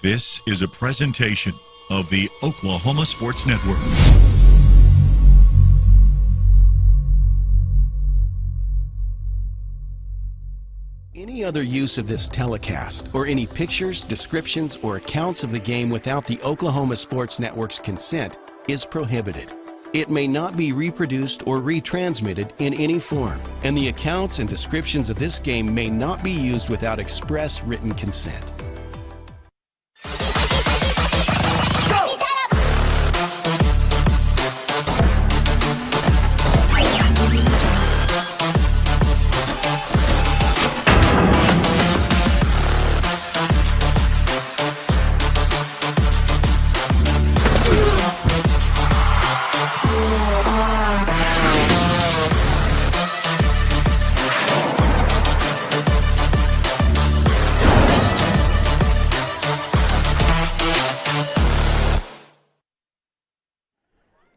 This is a presentation of the Oklahoma Sports Network. Any other use of this telecast, or any pictures, descriptions, or accounts of the game without the Oklahoma Sports Network's consent is prohibited. It may not be reproduced or retransmitted in any form, and the accounts and descriptions of this game may not be used without express written consent.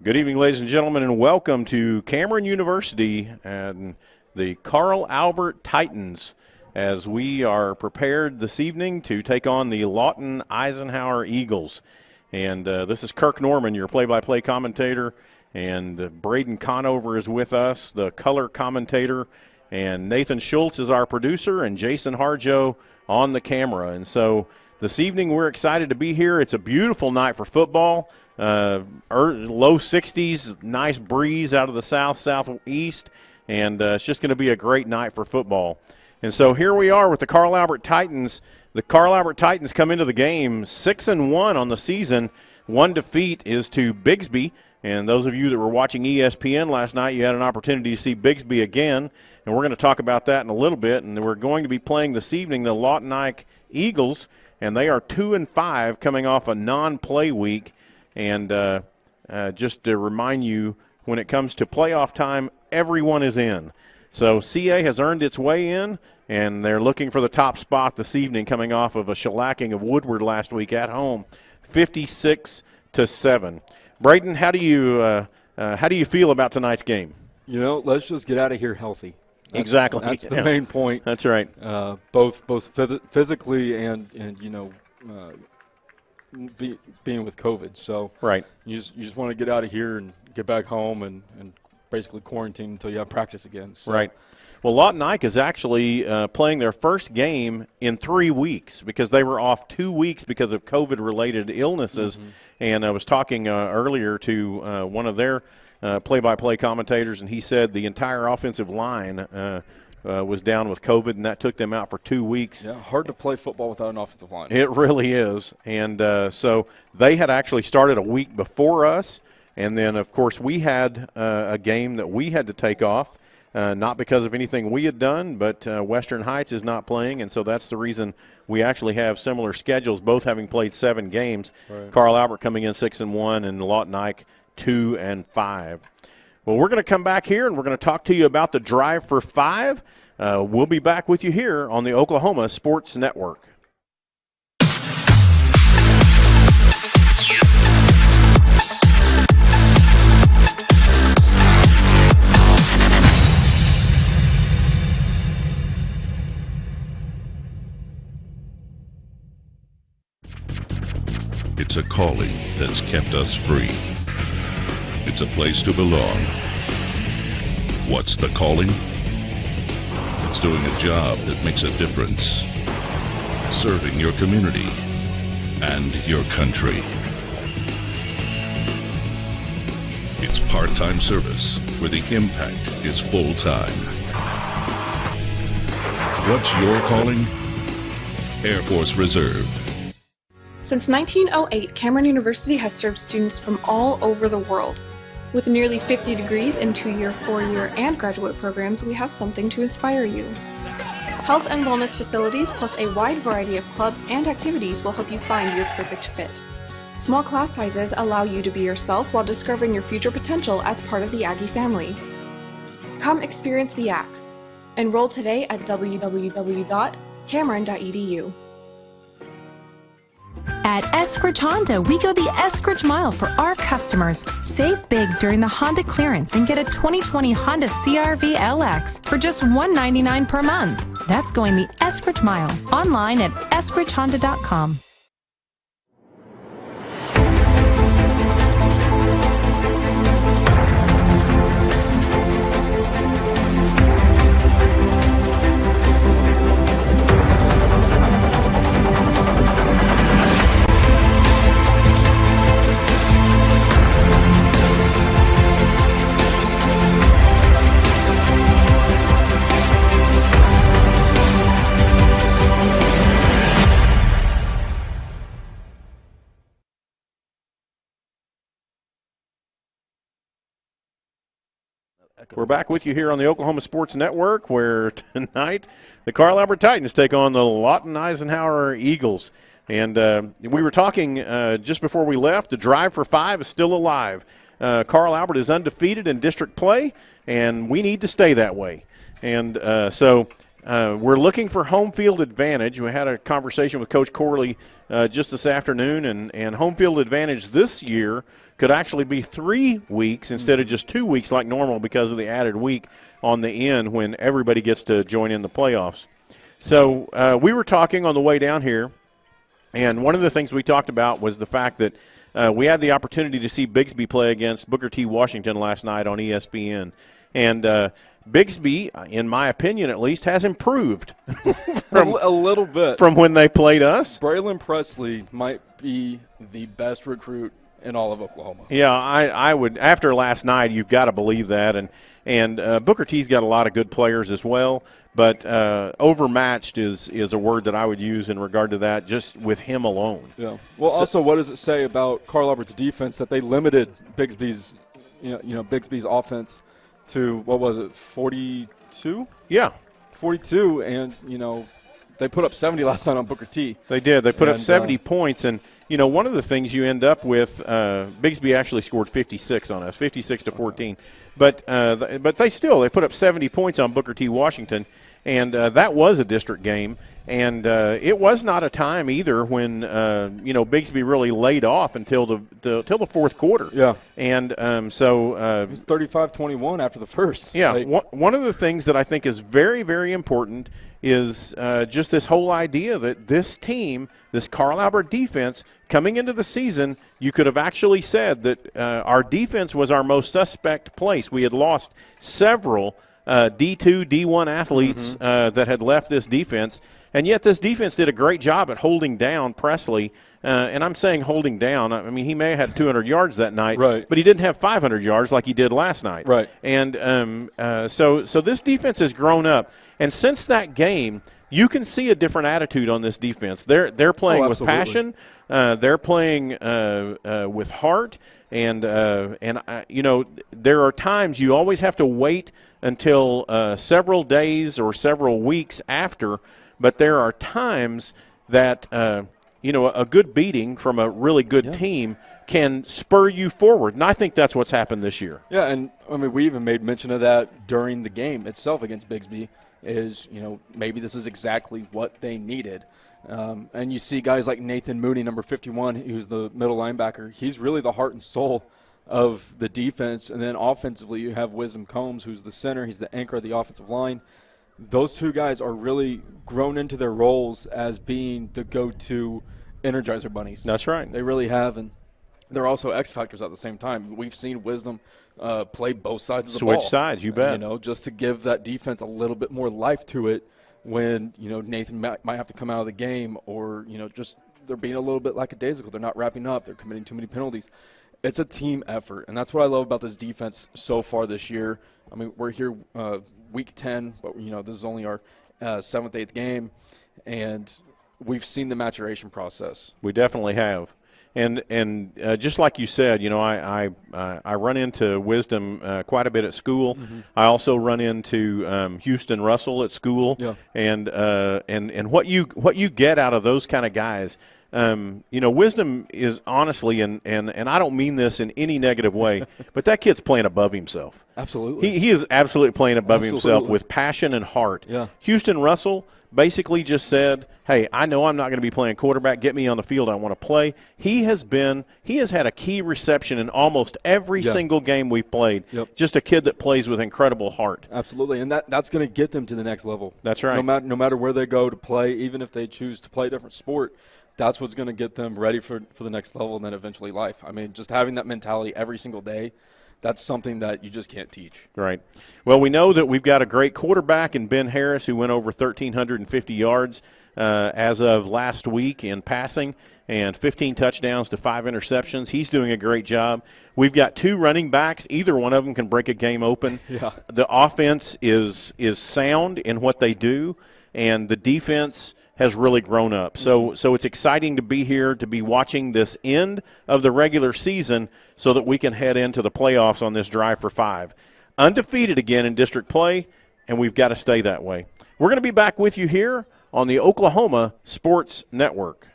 Good evening, ladies and gentlemen, and welcome to Cameron University and the Carl Albert Titans as we are prepared this evening to take on the Lawton Eisenhower Eagles. And this is Kirk Norman, your play-by-play commentator, and Braden Conover is with us, the color commentator, and Nathan Schultz is our producer, and Jason Harjo on the camera. And so this evening we're excited to be here. It's a beautiful night for football. Low 60s, nice breeze out of the southeast, and it's just going to be a great night for football. And so here we are with the Carl Albert Titans. The Carl Albert Titans come into the game 6-1 on the season. One defeat is to Bigsby, and those of you that were watching ESPN last night, you had an opportunity to see Bigsby again, and we're going to talk about that in a little bit. And we're going to be playing this evening the Lawton Ike Eagles, and they are 2-5 coming off a non-play week. And just to remind you, when it comes to playoff time, everyone is in. So CA has earned its way in, and they're looking for the top spot this evening, coming off of a shellacking of Woodward last week at home, 56-7. Braden, how do you feel about tonight's game? You know, let's just get out of here healthy. Exactly. That's the main point. That's right. Both physically and being with COVID. So right. You just want to get out of here and get back home and basically quarantine until you have practice again. So. Right. Well, Lawton Ike is actually playing their first game in 3 weeks because they were off 2 weeks because of COVID-related illnesses. Mm-hmm. And I was talking earlier to one of their play-by-play commentators, and he said the entire offensive line was down with COVID, and that took them out for 2 weeks. Yeah, hard to play football without an offensive line. It really is. And so they had actually started a week before us, and then, of course, we had a game that we had to take off, not because of anything we had done, but Western Heights is not playing, and so that's the reason we actually have similar schedules, both having played 7 games. Right. Carl Albert coming in 6-1 and Lawton Ike 2-5. Well, we're going to come back here, and we're going to talk to you about the Drive for 5. We'll be back with you here on the Oklahoma Sports Network. It's a calling that's kept us free. It's a place to belong. What's the calling? It's doing a job that makes a difference. Serving your community and your country. It's part-time service where the impact is full-time. What's your calling? Air Force Reserve. Since 1908, Cameron University has served students from all over the world. With nearly 50 degrees in 2-year, 4-year, and graduate programs, we have something to inspire you. Health and wellness facilities plus a wide variety of clubs and activities will help you find your perfect fit. Small class sizes allow you to be yourself while discovering your future potential as part of the Aggie family. Come experience the Axe. Enroll today at www.cameron.edu. At Eskridge Honda, we go the Eskridge Mile for our customers. Save big during the Honda clearance and get a 2020 Honda CR-V LX for just $199 per month. That's going the Eskridge Mile. Online at eskridgehonda.com. We're back with you here on the Oklahoma Sports Network, where tonight the Carl Albert Titans take on the Lawton Eisenhower Eagles. And we were talking just before we left, the drive for 5 is still alive. Carl Albert is undefeated in district play, and we need to stay that way. And so we're looking for home field advantage. We had a conversation with Coach Corley just this afternoon, and home field advantage this year could actually be 3 weeks instead of just 2 weeks like normal because of the added week on the end when everybody gets to join in the playoffs. So we were talking on the way down here, and one of the things we talked about was the fact that we had the opportunity to see Bigsby play against Booker T. Washington last night on ESPN. And Bigsby, in my opinion at least, has improved a little bit from when they played us. Braylon Presley might be the best recruit in all of Oklahoma. Yeah, I would. After last night, you've got to believe that. And Booker T's got a lot of good players as well, but overmatched is a word that I would use in regard to that, just with him alone. Yeah. Well, also, what does it say about Carl Albert's defense that they limited Bigsby's, Bigsby's offense to, what was it, 42? Yeah. 42, and, they put up 70 last night on Booker T. They did. They put up 70 points, and, one of the things you end up with, Bigsby actually scored 56 on us, 56 to 14. But they put up 70 points on Booker T. Washington, and that was a district game. And it was not a time either when Bigsby really laid off until the fourth quarter. Yeah, and it was 35-21 after the first. Yeah, one of the things that I think is very, very important is just this whole idea that this team, this Carl Albert defense, coming into the season, you could have actually said that our defense was our most suspect place. We had lost several D2, D1 athletes that had left this defense. And yet this defense did a great job at holding down Presley. And I'm saying holding down. I mean, he may have had 200 yards that night, right, but he didn't have 500 yards like he did last night. Right. And so this defense has grown up. And since that game, you can see a different attitude on this defense. They're playing with passion. They're playing with heart. And there are times you always have to wait until several days or several weeks after. But there are times that, a good beating from a really good team can spur you forward. And I think that's what's happened this year. Yeah, and, we even made mention of that during the game itself against Bigsby is, maybe this is exactly what they needed. And you see guys like Nathan Mooney, number 51, who's the middle linebacker. He's really the heart and soul of the defense. And then offensively you have Wisdom Combs, who's the center. He's the anchor of the offensive line. Those two guys are really grown into their roles as being the go-to Energizer bunnies. That's right. They really have, and they're also X factors at the same time. We've seen Wisdom play both sides of the ball. Switch sides, you bet. Just to give that defense a little bit more life to it when, Nathan might have to come out of the game or, just they're being a little bit lackadaisical. They're not wrapping up. They're committing too many penalties. It's a team effort, and that's what I love about this defense so far this year. We're here week 10, but, this is only our 7th, 8th game, and we've seen the maturation process. We definitely have. And just like you said, I run into Wisdom quite a bit at school. Mm-hmm. I also run into Houston Russell at school. Yeah. And what you get out of those kind of guys, Wisdom is honestly, and I don't mean this in any negative way, but that kid's playing above himself. Absolutely. He is absolutely playing above himself with passion and heart. Yeah. Houston Russell basically just said, hey, I know I'm not going to be playing quarterback. Get me on the field. I want to play. He has had a key reception in almost every single game we've played. Yep. Just a kid that plays with incredible heart. Absolutely, and that's going to get them to the next level. That's right. No matter where they go to play, even if they choose to play a different sport, that's what's going to get them ready for the next level and then eventually life. Just having that mentality every single day, that's something that you just can't teach. Right. Well, we know that we've got a great quarterback in Ben Harris who went over 1,350 yards as of last week in passing and 15 touchdowns to 5 interceptions. He's doing a great job. We've got 2 running backs. Either one of them can break a game open. Yeah. The offense is sound in what they do, and the defense has really grown up. So it's exciting to be here, to be watching this end of the regular season so that we can head into the playoffs on this drive for 5. undefeated again in district play, and we've got to stay that way. We're going to be back with you here on the Oklahoma Sports Network.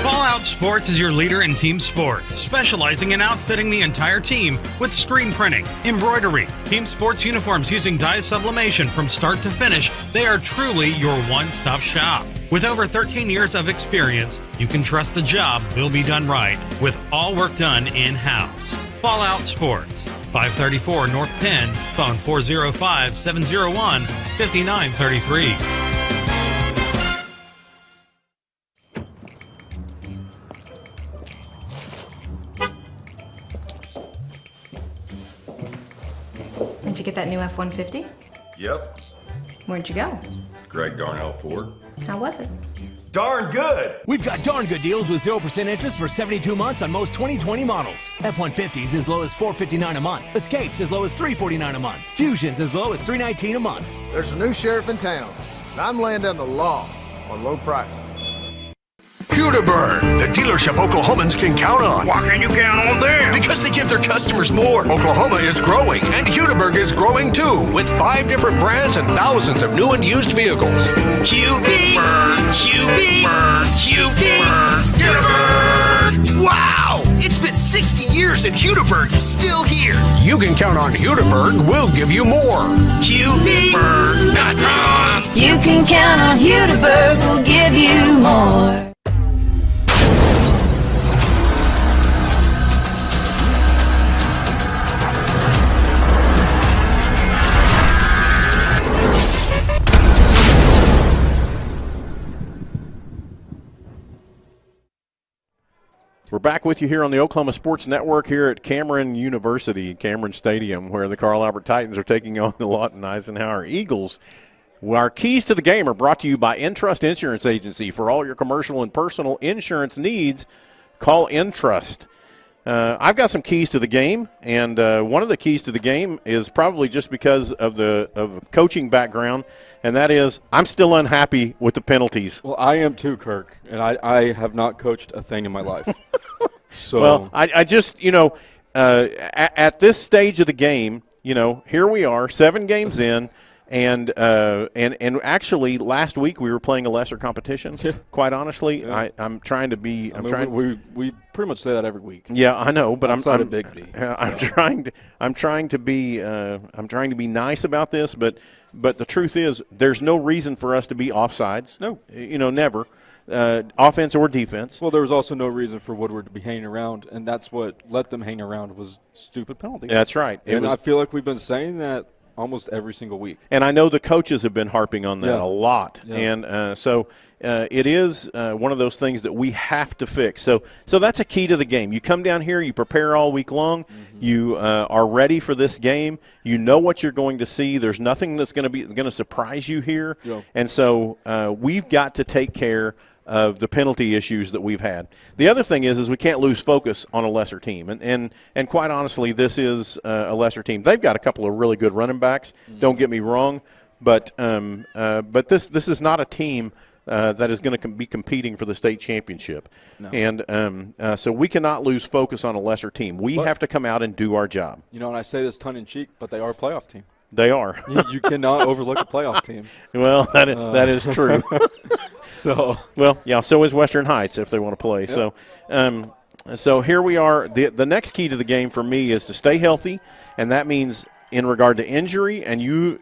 Fallout Sports is your leader in team sports, specializing in outfitting the entire team with screen printing, embroidery, team sports uniforms using dye sublimation from start to finish. They are truly your one-stop shop. With over 13 years of experience, you can trust the job will be done right, with all work done in-house. Fallout Sports, 534 North Penn, phone 405-701-5933. Did you get that new F-150? Yep. Where'd you go? Greg Darnell Ford. How was it? Darn good! We've got darn good deals with 0% interest for 72 months on most 2020 models. F-150s as low as $459 a month. Escapes as low as $349 a month. Fusions as low as $319 a month. There's a new sheriff in town, and I'm laying down the law on low prices. Hudiburn, the dealership Oklahomans can count on. Why can you count on them? Because they give their customers more. Oklahoma is growing, and Hudiburn is growing too, with 5 different brands and thousands of new and used vehicles. Hudiburn, Hudiburn, Hudiburn, Hudiburn. Wow! It's been 60 years and Hudiburn is still here. You can count on Hudiburn. We'll give you more. Hudiburn.com. You can count on Hudiburn. We'll give you more. We're back with you here on the Oklahoma Sports Network here at Cameron University, Cameron Stadium, where the Carl Albert Titans are taking on the Lawton Eisenhower Eagles. Our keys to the game are brought to you by Entrust Insurance Agency. For all your commercial and personal insurance needs, call Entrust. I've got some keys to the game, and one of the keys to the game is probably just because of coaching background, and that is I'm still unhappy with the penalties. Well, I am too, Kirk, and I have not coached a thing in my life. So. Well, I just, at this stage of the game, here we are, 7 games in, and actually last week we were playing a lesser competition. Quite honestly, yeah. I'm trying to be. We pretty much say that every week. Yeah, I know, but I'm Bigsby. I'm trying to be nice about this, but the truth is there's no reason for us to be offsides. No, never. Offense or defense. Well, there was also no reason for Woodward to be hanging around, and that's what let them hang around was stupid penalties. That's right. I feel like we've been saying that almost every single week. And I know the coaches have been harping on that a lot. Yeah. And so it is one of those things that we have to fix. So that's a key to the game. You come down here, you prepare all week long, you are ready for this game. You know what you're going to see. There's nothing that's going to surprise you here. Yeah. And so we've got to take care of the penalty issues that we've had. The other thing is we can't lose focus on a lesser team. And quite honestly, this is a lesser team. They've got a couple of really good running backs, don't get me wrong, but this is not a team that is going to be competing for the state championship. No. And so we cannot lose focus on a lesser team. We have to come out and do our job. And I say this tongue-in-cheek, but they are a playoff team. They are. You cannot overlook a playoff team. Well, that is true. So is Western Heights if they want to play. Yep. So here we are. The next key to the game for me is to stay healthy, and that means in regard to injury, and you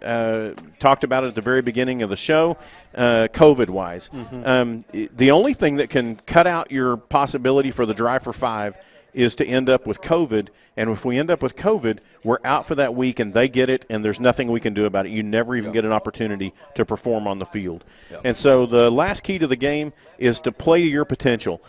talked about it at the very beginning of the show, COVID-wise. The only thing that can cut out your possibility for the Drive for 5 is to end up with COVID, and if we end up with COVID, we're out for that week, and they get it, and there's nothing we can do about it. You never even get an opportunity to perform on the field. And so the last key to the game is to play to your potential.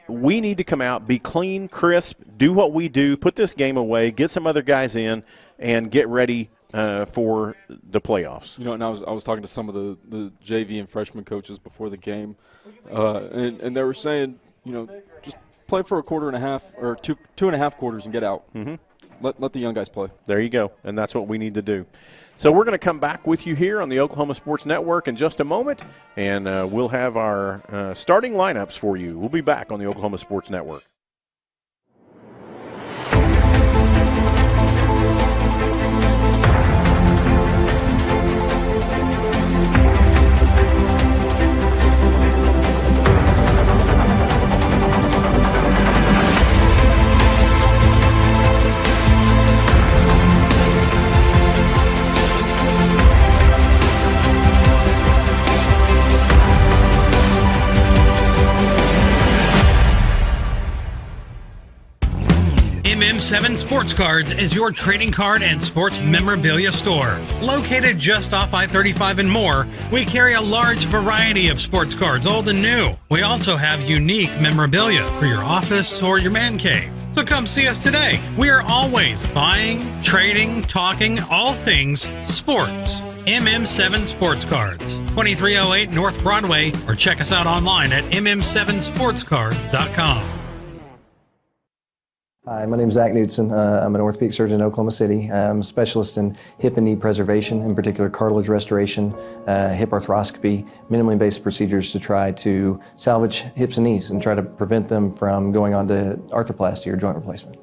We need to come out, be clean, crisp, do what we do, put this game away, get some other guys in, and get ready for the playoffs. And I was talking to some of the JV and freshman coaches before the game, and they were saying, just play for a quarter and a half or two and a half quarters and get out. Mm-hmm. Let the young guys play. There you go, and that's what we need to do. So we're going to come back with you here on the Oklahoma Sports Network in just a moment, and we'll have our starting lineups for you. We'll be back on the Oklahoma Sports Network. MM7 Sports Cards is your trading card and sports memorabilia store. Located just off I-35 and more, we carry a large variety of sports cards, old and new. We also have unique memorabilia for your office or your man cave. So come see us today. We are always buying, trading, talking, all things sports. MM7 Sports Cards, 2308 North Broadway, or check us out online at mm7sportscards.com. Hi, my name is Zach Knudsen. I'm an orthopedic surgeon in Oklahoma City. I'm a specialist in hip and knee preservation, in particular cartilage restoration, hip arthroscopy, minimally invasive procedures to try to salvage hips and knees and try to prevent them from going on to arthroplasty or joint replacement.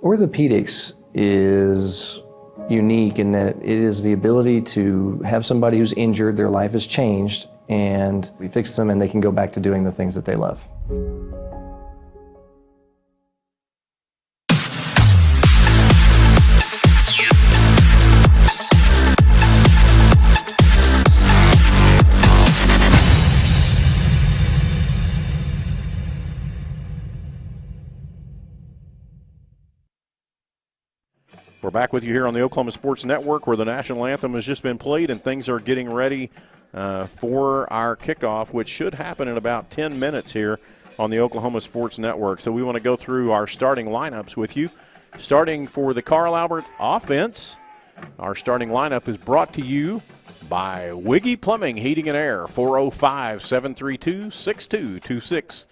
Orthopedics is unique in that it is the ability to have somebody who's injured, their life has changed, and we fix them and they can go back to doing the things that they love. We're back with you here on the Oklahoma Sports Network, where the national anthem has just been played and things are getting ready for our kickoff, which should happen in about 10 minutes here on the Oklahoma Sports Network. So we want to go through our starting lineups with you. Starting for the Carl Albert offense, our starting lineup is brought to you by Wiggy Plumbing, Heating and Air, 405-732-6226.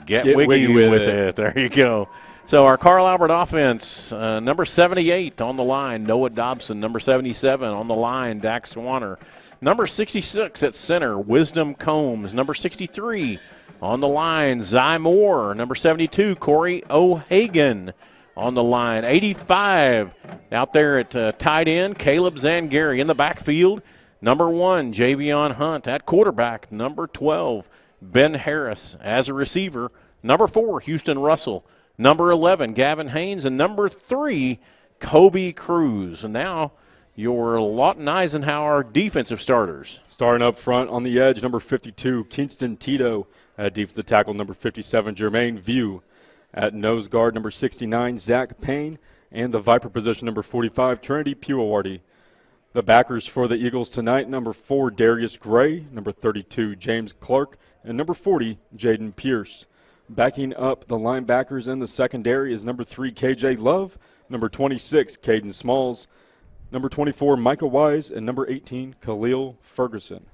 Get wiggy with it. There you go. So our Carl Albert offense, number 78 on the line, Noah Dobson. Number 77 on the line, Dax Swanner. Number 66 at center, Wisdom Combs. Number 63 on the line, Zy Moore. Number 72, Corey O'Hagan on the line. 85 out there at tight end, Caleb Zangari. In the backfield, number 1, Javion Hunt. At quarterback, number 12, Ben Harris. As a receiver, number 4, Houston Russell. Number 11, Gavin Haynes, and number 3, Kobe Cruz. And now your Lawton Eisenhower defensive starters. Starting up front on the edge, number 52, Kingston Tito. At defensive tackle, number 57, Jermaine View. At nose guard, number 69, Zach Payne. And the Viper position, number 45, Trinity Puawarty. The backers for the Eagles tonight, number 4, Darius Gray. Number 32, James Clark. And number 40, Jaden Pierce. Backing up the linebackers in the secondary is number 3, KJ Love, number 26, Caden Smalls, number 24, Micah Wise, and number 18, Khalil Ferguson.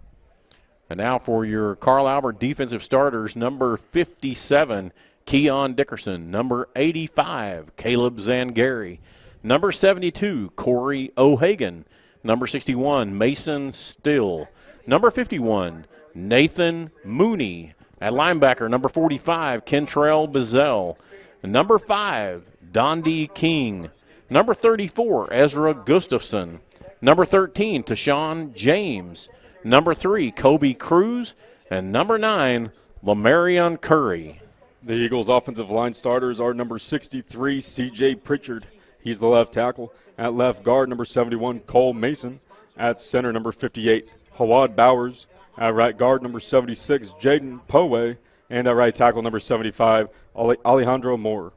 And now for your Carl Albert defensive starters, number 57, Keon Dickerson, number 85, Caleb Zangari, number 72, Corey O'Hagan, number 61, Mason Still, number 51, Nathan Mooney. At linebacker, number 45, Kentrell Bizzell. Number 5, Dondi King. Number 34, Ezra Gustafson. Number 13, Tashawn James. Number 3, Kobe Cruz. And number 9, Lamarion Curry. The Eagles' offensive line starters are number 63, C.J. Pritchard. He's the left tackle. At left guard, number 71, Cole Mason. At center, number 58, Hawad Bowers. At right guard, number 76, Jaden Poe. And at right tackle, number 75, Alejandro Moore.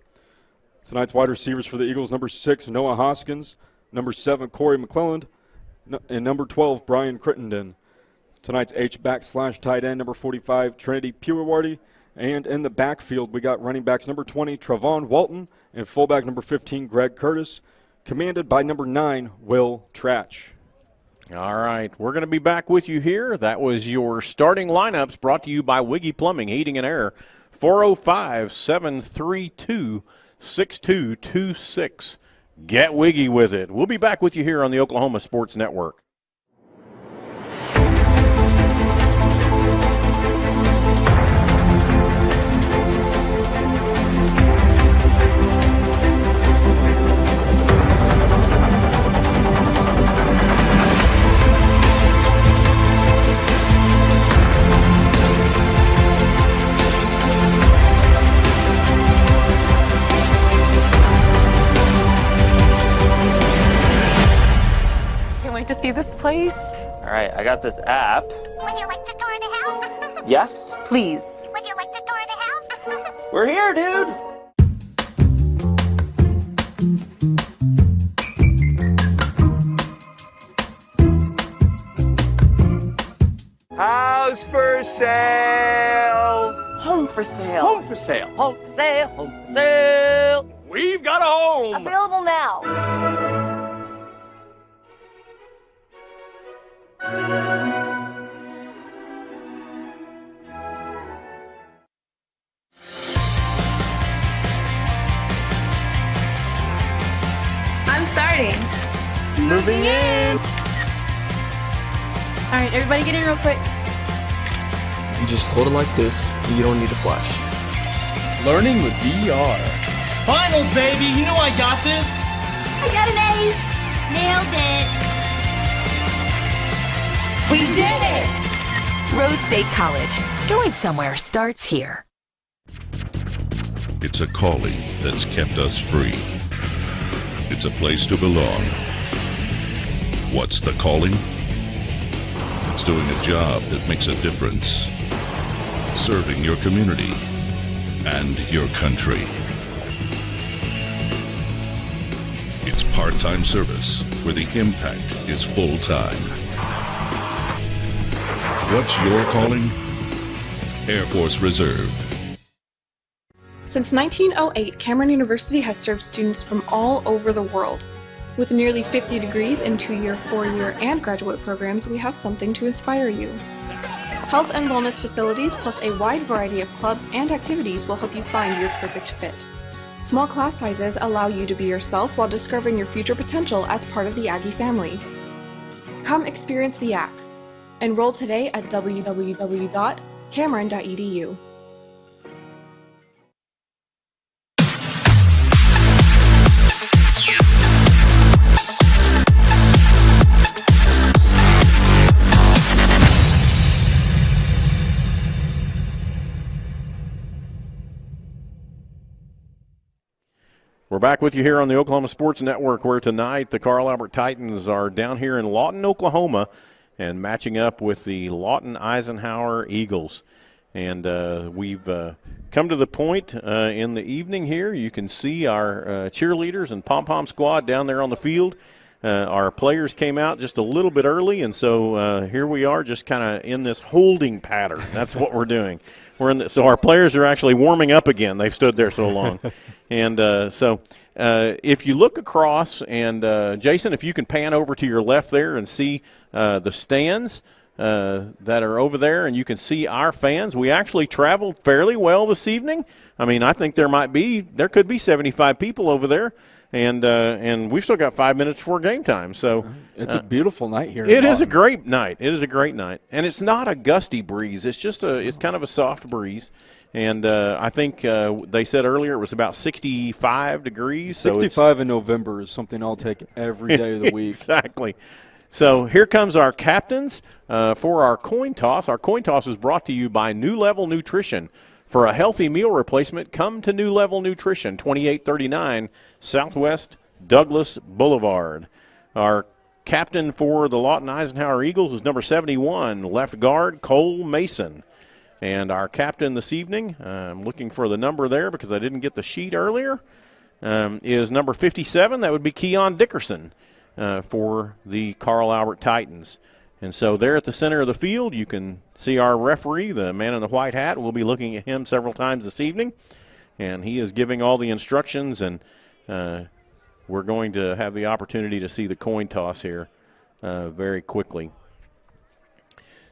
Tonight's wide receivers for the Eagles, number 6, Noah Hoskins. Number 7, Corey McClelland. And number 12, Brian Crittenden. Tonight's H-back/tight end, number 45, Trinity Puawarty. And in the backfield, we got running backs number 20, Travon Walton. And fullback number 15, Greg Curtis. Commanded by number 9, Will Tratch. All right, we're going to be back with you here. That was your starting lineups brought to you by Wiggy Plumbing, Heating and Air, 405-732-6226. Get wiggy with it. We'll be back with you here on the Oklahoma Sports Network. To see this place? All right, I got this app. Would you like to tour the house? Yes? Please. Would you like to tour the house? We're here, dude. House for sale. Home for sale. Home for sale. Home for sale. Home for sale. We've got a home. Available now. I'm starting. Moving in. All right, everybody get in real quick. You just hold it like this, and you don't need to flash. Learning with VR. Finals, baby! You know I got this! I got an A. Nailed it. We did it! Rose State College. Going somewhere starts here. It's a calling that's kept us free. It's a place to belong. What's the calling? It's doing a job that makes a difference. Serving your community and your country. It's part-time service where the impact is full-time. What's your calling? Air Force Reserve. Since 1908, Cameron University has served students from all over the world. With nearly 50 degrees in 2-year, 4-year, and graduate programs, we have something to inspire you. Health and wellness facilities plus a wide variety of clubs and activities will help you find your perfect fit. Small class sizes allow you to be yourself while discovering your future potential as part of the Aggie family. Come experience the Axe. Enroll today at www.cameron.edu. We're back with you here on the Oklahoma Sports Network, where tonight the Carl Albert Titans are down here in Lawton, Oklahoma, and matching up with the Lawton Eisenhower Eagles. And we've come to the point in the evening here. You can see our cheerleaders and pom-pom squad down there on the field. Our players came out just a little bit early, and so here we are just kind of in this holding pattern. That's what we're doing. So our players are actually warming up again. They've stood there so long. And so if you look across, and Jason, if you can pan over to your left there and see the stands that are over there, and you can see our fans. We actually traveled fairly well this evening. I mean, I think there could be 75 people over there. And we've still got 5 minutes before game time. So it's a beautiful night here. It is a great night. It is a great night, and it's not a gusty breeze. It's just it's kind of a soft breeze. And I think they said earlier it was about 65 degrees. 65 in November is something I'll take every day of the week. Exactly. So here comes our captains for our coin toss. Our coin toss is brought to you by New Level Nutrition. For a healthy meal replacement, come to New Level Nutrition, 2839 Southwest Douglas Boulevard. Our captain for the Lawton Eisenhower Eagles is number 71, left guard Cole Mason. And our captain this evening, I'm looking for the number there because I didn't get the sheet earlier, is number 57. That would be Keon Dickerson for the Carl Albert Titans. And so there at the center of the field, you can see our referee, the man in the white hat. We'll be looking at him several times this evening. And he is giving all the instructions, and we're going to have the opportunity to see the coin toss here very quickly.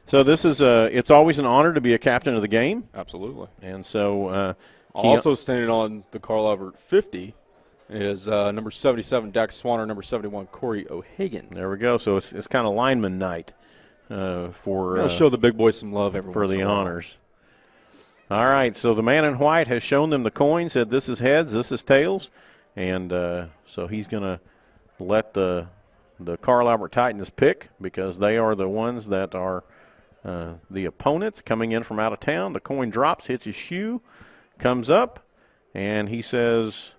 So this is it's always an honor to be a captain of the game. Absolutely. And so also standing on the Carl Albert 50 is number 77, Dax Swanner, number 71, Corey O'Hagan. There we go. So it's kind of lineman night for show the big boys some love every for once the in a while. honors. All right, so the man in white has shown them the coin, said this is heads, this is tails, and so he's going to let the Carl Albert Titans pick because they are the ones that are the opponents coming in from out of town. The coin drops, hits his shoe, comes up, and he says,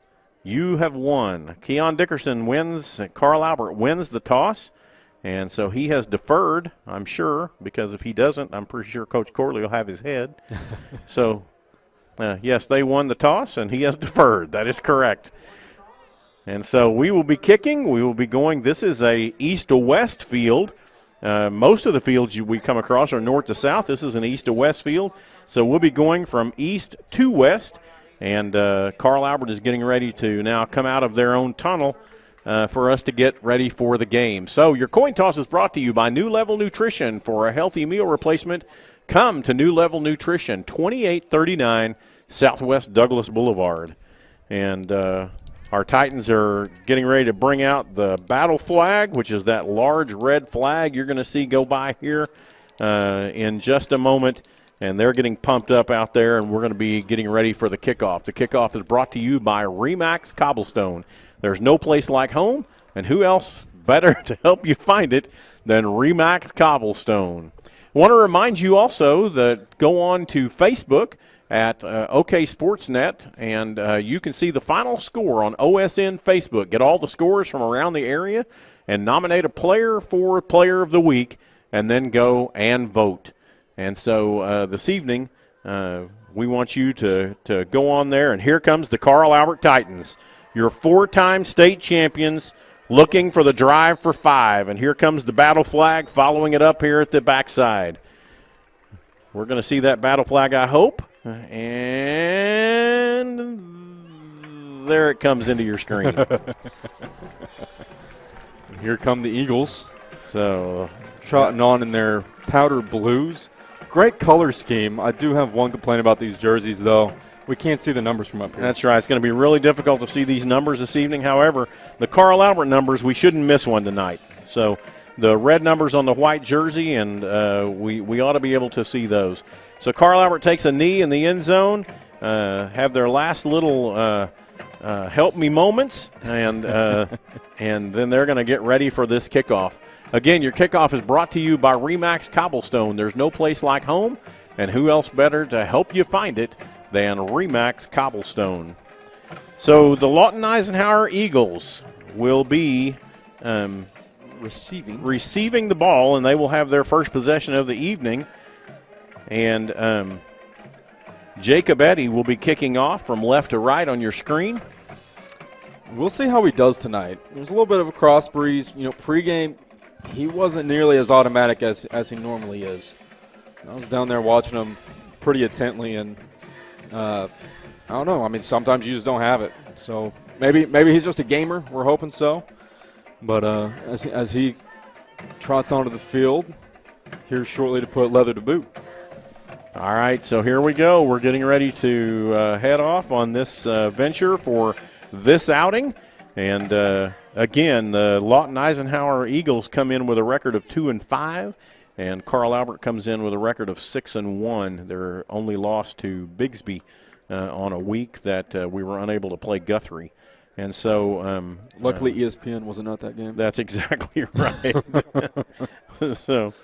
you have won. Keon Dickerson wins, Carl Albert wins the toss. And so he has deferred, I'm sure, because if he doesn't, I'm pretty sure Coach Corley will have his head. So, yes, they won the toss, and he has deferred. That is correct. And so we will be kicking. We will be going. This is a east to west field. Most of the fields we come across are north to south. This is an east to west field. So we'll be going from east to west. And Carl Albert is getting ready to now come out of their own tunnel for us to get ready for the game. So your coin toss is brought to you by New Level Nutrition. For a healthy meal replacement, come to New Level Nutrition, 2839 Southwest Douglas Boulevard. And our Titans are getting ready to bring out the battle flag, which is that large red flag you're going to see go by here in just a moment. And they're getting pumped up out there, and we're going to be getting ready for the kickoff. The kickoff is brought to you by Remax Cobblestone. There's no place like home, and who else better to help you find it than Remax Cobblestone. I want to remind you also that go on to Facebook at OK Sportsnet, and you can see the final score on OSN Facebook. Get all the scores from around the area and nominate a player for Player of the Week, and then go and vote. And so this evening, we want you to go on there, and here comes the Carl Albert Titans, your 4-time state champions, looking for the drive for 5. And here comes the battle flag, following it up here at the backside. We're going to see that battle flag, I hope. And there it comes into your screen. Here come the Eagles. So trotting on in their powder blues. Great color scheme. I do have one complaint about these jerseys, though. We can't see the numbers from up here. That's right. It's going to be really difficult to see these numbers this evening. However, the Carl Albert numbers, we shouldn't miss one tonight. So the red numbers on the white jersey, and we ought to be able to see those. So Carl Albert takes a knee in the end zone, have their last little help me moments, and then they're going to get ready for this kickoff. Again, your kickoff is brought to you by Remax Cobblestone. There's no place like home, and who else better to help you find it than Remax Cobblestone. So the Lawton Eisenhower Eagles will be receiving the ball, and they will have their first possession of the evening. And Jacob Eddy will be kicking off from left to right on your screen. We'll see how he does tonight. There's a little bit of a cross breeze. You know, pregame, he wasn't nearly as automatic as he normally is. I was down there watching him pretty intently, and I don't know. I mean, sometimes you just don't have it. So maybe he's just a gamer. We're hoping so. But as he trots onto the field here shortly to put leather to boot. All right, so here we go. We're getting ready to head off on this venture for this outing. And, again, the Lawton Eisenhower Eagles come in with a record of 2-5, and Carl Albert comes in with a record of 6-1. They're only lost to Bigsby on a week that we were unable to play Guthrie. And so luckily ESPN wasn't at that game. That's exactly right. So,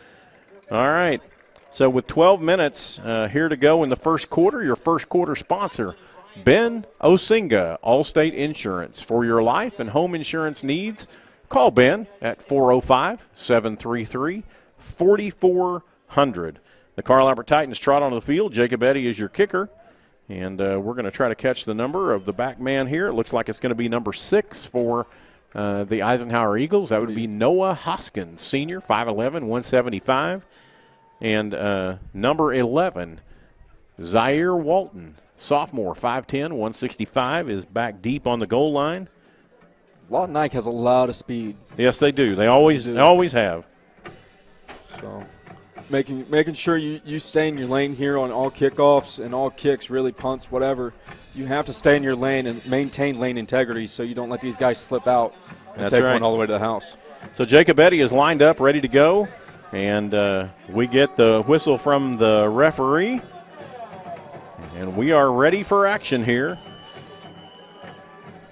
all right. So with 12 minutes here to go in the first quarter, your first quarter sponsor, Ben Osinga, Allstate Insurance. For your life and home insurance needs, call Ben at 405-733-4400. The Carl Albert Titans trot onto the field. Jacob Eddy is your kicker. And we're going to try to catch the number of the back man here. It looks like it's going to be number 6 for the Eisenhower Eagles. That would be Noah Hoskins, senior, 5'11", 175. And number 11, Zaire Walton, sophomore, 5'10", 165, is back deep on the goal line. Lawton Nike has a lot of speed. Yes, they do. They always have. So making sure you stay in your lane here on all kickoffs and all kicks, really punts, whatever. You have to stay in your lane and maintain lane integrity so you don't let these guys slip out and take one all the way to the house. So Jacob Eddy is lined up, ready to go, and we get the whistle from the referee, and we are ready for action here.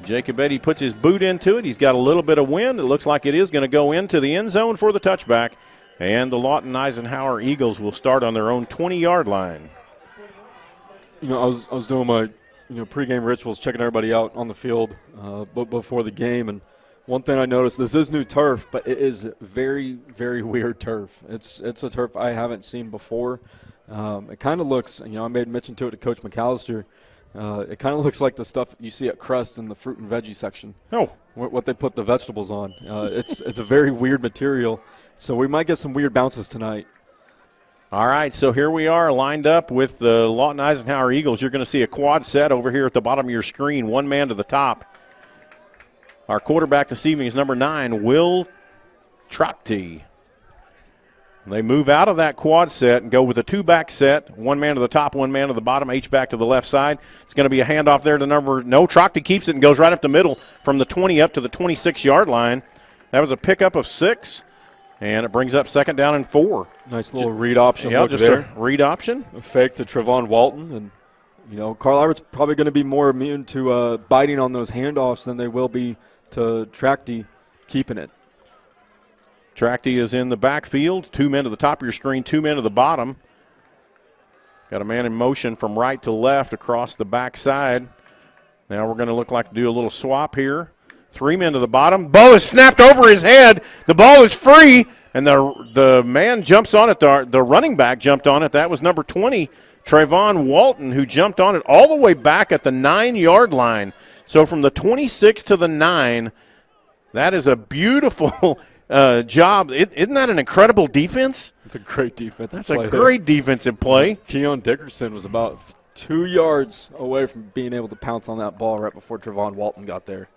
Jacob Eddy puts his boot into it. He's got a little bit of wind. It looks like it is going to go into the end zone for the touchback, and the Lawton Eisenhower Eagles will start on their own 20-yard line. I was doing my pregame rituals, checking everybody out on the field before the game, and one thing I noticed, this is new turf, but it is very, very weird turf. It's a turf I haven't seen before. It kind of looks, I made mention to it to Coach McAllister. It kind of looks like the stuff you see at Crest in the fruit and veggie section. Oh. What they put the vegetables on. It's a very weird material, so we might get some weird bounces tonight. All right, so here we are lined up with the Lawton Eisenhower Eagles. You're going to see a quad set over here at the bottom of your screen, one man to the top. Our quarterback this evening is number 9, Will Trotty. They move out of that quad set and go with a 2-back set, one man to the top, one man to the bottom, H-back to the left side. It's going to be a handoff there to Trotty keeps it and goes right up the middle from the 20 up to the 26-yard line. That was a pickup of 6. And it brings up 2nd down and 4. Nice little read option. Yeah, just there. A read option. A fake to Trevon Walton. And, Carl Albert's probably going to be more immune to biting on those handoffs than they will be to Tracty keeping it. Tracty is in the backfield. 2 men to the top of your screen, 2 men to the bottom. Got a man in motion from right to left across the backside. Now we're going to do a little swap here. 3 men to the bottom. Ball is snapped over his head. The ball is free, and the man jumps on it. The running back jumped on it. That was number 20, Trevon Walton, who jumped on it all the way back at the 9-yard line. So from the 26 to the 9, that is a beautiful job. Isn't that an incredible defense? It's a great defensive play. That's a great defensive play. Keon Dickerson was about 2 yards away from being able to pounce on that ball right before Trevon Walton got there.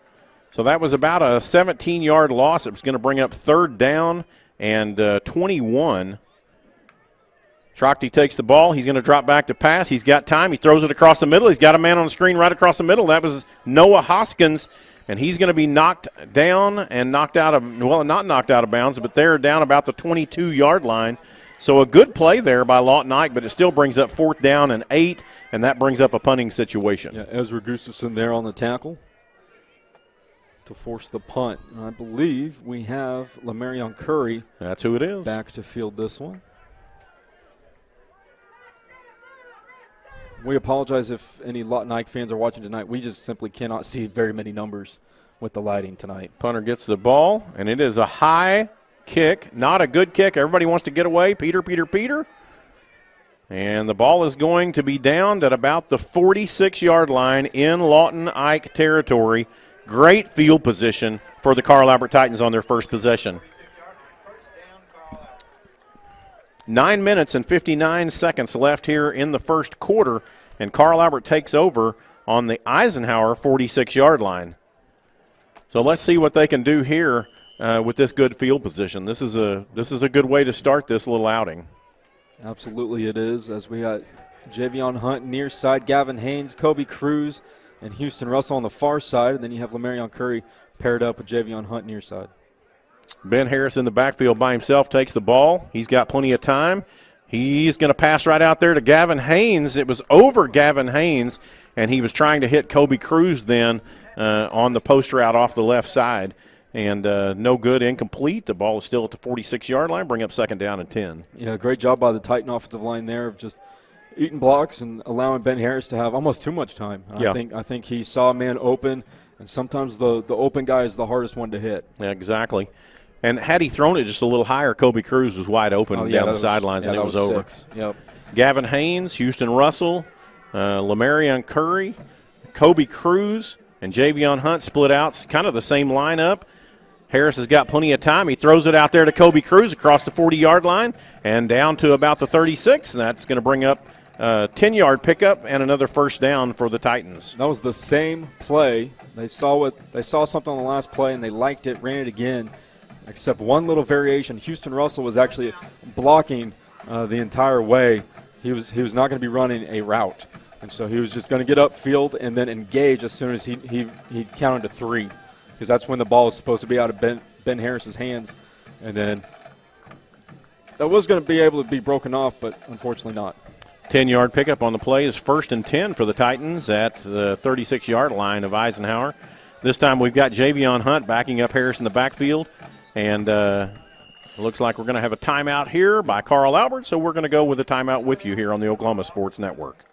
So that was about a 17-yard loss. It was going to bring up 3rd down and 21. Trotty takes the ball. He's going to drop back to pass. He's got time. He throws it across the middle. He's got a man on the screen right across the middle. That was Noah Hoskins, and he's going to be knocked down and knocked out of – well, not knocked out of bounds, but they're down about the 22-yard line. So a good play there by Lawton Ike, but it still brings up 4th down and 8, and that brings up a punting situation. Yeah, Ezra Gustafson there on the tackle to force the punt. And I believe we have Lamarion Curry. That's who it is. Back to field this one. We apologize if any Lawton Ike fans are watching tonight. We just simply cannot see very many numbers with the lighting tonight. Punter gets the ball, and it is a high kick, not a good kick. Everybody wants to get away. Peter. And the ball is going to be downed at about the 46-yard line in Lawton Ike territory. Great field position for the Carl Albert Titans on their first possession. 9 minutes and 59 seconds left here in the first quarter, and Carl Albert takes over on the Eisenhower 46-yard line. So let's see what they can do here with this good field position. This is a good way to start this little outing. Absolutely it is, as we got Javion Hunt near side, Gavin Haynes, Kobe Cruz, and Houston Russell on the far side, and then you have Lamarion Curry paired up with Javion Hunt near side. Ben Harris in the backfield by himself takes the ball. He's got plenty of time. He's going to pass right out there to Gavin Haynes. It was over Gavin Haynes, and he was trying to hit Kobe Cruz then on the post route off the left side. And no good, incomplete. The ball is still at the 46-yard line. Bring up 2nd down and 10. Yeah, great job by the Titan offensive line there of just eating blocks and allowing Ben Harris to have almost too much time. Yeah. I think he saw a man open, and sometimes the open guy is the hardest one to hit. Yeah, exactly. And had he thrown it just a little higher, Kobe Cruz was wide open down the sidelines, and it was over. 6. Yep. Gavin Haynes, Houston Russell, Lamarion Curry, Kobe Cruz, and Javion Hunt split out. It's kind of the same lineup. Harris has got plenty of time. He throws it out there to Kobe Cruz across the 40-yard line and down to about the 36, and that's going to bring up a 10-yard pickup and another 1st down for the Titans. That was the same play. They saw something on the last play, and they liked it, ran it again, except one little variation. Houston Russell was actually blocking the entire way, he was not going to be running a route. And so he was just going to get upfield and then engage as soon as he counted to 3, because that's when the ball was supposed to be out of Ben Harris's hands. And then that was going to be able to be broken off, but unfortunately not. 10-yard pickup on the play is 1st and 10 for the Titans at the 36-yard line of Eisenhower. This time we've got Javion Hunt backing up Harris in the backfield. And it looks like we're going to have a timeout here by Carl Albert, so we're going to go with a timeout with you here on the Oklahoma Sports Network.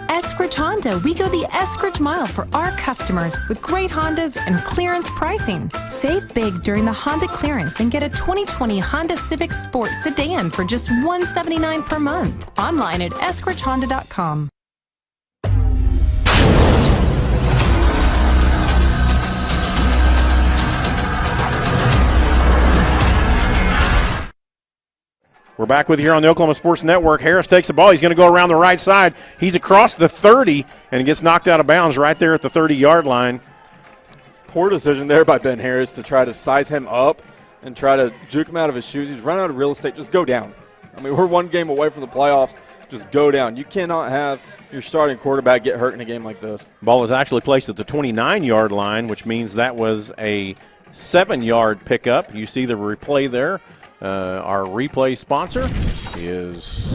Eskridge Honda, we go the Eskridge mile for our customers with great Hondas and clearance pricing. Save big during the Honda clearance and get a 2020 Honda Civic Sport sedan for just $179 per month. Online at eskridgehonda.com. We're back with you here on the Oklahoma Sports Network. Harris takes the ball. He's going to go around the right side. He's across the 30 and gets knocked out of bounds right there at the 30-yard line. Poor decision there by Ben Harris to try to size him up and try to juke him out of his shoes. He's running out of real estate. Just go down. I mean, we're one game away from the playoffs. Just go down. You cannot have your starting quarterback get hurt in a game like this. Ball is actually placed at the 29-yard line, which means that was a 7-yard pickup. You see the replay there. Our replay sponsor is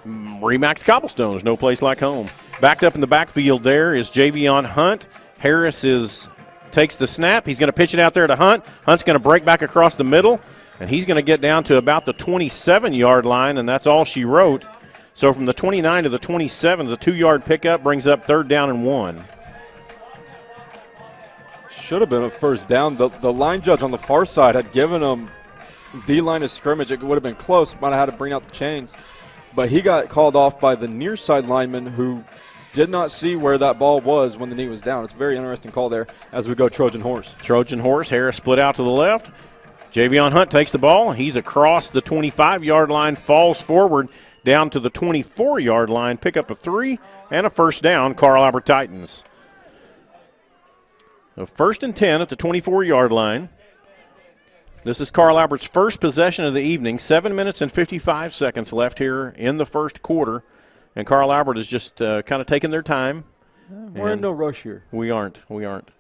Remax Cobblestones, no place like home. Backed up in the backfield there is Javion Hunt. Harris takes the snap. He's going to pitch it out there to Hunt. Hunt's going to break back across the middle, and he's going to get down to about the 27-yard line, and that's all she wrote. So from the 29 to the 27 is a 2-yard pickup, brings up 3rd down and 1. Should have been a first down. The line judge on the far side had given him the line of scrimmage. It would have been close. Might have had to bring out the chains. But he got called off by the near side lineman who did not see where that ball was when the knee was down. It's a very interesting call there as we go Trojan horse. Trojan horse. Harris split out to the left. Javion Hunt takes the ball. He's across the 25-yard line, falls forward down to the 24-yard line. Pick up a 3 and a first down, Carl Albert Titans. So 1st and 10 at the 24-yard line. This is Carl Albert's first possession of the evening. 7 minutes and 55 seconds left here in the first quarter. And Carl Albert is just kind of taking their time. We're in no rush here. We aren't. You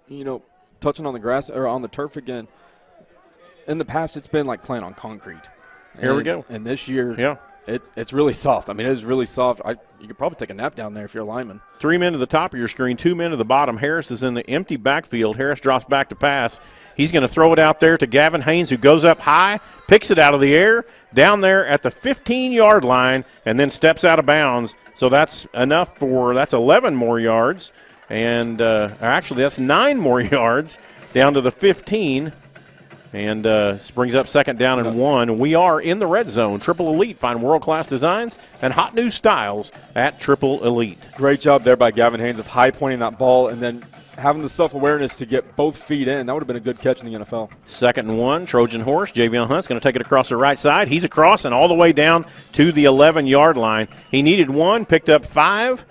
know, touching on the grass or on the turf again, in the past it's been like playing on concrete. Here we go. And this year, it's really soft. I mean, it is really soft. You could probably take a nap down there if you're a lineman. 3 men to the top of your screen, 2 men to the bottom. Harris is in the empty backfield. Harris drops back to pass. He's going to throw it out there to Gavin Haynes, who goes up high, picks it out of the air, down there at the 15-yard line, and then steps out of bounds. So that's enough that's 11 more yards. And actually, that's 9 more yards down to the 15. And brings up 2nd down and 1. We are in the red zone. Triple Elite. Find world-class designs and hot new styles at Triple Elite. Great job there by Gavin Haynes of high-pointing that ball and then having the self-awareness to get both feet in. That would have been a good catch in the NFL. 2nd and 1. Trojan horse. Javion Hunt's going to take it across the right side. He's across and all the way down to the 11-yard line. He needed 1, picked up 5,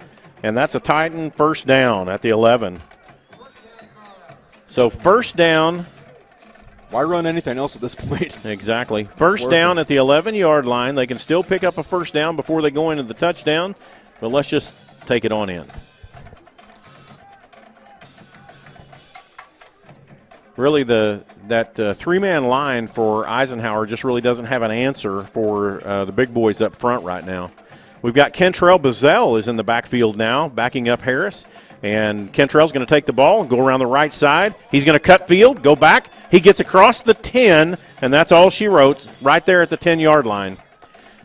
and that's a Titan first down at the 11. So first down. Why run anything else at this point? Exactly. First down at the 11-yard line. They can still pick up a first down before they go into the touchdown, but let's just take it on in. Really, that 3-man line for Eisenhower just really doesn't have an answer for the big boys up front right now. We've got Kentrell Bazell is in the backfield now, backing up Harris. And Kentrell's going to take the ball and go around the right side. He's going to cut field, go back. He gets across the 10, and that's all she wrote right there at the 10-yard line.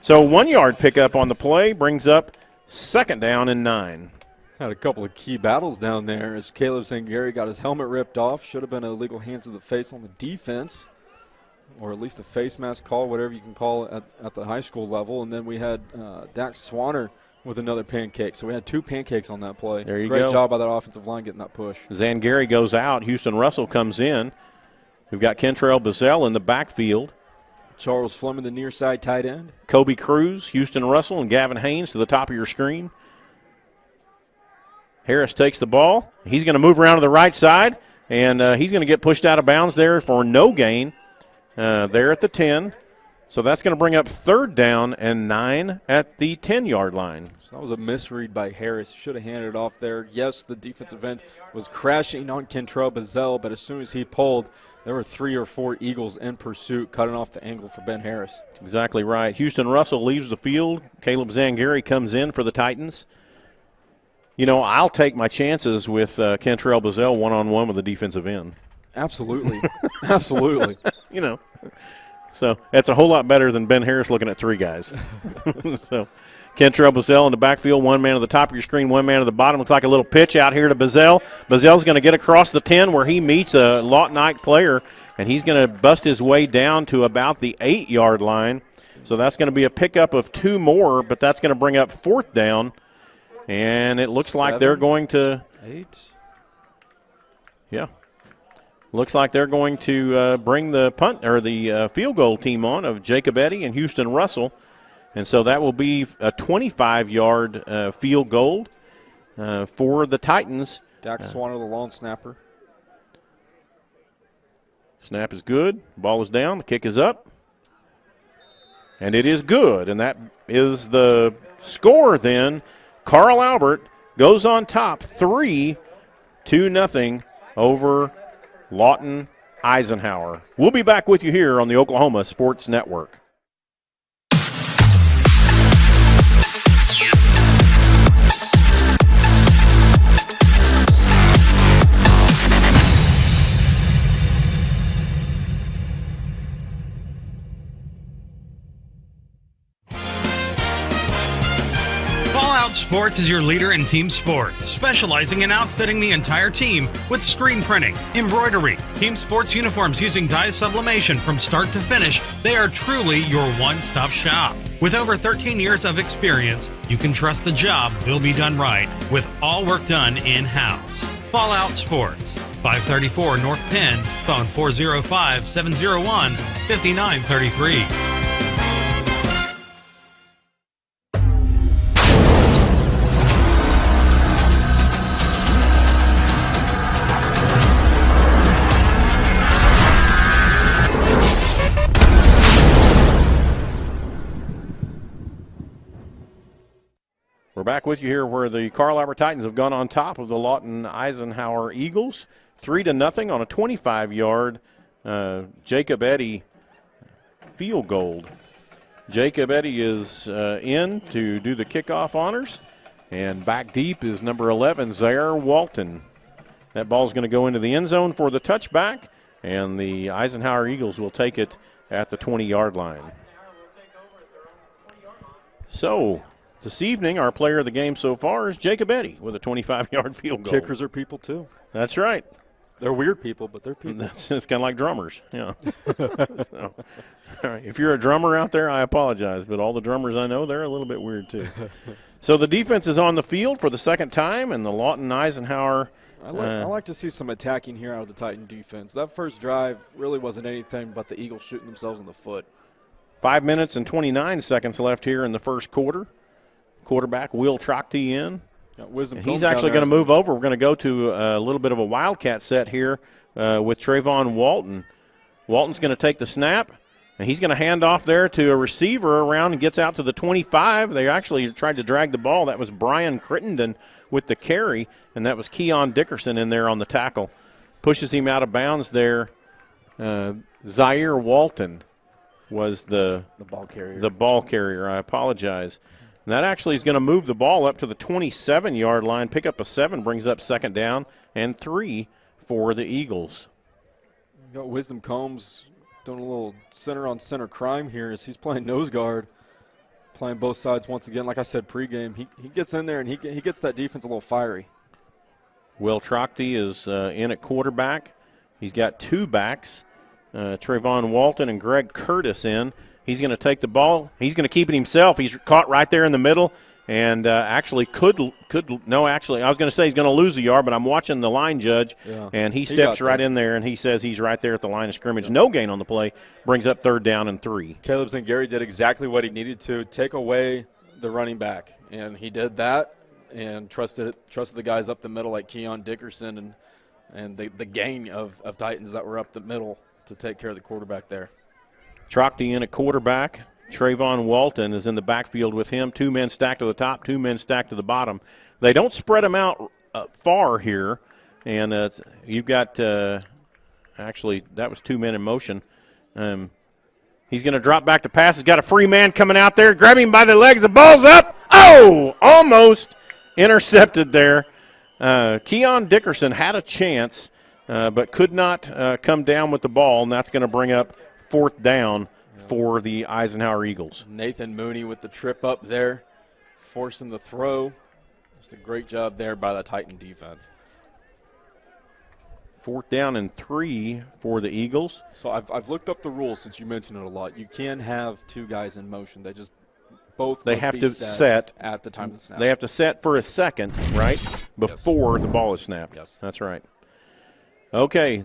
So 1-yard pickup on the play brings up 2nd down and 9. Had a couple of key battles down there as Caleb St. Gary got his helmet ripped off. Should have been illegal hands to the face on the defense. or at least a face mask call, whatever you can call it at the high school level. And then we had Dax Swanner with another pancake. So we had 2 pancakes on that play. There you go. Great job by that offensive line getting that push. Zangari goes out. Houston Russell comes in. We've got Kentrell Bazell in the backfield. Charles Fleming, the near side tight end. Kobe Cruz, Houston Russell, and Gavin Haynes to the top of your screen. Harris takes the ball. He's going to move around to the right side, and he's going to get pushed out of bounds there for no gain there at the 10. So that's going to bring up 3rd down and 9 at the 10-yard line. So that was a misread by Harris. Should have handed it off there. Yes, the defensive end was crashing on Kentrell Bazell, but as soon as he pulled, there were 3 or 4 Eagles in pursuit, cutting off the angle for Ben Harris. Exactly right. Houston Russell leaves the field. Caleb Zangari comes in for the Titans. You know, I'll take my chances with Kentrell Bazell one-on-one with the defensive end. Absolutely. Absolutely. You know. So that's a whole lot better than Ben Harris looking at 3 guys. So Kentrell Bazell in the backfield, 1 man at the top of your screen, 1 man at the bottom. Looks like a little pitch out here to Bazell. Bazell's going to get across the 10 where he meets a Lawton player, and he's going to bust his way down to about the 8-yard line. So that's going to be a pickup of 2 more, but that's going to bring up 4th down. And it looks like they're going to – 8. Yeah. Looks like they're going to bring the punt or the field goal team on of Jacob Eddy and Houston Russell. And so that will be a 25-yard field goal for the Titans. Dax Swanner, the long snapper. Snap is good. Ball is down. The kick is up. And it is good. And that is the score then. Carl Albert goes on top 3-0 over Lawton Eisenhower. We'll be back with you here on the Oklahoma Sports Network. Sports is your leader in team sports, specializing in outfitting the entire team with screen printing, embroidery, team sports uniforms using dye sublimation from start to finish. They are truly your one-stop shop. With over 13 years of experience, you can trust the job will be done right with all work done in-house. Fallout Sports, 534 North Penn, phone 405-701-5933. We're back with you here where the Carl Albert Titans have gone on top of the Lawton Eisenhower Eagles, 3-0 on a 25-yard Jacob Eddy field goal. Jacob Eddy is in to do the kickoff honors, and back deep is number 11, Zaire Walton. That ball is going to go into the end zone for the touchback, and the Eisenhower Eagles will take it at the 20-yard line. So this evening, our player of the game so far is Jacob Eddy with a 25-yard field goal. Kickers are people, too. That's right. They're weird people, but they're people. It's kind of like drummers. Yeah. So, all right. If you're a drummer out there, I apologize, but all the drummers I know, they're a little bit weird, too. So the defense is on the field for the second time, and the Lawton Eisenhower. I like to see some attacking here out of the Titan defense. That first drive really wasn't anything but the Eagles shooting themselves in the foot. 5 minutes and 29 seconds left here in the first quarter. Quarterback Will Trochty in. He's actually going to move over. We're going to go to a little bit of a Wildcat set here with Trayvon Walton. Walton's going to take the snap, and he's going to hand off there to a receiver around and gets out to the 25. They actually tried to drag the ball. That was Brian Crittenden with the carry, and that was Keon Dickerson in there on the tackle. Pushes him out of bounds there. Zaire Walton was the ball carrier. The ball carrier. I apologize. And that actually is going to move the ball up to the 27-yard line. Pick up a 7, brings up second down and 3 for the Eagles. You got Wisdom Combs doing a little center-on-center crime here as he's playing nose guard, playing both sides once again. Like I said pregame, he gets in there and he gets that defense a little fiery. Will Trochty is in at quarterback. He's got 2 backs. Trayvon Walton and Greg Curtis in. He's going to take the ball. He's going to keep it himself. He's caught right there in the middle, and actually I was going to say he's going to lose a yard, but I'm watching the line judge, and he steps right in there, and he says he's right there at the line of scrimmage. No gain on the play, brings up 3rd down and 3. Caleb Zangari did exactly what he needed to, take away the running back, and he did that and trusted the guys up the middle like Keon Dickerson and the gang of Titans that were up the middle to take care of the quarterback there. Trochty in at quarterback. Trayvon Walton is in the backfield with him. 2 men stacked to the top, 2 men stacked to the bottom. They don't spread them out far here, and you've got actually that was 2 men in motion. He's going to drop back to pass. He's got a free man coming out there. Grab him by the legs. The ball's up. Oh, almost intercepted there. Keon Dickerson had a chance, but could not come down with the ball, and that's going to bring up 4th down for the Eisenhower Eagles. Nathan Mooney with the trip up there, forcing the throw. Just a great job there by the Titan defense. 4th down and 3 for the Eagles. So I've looked up the rules since you mentioned it a lot. You can have 2 guys in motion. They just both they must have be to set at the time of the snap. They have to set for a second, right, before the ball is snapped. Yes. That's right. Okay.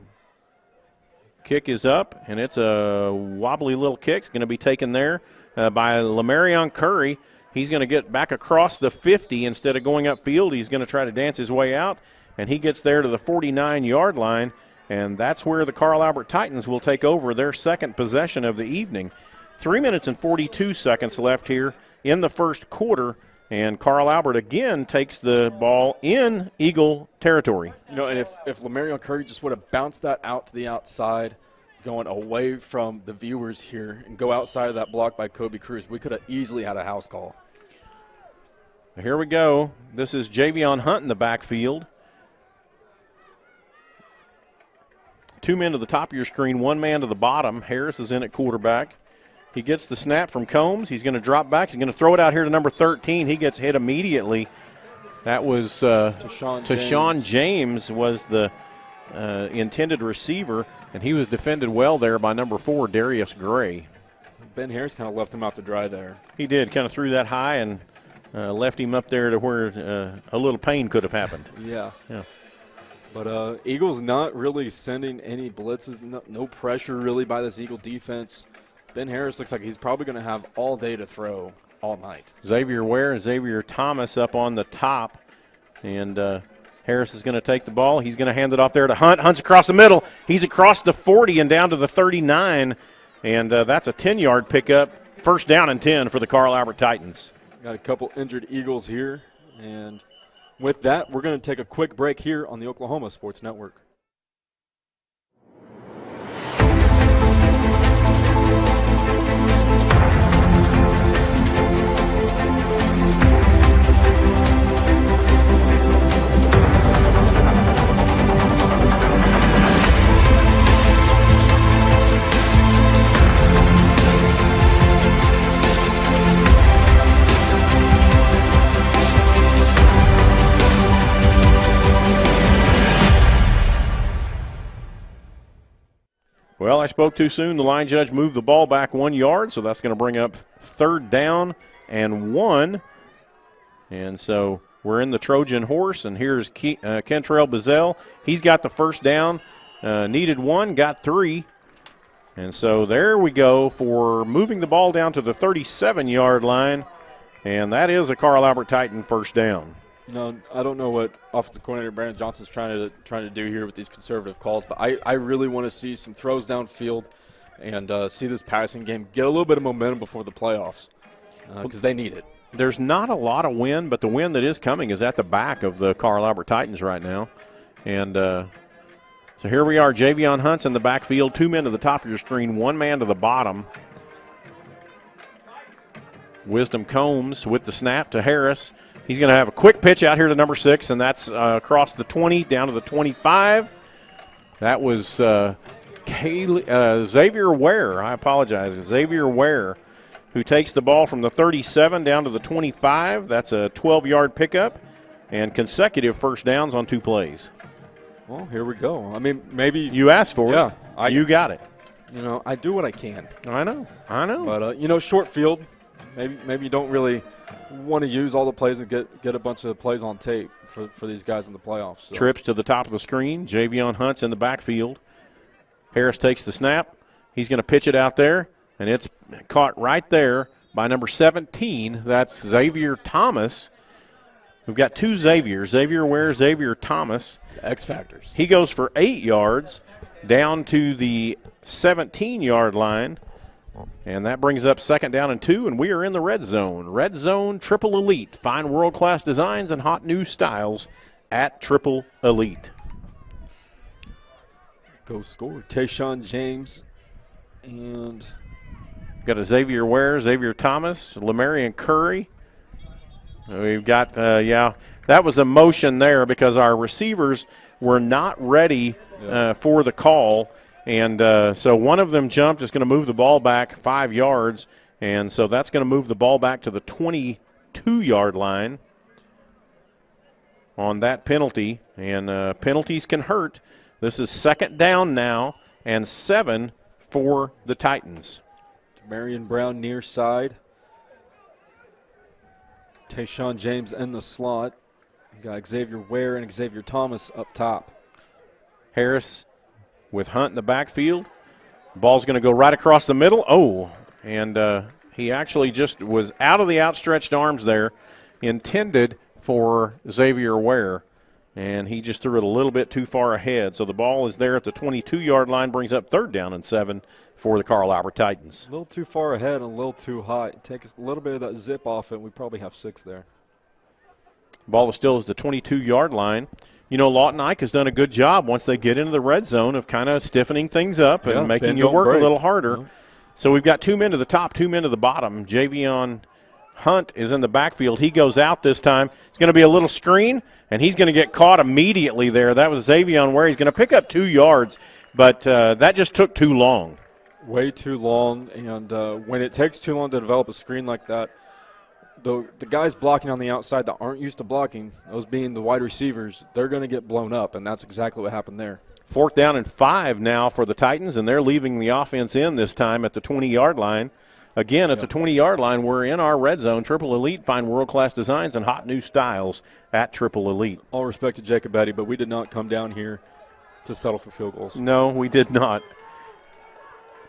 Kick is up, and it's a wobbly little kick. It's going to be taken there by Lamarion Curry. He's going to get back across the 50 instead of going upfield. He's going to try to dance his way out, and he gets there to the 49-yard line, and that's where the Carl Albert Titans will take over their second possession of the evening. 3 minutes and 42 seconds left here in the first quarter, and Carl Albert again takes the ball in Eagle territory. You know, and if Lamarion Curry just would have bounced that out to the outside, going away from the viewers here, and go outside of that block by Kobe Cruz, we could have easily had a house call. Here we go. This is Javion Hunt in the backfield. 2 men to the top of your screen, 1 man to the bottom. Harris is in at quarterback. He gets the snap from Combs. He's going to drop back. He's going to throw it out here to number 13. He gets hit immediately. That was Tashawn James was the intended receiver, and he was defended well there by number 4, Darius Gray. Ben Harris kind of left him out to dry there. He did, kind of threw that high and left him up there to where a little pain could have happened. Yeah. But Eagles not really sending any blitzes, no pressure really by this Eagle defense. Ben Harris looks like he's probably going to have all day to throw all night. Xavier Ware and Xavier Thomas up on the top. And Harris is going to take the ball. He's going to hand it off there to Hunt. Hunt's across the middle. He's across the 40 and down to the 39. And that's a 10-yard pickup. First down and 10 for the Carl Albert Titans. Got a couple injured Eagles here. And with that, we're going to take a quick break here on the Oklahoma Sports Network. Well, I spoke too soon. The line judge moved the ball back 1 yard, so that's going to bring up 3rd down and 1. And so we're in the Trojan horse, and here's Kentrell Bazell. He's got the first down, needed 1, got 3. And so there we go for moving the ball down to the 37-yard line, and that is a Carl Albert Titan first down. You know, I don't know what offensive coordinator Brandon Johnson's trying to do here with these conservative calls, but I really want to see some throws downfield and see this passing game get a little bit of momentum before the playoffs because they need it. There's not a lot of wind, but the wind that is coming is at the back of the Carl Albert Titans right now. And so here we are. Javion Hunt's in the backfield, 2 men to the top of your screen, 1 man to the bottom. Wisdom Combs with the snap to Harris. He's going to have a quick pitch out here to number 6, and that's across the 20 down to the 25. That was Xavier Ware. I apologize. Xavier Ware, who takes the ball from the 37 down to the 25. That's a 12-yard pickup and consecutive first downs on 2 plays. Well, here we go. I mean, maybe you asked for it. Yeah, you got it. You know, I do what I can. I know. But, you know, short field, maybe you don't really want to use all the plays and get a bunch of plays on tape for these guys in the playoffs. So. Trips to the top of the screen. Javion Hunt's in the backfield. Harris takes the snap. He's going to pitch it out there, and it's caught right there by number 17. That's Xavier Thomas. We've got two Xaviers. Xavier Ware, Xavier Thomas. X Factors. He goes for 8 yards down to the 17-yard line. And that brings up 2nd down and 2, and we are in the red zone. Red zone, Triple Elite. Find world-class designs and hot new styles at Triple Elite. Go score. Tayshawn James and got a Xavier Ware, Xavier Thomas, Lamarian Curry. We've got, that was a motion there because our receivers were not ready for the call. And so one of them jumped, is going to move the ball back 5 yards. And so that's going to move the ball back to the 22-yard line on that penalty. And penalties can hurt. This is 2nd down now and 7 for the Titans. Marion Brown near side. Tayshawn James in the slot. You got Xavier Ware and Xavier Thomas up top. Harris with Hunt in the backfield. Ball's going to go right across the middle. Oh, and he actually just was out of the outstretched arms there, intended for Xavier Ware, and he just threw it a little bit too far ahead. So the ball is there at the 22-yard line, brings up 3rd down and 7 for the Carl Albert Titans. A little too far ahead and a little too high. Take a little bit of that zip off it, and we probably have 6 there. Ball is still at the 22-yard line. You know, Lawton Ike has done a good job once they get into the red zone of kind of stiffening things up and making you work a little harder. Yeah. So we've got 2 men to the top, 2 men to the bottom. Javion Hunt is in the backfield. He goes out this time. It's going to be a little screen, and he's going to get caught immediately there. That was Xavion Ware. He's going to pick up 2 yards, but that just took too long. Way too long, and when it takes too long to develop a screen like that, the guys blocking on the outside that aren't used to blocking, those being the wide receivers, they're going to get blown up, and that's exactly what happened there. 4th down and 5 now for the Titans, and they're leaving the offense in this time at the 20-yard line. Again, at the 20-yard line, we're in our red zone. Triple Elite, find world-class designs and hot new styles at Triple Elite. All respect to Jacob Eddy, but we did not come down here to settle for field goals. No, we did not.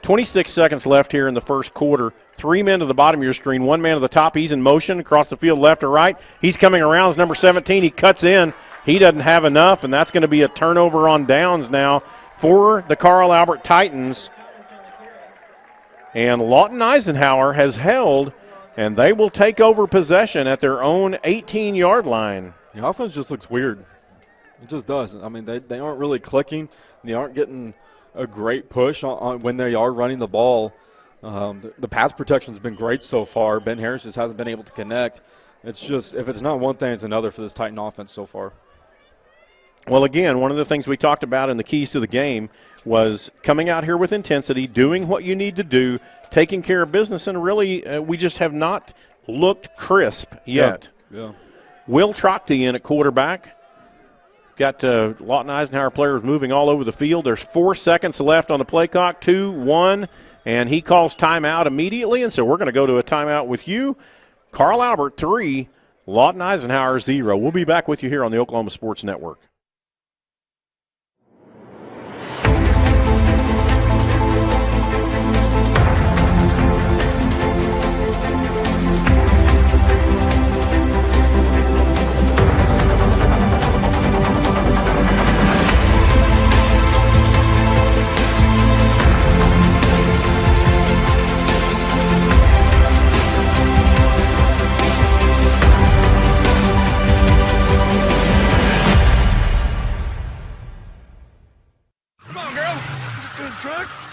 26 seconds left here in the first quarter. 3 men to the bottom of your screen, 1 man to the top. He's in motion across the field left or right. He's coming around as number 17. He cuts in. He doesn't have enough, and that's going to be a turnover on downs now for the Carl Albert Titans. And Lawton Eisenhower has held, and they will take over possession at their own 18-yard line. The offense just looks weird. It just does. I mean, they aren't really clicking. They aren't getting a great push on when they are running the ball. The pass protection has been great so far. Ben Harris just hasn't been able to connect. It's just, if it's not one thing, it's another for this Titan offense so far. Well, again, one of the things we talked about in the keys to the game was coming out here with intensity, doing what you need to do, taking care of business, and really we just have not looked crisp yet. Yeah. Will Trochty in at quarterback. Got Lawton Eisenhower players moving all over the field. There's 4 seconds left on the play clock, 2, 1, and he calls timeout immediately, and so we're going to go to a timeout with you. Carl Albert 3, Lawton Eisenhower 0. We'll be back with you here on the Oklahoma Sports Network.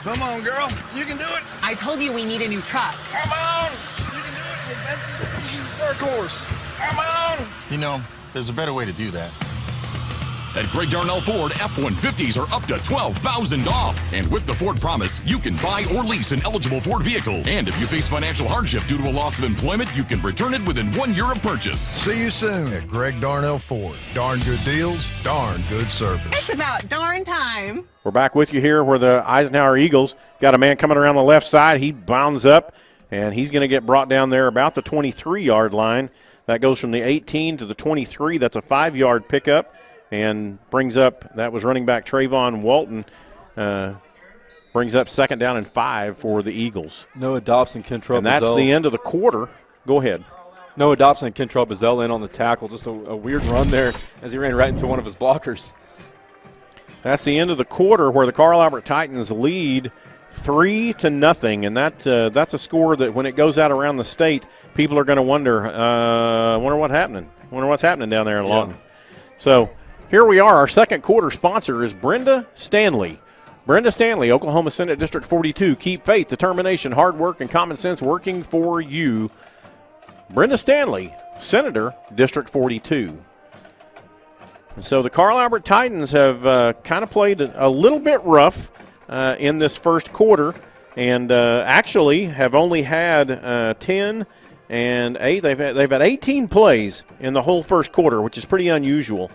Come on, girl. You can do it. I told you we need a new truck. Come on. You can do it. She's a workhorse. Come on. You know, there's a better way to do that. At Greg Darnell Ford, F-150s are up to $12,000 off. And with the Ford Promise, you can buy or lease an eligible Ford vehicle. And if you face financial hardship due to a loss of employment, you can return it within 1 year of purchase. See you soon at Greg Darnell Ford. Darn good deals, darn good service. It's about darn time. We're back with you here where the Eisenhower Eagles got a man coming around the left side. He bounds up, and he's going to get brought down there about the 23-yard line. That goes from the 18 to the 23. That's a 5-yard pickup and brings up, that was running back Trayvon Walton, brings up 2nd down and 5 for the Eagles. Noah Dobson, Kentrell And that's Bazell. the end of the quarter. Go ahead. Noah Dobson and Kentrell Bazell in on the tackle. Just a weird run there as he ran right into one of his blockers. That's the end of the quarter where the Carl Albert Titans lead 3-0, and that's a score that when it goes out around the state, people are going to wonder what's happening down there in Lawton. So here we are. Our second quarter sponsor is Brenda Stanley. Brenda Stanley, Oklahoma Senate District 42. Keep faith, determination, hard work, and common sense working for you. Brenda Stanley, Senator, District 42. And so the Carl Albert Titans have kind of played a little bit rough in this first quarter, and actually have only had 10 and 8. They've had 18 plays in the whole first quarter, which is pretty unusual.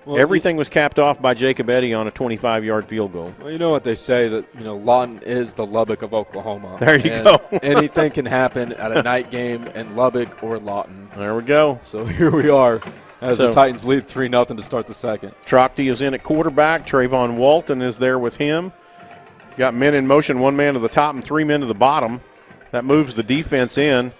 Everything was capped off by Jacob Eddy on a 25-yard field goal. Well, you know what they say, that Lawton is the Lubbock of Oklahoma. There you go. Anything can happen at a night game in Lubbock or Lawton. There we go. So here we are as the Titans lead 3-0 to start the second. Trochty is in at quarterback. Trayvon Walton is there with him. Got men in motion, 1 man to the top and 3 men to the bottom. That moves the defense in.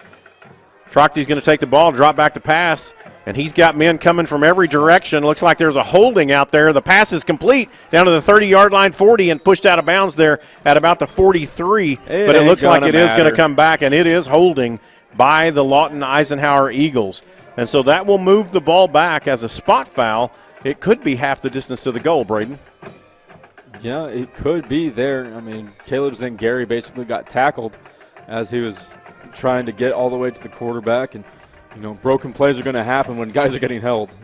Trochty's going to take the ball, drop back to pass, and he's got men coming from every direction. Looks like there's a holding out there. The pass is complete down to the 30-yard line, 40, and pushed out of bounds there at about the 43. But it looks like it is going to come back, and it is holding by the Lawton Eisenhower Eagles. And so that will move the ball back as a spot foul. It could be half the distance to the goal, Braden. Yeah, it could be there. I mean, Caleb Zangari basically got tackled as he was trying to get all the way to the quarterback. And, broken plays are going to happen when guys are getting held.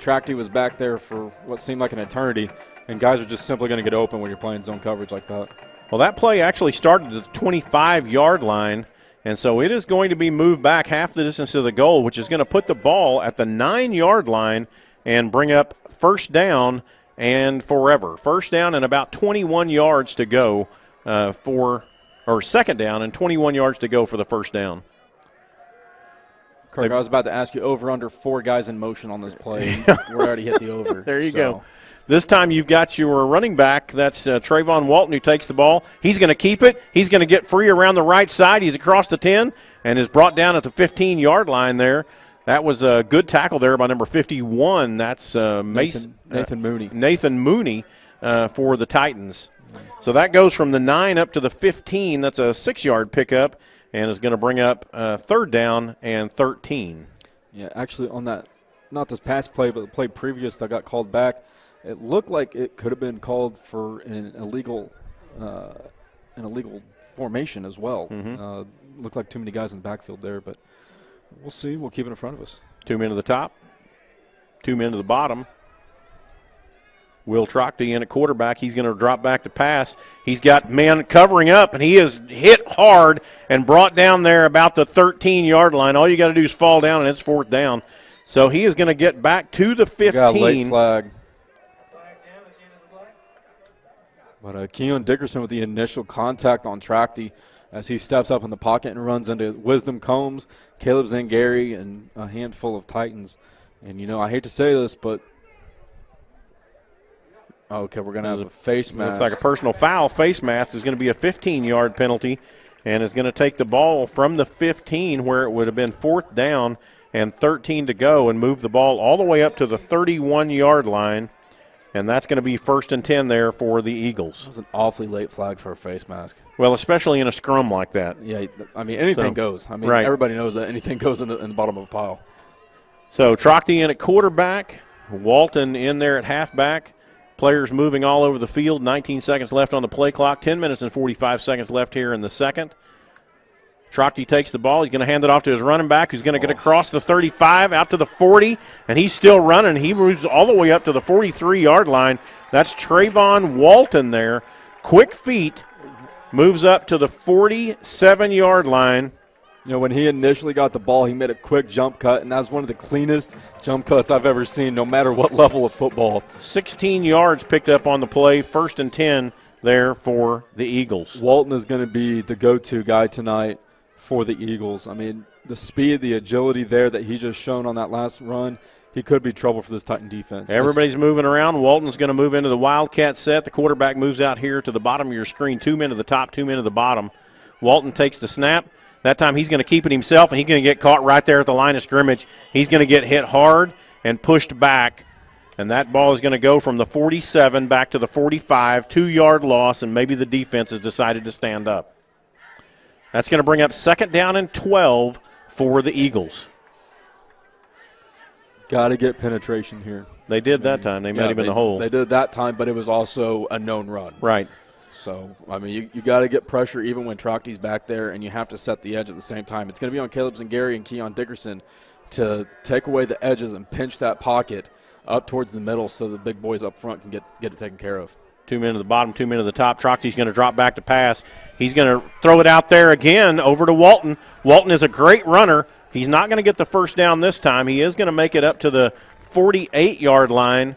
Trachty was back there for what seemed like an eternity, and guys are just simply going to get open when you're playing zone coverage like that. Well, that play actually started at the 25-yard line, and so it is going to be moved back half the distance to the goal, which is going to put the ball at the 9-yard line and bring up first down and forever. First down and about 21 yards to go second down and 21 yards to go for the first down. Kirk, I was about to ask you over under 4 guys in motion on this play. We already hit the over. There you go. This time you've got your running back. That's Trayvon Walton who takes the ball. He's going to keep it. He's going to get free around the right side. He's across the 10 and is brought down at the 15-yard line there. That was a good tackle there by number 51. That's Nathan Mooney. Nathan Mooney for the Titans. So that goes from the 9 up to the 15. That's a 6-yard pickup and is going to bring up third down and 13. Yeah, actually on that, not this past play, but the play previous that got called back, it looked like it could have been called for an illegal formation as well. Looked like too many guys in the backfield there, but we'll see. We'll keep it in front of us. 2 men to the top, 2 men to the bottom. Will Trochty in at quarterback. He's going to drop back to pass. He's got men covering up, and he is hit hard and brought down there about the 13-yard line. All you got to do is fall down, and it's 4th down. So he is going to get back to the 15. Got a late flag. But Keon Dickerson with the initial contact on Trochty as he steps up in the pocket and runs into Wisdom Combs, Caleb Zangari, and a handful of Titans. And, I hate to say this, but okay, we're going to have a face mask. Looks like a personal foul. Face mask is going to be a 15-yard penalty and is going to take the ball from the 15 where it would have been 4th down and 13 to go and move the ball all the way up to the 31-yard line. And that's going to be 1st and 10 there for the Eagles. That was an awfully late flag for a face mask. Well, especially in a scrum like that. Yeah, I mean, anything goes. I mean, everybody knows that anything goes in the bottom of a pile. So Trochty in at quarterback, Walton in there at halfback. Players moving all over the field. 19 seconds left on the play clock. 10 minutes and 45 seconds left here in the second. Trockty takes the ball. He's going to hand it off to his running back, who's going to get across the 35, out to the 40, and he's still running. He moves all the way up to the 43-yard line. That's Trayvon Walton there. Quick feet, moves up to the 47-yard line. You know, when he initially got the ball, he made a quick jump cut, and that was one of the cleanest jump cuts I've ever seen, no matter what level of football. 16 yards picked up on the play, 1st and 10 there for the Eagles. Walton is going to be the go-to guy tonight for the Eagles. I mean, the speed, the agility there that he just shown on that last run, he could be trouble for this Titan defense. Everybody's moving around. Walton's going to move into the Wildcat set. The quarterback moves out here to the bottom of your screen. 2 men to the top, 2 men to the bottom. Walton takes the snap. That time he's going to keep it himself, and he's going to get caught right there at the line of scrimmage. He's going to get hit hard and pushed back, and that ball is going to go from the 47 back to the 45, 2-yard loss, and maybe the defense has decided to stand up. That's going to bring up 2nd down and 12 for the Eagles. Got to get penetration here. They did that time. They met him in the hole. They did that time, but it was also a known run. Right. So, I mean, you got to get pressure even when Trockty's back there, and you have to set the edge at the same time. It's going to be on Caleb Zingari and Keon Dickerson to take away the edges and pinch that pocket up towards the middle so the big boys up front can get it taken care of. 2 men to the bottom, 2 men to the top. Trockty's going to drop back to pass. He's going to throw it out there again over to Walton. Walton is a great runner. He's not going to get the first down this time. He is going to make it up to the 48-yard line.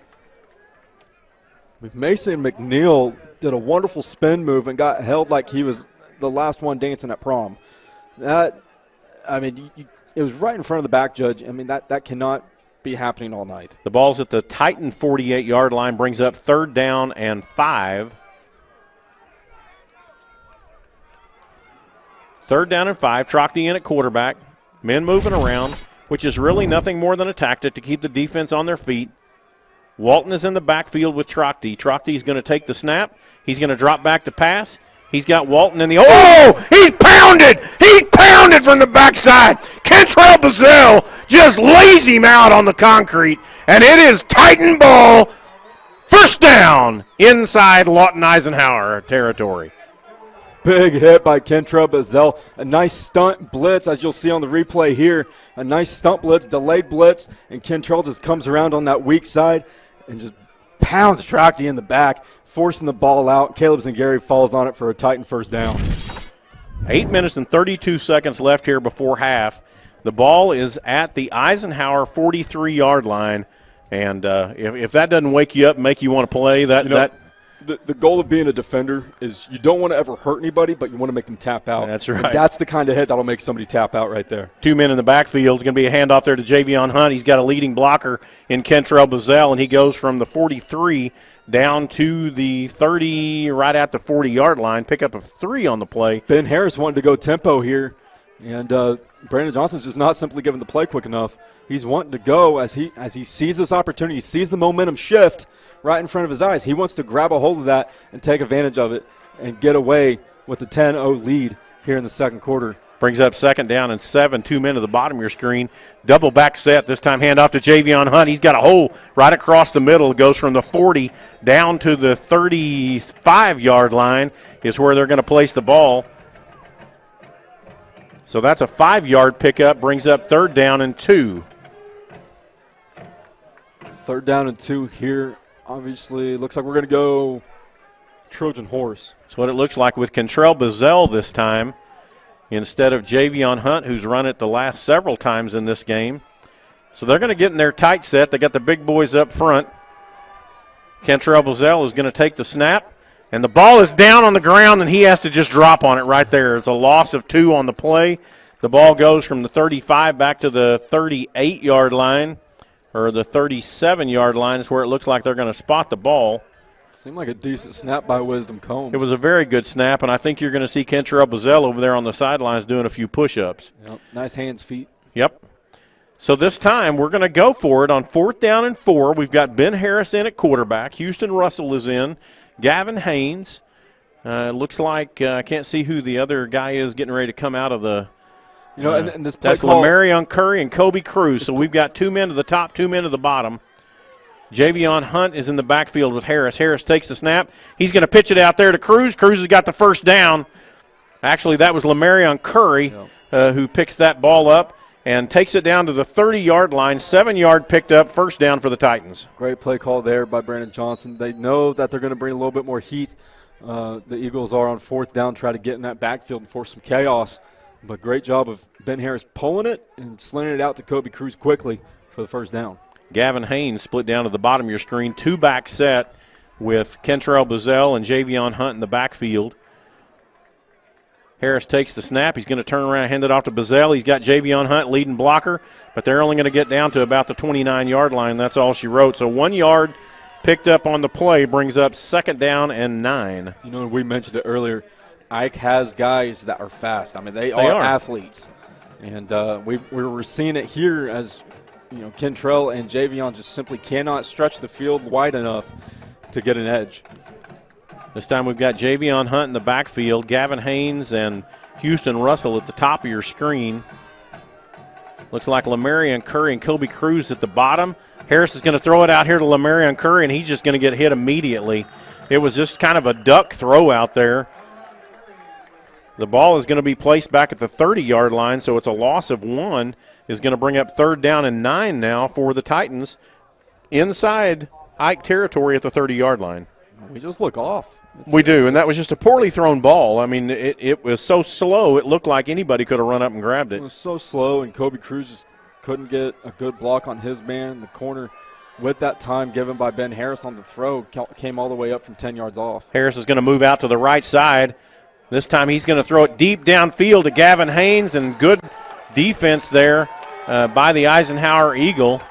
Mason McNeil did a wonderful spin move and got held like he was the last one dancing at prom. That, I mean, it was right in front of the back judge. I mean, that cannot be happening all night. The ball's at the Titan 48-yard line, brings up 3rd down and 5. 3rd down and 5. Trockty in at quarterback. Men moving around, which is really nothing more than a tactic to keep the defense on their feet. Walton is in the backfield with Trockty. Trockty's going to take the snap. He's going to drop back to pass. He's got Walton in the – oh, he's pounded! He's pounded from the backside. Kentrell Bazell just lays him out on the concrete, and it is Titan ball, 1st down inside Lawton Eisenhower territory. Big hit by Kentrell Bazell. A nice stunt blitz, as you'll see on the replay here. A nice stunt blitz, delayed blitz, and Kentrell just comes around on that weak side and just pounds Trockty in the back, forcing the ball out. Caleb Zingari falls on it for a Titan 1st down. 8 minutes and 32 seconds left here before half. The ball is at the Eisenhower 43-yard line, and if that doesn't wake you up and make you want to play, the goal of being a defender is you don't want to ever hurt anybody, but you want to make them tap out. That's right. And that's the kind of hit that'll make somebody tap out right there. 2 men in the backfield. It's going to be a handoff there to Javion Hunt. He's got a leading blocker in Kentrell Bazell, and he goes from the 43 down to the 30, right at the 40-yard line. Pick up of 3 on the play. Ben Harris wanted to go tempo here, and Brandon Johnson's just not simply giving the play quick enough. He's wanting to go as he sees this opportunity, sees the momentum shift right in front of his eyes. He wants to grab a hold of that and take advantage of it and get away with the 10-0 lead here in the 2nd quarter. Brings up 2nd down and 7, 2 men to the bottom of your screen. Double back set. This time hand off to Javion Hunt. He's got a hole right across the middle. It goes from the 40 down to the 35-yard line is where they're going to place the ball. So that's a 5-yard pickup. Brings up 3rd down and 2. 3rd down and 2 here. Obviously, looks like we're going to go Trojan horse. That's what it looks like with Kentrell Bazell this time instead of Javion Hunt, who's run it the last several times in this game. So they're going to get in their tight set. They got the big boys up front. Kentrell Bazell is going to take the snap, and the ball is down on the ground, and he has to just drop on it right there. It's a loss of 2 on the play. The ball goes from the 35 back to the 38-yard line. Or the 37-yard line is where it looks like they're going to spot the ball. Seemed like a decent snap by Wisdom Combs. It was a very good snap, and I think you're going to see Kentrell Bazell over there on the sidelines doing a few push-ups. Yep. Nice hands, feet. Yep. So this time we're going to go for it on 4th down and 4. We've got Ben Harris in at quarterback. Houston Russell is in. Gavin Haynes. Looks like I can't see who the other guy is getting ready to come out of the – and this play that's call, Lamarion Curry and Kobe Cruz. So we've got 2 men to the top, 2 men to the bottom. Javion Hunt is in the backfield with Harris. Harris takes the snap. He's going to pitch it out there to Cruz. Cruz has got the 1st down Actually, that was Lamarion Curry who picks that ball up and takes it down to the 30-yard line. 7-yard picked up, first down for the Titans. Great play call there by Brandon Johnson. They know that they're going to bring a little bit more heat. The Eagles are on 4th down, try to get in that backfield and force some chaos. But great job of Ben Harris pulling it and slinging it out to Kobe Cruz quickly for the first down. Gavin Haynes split down to the bottom of your screen. 2-back set with Kentrell Bazell and Javion Hunt in the backfield. Harris takes the snap. He's going to turn around and hand it off to Bazell. He's got Javion Hunt leading blocker, but they're only going to get down to about the 29-yard line. That's all she wrote. So 1 yard picked up on the play brings up 2nd down and 9. You know, we mentioned it earlier. Ike has guys that are fast. I mean, they are athletes. And we're seeing it here as, you know, Kentrell and Javion just simply cannot stretch the field wide enough to get an edge. This time we've got Javion Hunt in the backfield, Gavin Haynes and Houston Russell at the top of your screen. Looks like Lamarion Curry and Kobe Cruz at the bottom. Harris is going to throw it out here to Lamarion Curry, and he's just going to get hit immediately. It was just kind of a duck throw out there. The ball is going to be placed back at the 30-yard line, so it's a loss of 1. Is going to bring up 3rd down and 9 now for the Titans inside Ike territory at the 30-yard line. We just look off. We do, and that was just a poorly thrown ball. I mean, it was so slow, it looked like anybody could have run up and grabbed it. It was so slow, and Kobe Cruz just couldn't get a good block on his man in the corner. With that time given by Ben Harris on the throw, came all the way up from 10 yards off. Harris is going to move out to the right side. This time he's going to throw it deep downfield to Gavin Haynes, and good defense there by the Eisenhower Eagle.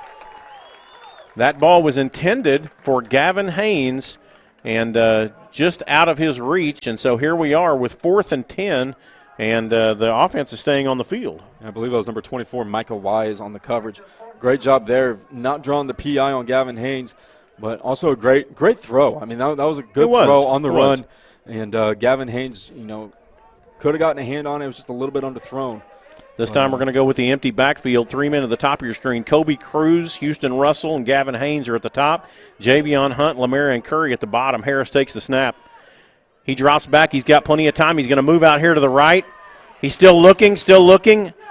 That ball was intended for Gavin Haynes and just out of his reach. And so here we are with 4th and 10, and the offense is staying on the field. I believe that was number 24, Michael Wise, on the coverage. Great job there of not drawing the PI on Gavin Haynes, but also a great throw. I mean, that was a good throw on the run. And Gavin Haynes, you know, could have gotten a hand on it. It was just a little bit underthrown. This time we're going to go with the empty backfield. 3 men at the top of your screen. Kobe Cruz, Houston Russell, and Gavin Haynes are at the top. Javion Hunt, Lamarion Curry at the bottom. Harris takes the snap. He drops back. He's got plenty of time. He's going to move out here to the right. He's still looking.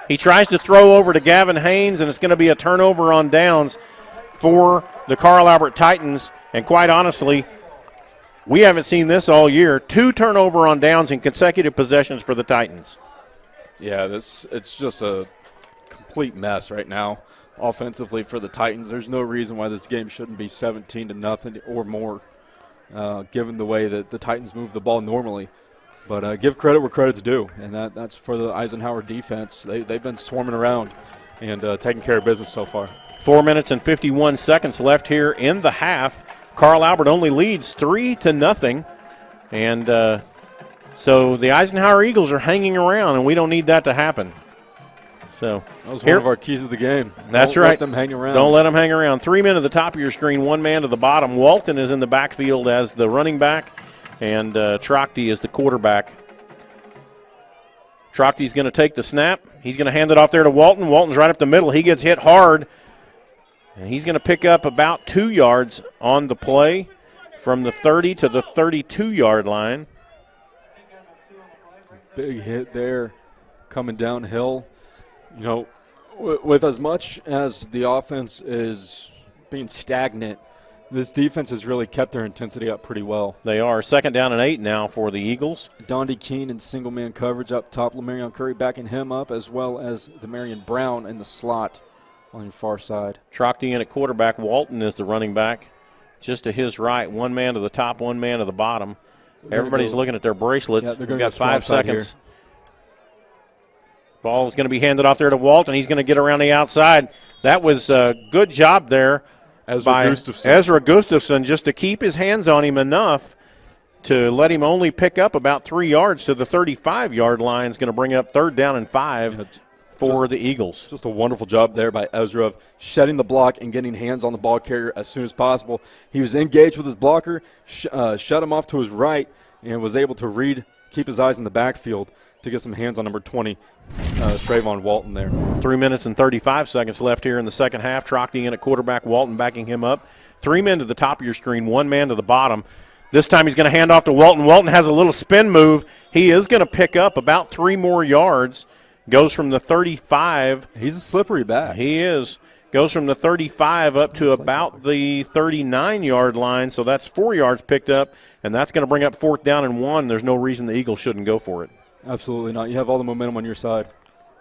He tries to throw over to Gavin Haynes, and it's going to be a turnover on downs for the Carl Albert Titans. And quite honestly, we haven't seen this all year. 2 turnover on downs in consecutive possessions for the Titans. Yeah, it's just a complete mess right now offensively for the Titans. There's no reason why this game shouldn't be 17-0 or more, given the way that the Titans move the ball normally. But give credit where credit's due, and that's for the Eisenhower defense. They've been swarming around and taking care of business so far. 4 minutes and 51 seconds left here in the half. Carl Albert only leads 3-0, and so the Eisenhower Eagles are hanging around, and we don't need that to happen. So that was one of our keys of the game. That's right. Don't let them hang around. Don't let them hang around. 3 men at the top of your screen, 1 man to the bottom. Walton is in the backfield as the running back, and Trachty is the quarterback. Trachty's going to take the snap. He's going to hand it off there to Walton. Walton's right up the middle. He gets hit hard, and he's going to pick up about 2 yards on the play from the 30 to the 32-yard line. Big hit there coming downhill. You know, with as much as the offense is being stagnant, this defense has really kept their intensity up pretty well. They are. 2nd down and 8 now for the Eagles. Dondi Keene in single-man coverage up top. Lamarion Curry backing him up, as well as Demarion Brown in the slot on your far side. Trachty in at quarterback. Walton is the running back. Just to his right. 1 man to the top, 1 man to the bottom. Everybody's looking at their bracelets. Yeah, We've got 5 seconds. Ball is going to be handed off there to Walton. He's going to get around the outside. That was a good job there by Ezra Gustafson just to keep his hands on him enough to let him only pick up about 3 yards to the 35-yard line. Is going to bring up 3rd down and 5 for the Eagles. Just a wonderful job there by Ezra of shedding the block and getting hands on the ball carrier as soon as possible. He was engaged with his blocker, shut him off to his right, and was able to keep his eyes in the backfield to get some hands on number 20, Trayvon Walton there. 3 minutes and 35 seconds left here in the second half. Trachty in at quarterback, Walton backing him up. 3 men to the top of your screen, 1 man to the bottom. This time he's going to hand off to Walton. Walton has a little spin move. He is going to pick up about 3 more yards. Goes from the 35. He's a slippery back. He is. Goes from the 35 up to about the 39-yard line. So that's 4 yards picked up, and that's going to bring up 4th down and 1. There's no reason the Eagles shouldn't go for it. Absolutely not. You have all the momentum on your side.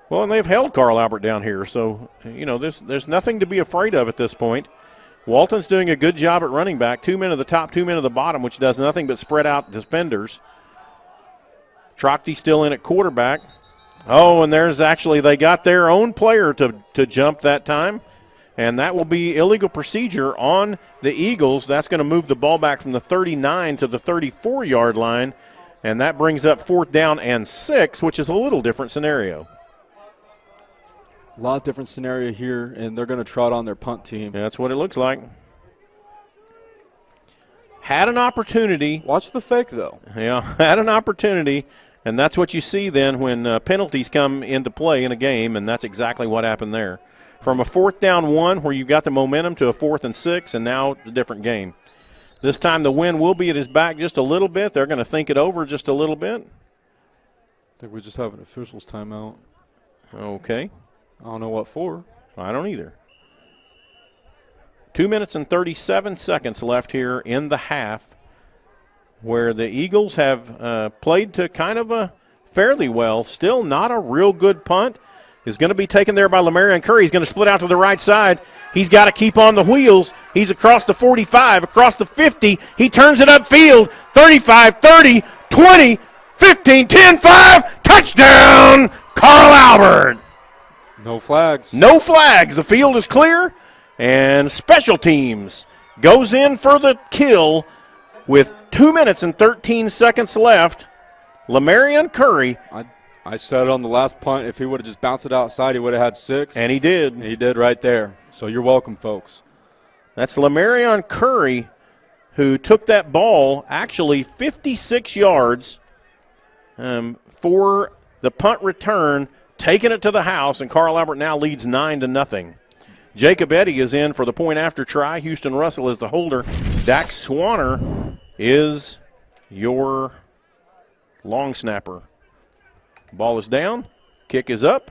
Well, and they've held Carl Albert down here. So, there's nothing to be afraid of at this point. Walton's doing a good job at running back. 2 men at the top, 2 men at the bottom, which does nothing but spread out defenders. Trochty still in at quarterback. Oh, and they got their own player to jump that time, and that will be illegal procedure on the Eagles. That's going to move the ball back from the 39 to the 34-yard line, and that brings up 4th down and 6, which is a little different scenario. A lot different scenario here, and they're going to trot on their punt team. Yeah, that's what it looks like. Had an opportunity. Watch the fake, though. Yeah, had an opportunity, and that's what you see then when penalties come into play in a game, and that's exactly what happened there. From a 4th down 1 where you've got the momentum to a 4th and 6, and now a different game. This time the wind will be at his back just a little bit. They're going to think it over just a little bit. I think we just have an official's timeout. Okay. I don't know what for. I don't either. 2 minutes and 37 seconds left here in the half, where the Eagles have played to kind of a fairly well. Still not a real good punt. Is going to be taken there by Lamarion Curry. He's going to split out to the right side. He's got to keep on the wheels. He's across the 45, across the 50. He turns it upfield. 35, 30, 20, 15, 10, 5. Touchdown, Carl Albert. No flags. No flags. The field is clear, and special teams goes in for the kill with 2 minutes and 13 seconds left. Lamarion Curry. I said it on the last punt. If he would have just bounced it outside, he would have had 6. And he did. He did right there. So you're welcome, folks. That's Lamarion Curry who took that ball actually 56 yards for the punt return, taking it to the house, and Carl Albert now leads 9-0. Jacob Eddy is in for the point after try. Houston Russell is the holder. Dax Swanner is your long snapper. Ball is down, kick is up,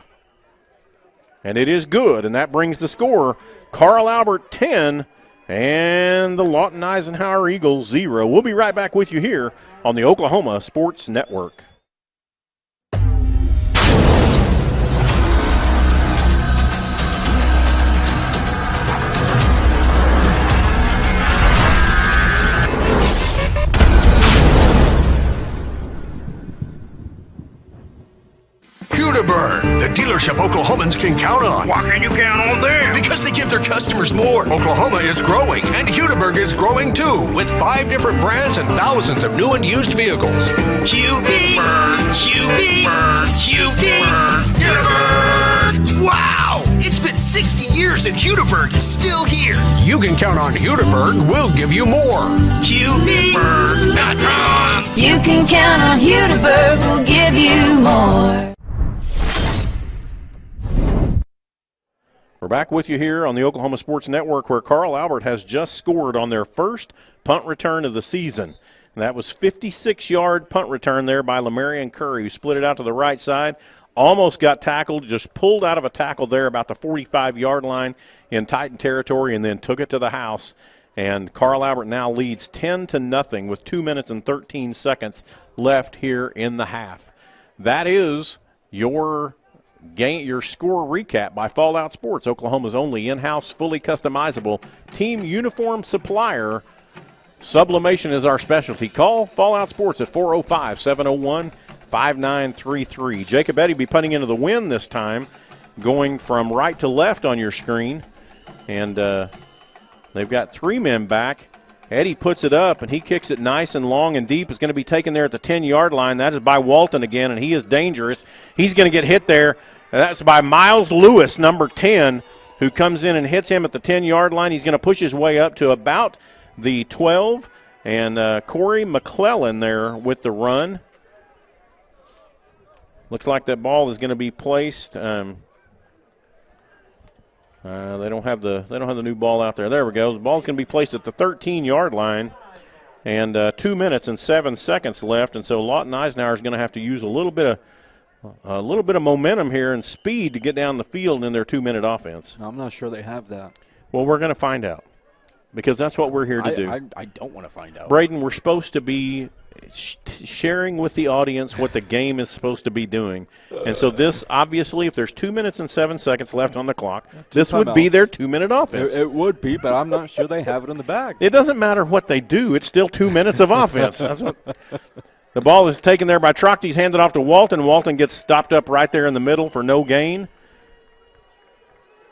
and it is good, and that brings the score. Carl Albert 10 and the Lawton Eisenhower Eagles 0. We'll be right back with you here on the Oklahoma Sports Network. Hudiburn, the dealership Oklahomans can count on. Why can you count on them? Because they give their customers more. Oklahoma is growing, and Hudiburn is growing too, with 5 different brands and thousands of new and used vehicles. Hudiburn, Hudiburn, Hudiburn, Hudiburn. Wow! It's been 60 years and Hudiburn is still here. You can count on Hudiburn. We'll give you more. Hudiburn.com. You can count on Hudiburn. We'll give you more. We're back with you here on the Oklahoma Sports Network, where Carl Albert has just scored on their first punt return of the season. And that was 56-yard punt return there by Lamarion Curry, who split it out to the right side, almost got tackled, just pulled out of a tackle there about the 45-yard line in Titan territory, and then took it to the house. And Carl Albert now leads 10-0 with 2 minutes and 13 seconds left here in the half. That is your score recap by Fallout Sports, Oklahoma's only in-house, fully customizable team uniform supplier. Sublimation is our specialty. Call Fallout Sports at 405-701-5933. Jacob Eddy be punting into the wind this time, going from right to left on your screen. And they've got 3 men back. Eddy puts it up, and he kicks it nice and long and deep. It's going to be taken there at the 10-yard line. That is by Walton again, and he is dangerous. He's going to get hit there. That's by Miles Lewis, number 10, who comes in and hits him at the 10-yard line. He's going to push his way up to about the 12, and Corey McClellan there with the run. Looks like that ball is going to be placed. They don't have the new ball out there. There we go. The ball's going to be placed at the 13-yard line, And 2 minutes and 7 seconds left, and so Lawton Eisenhower is going to have to use a little bit of momentum here and speed to get down the field in their 2-minute offense. I'm not sure they have that. Well, we're going to find out because that's what we're here to do. I don't want to find out. Braden, we're supposed to be sharing with the audience what the game is supposed to be doing. And so this, obviously, if there's 2 minutes and 7 seconds left on the clock, this would be their 2-minute offense. It would be, but I'm not sure they have it in the bag. It doesn't matter what they do. It's still 2 minutes of offense. That's what, the ball is taken there by Trochty. He's handed off to Walton. Walton gets stopped up right there in the middle for no gain.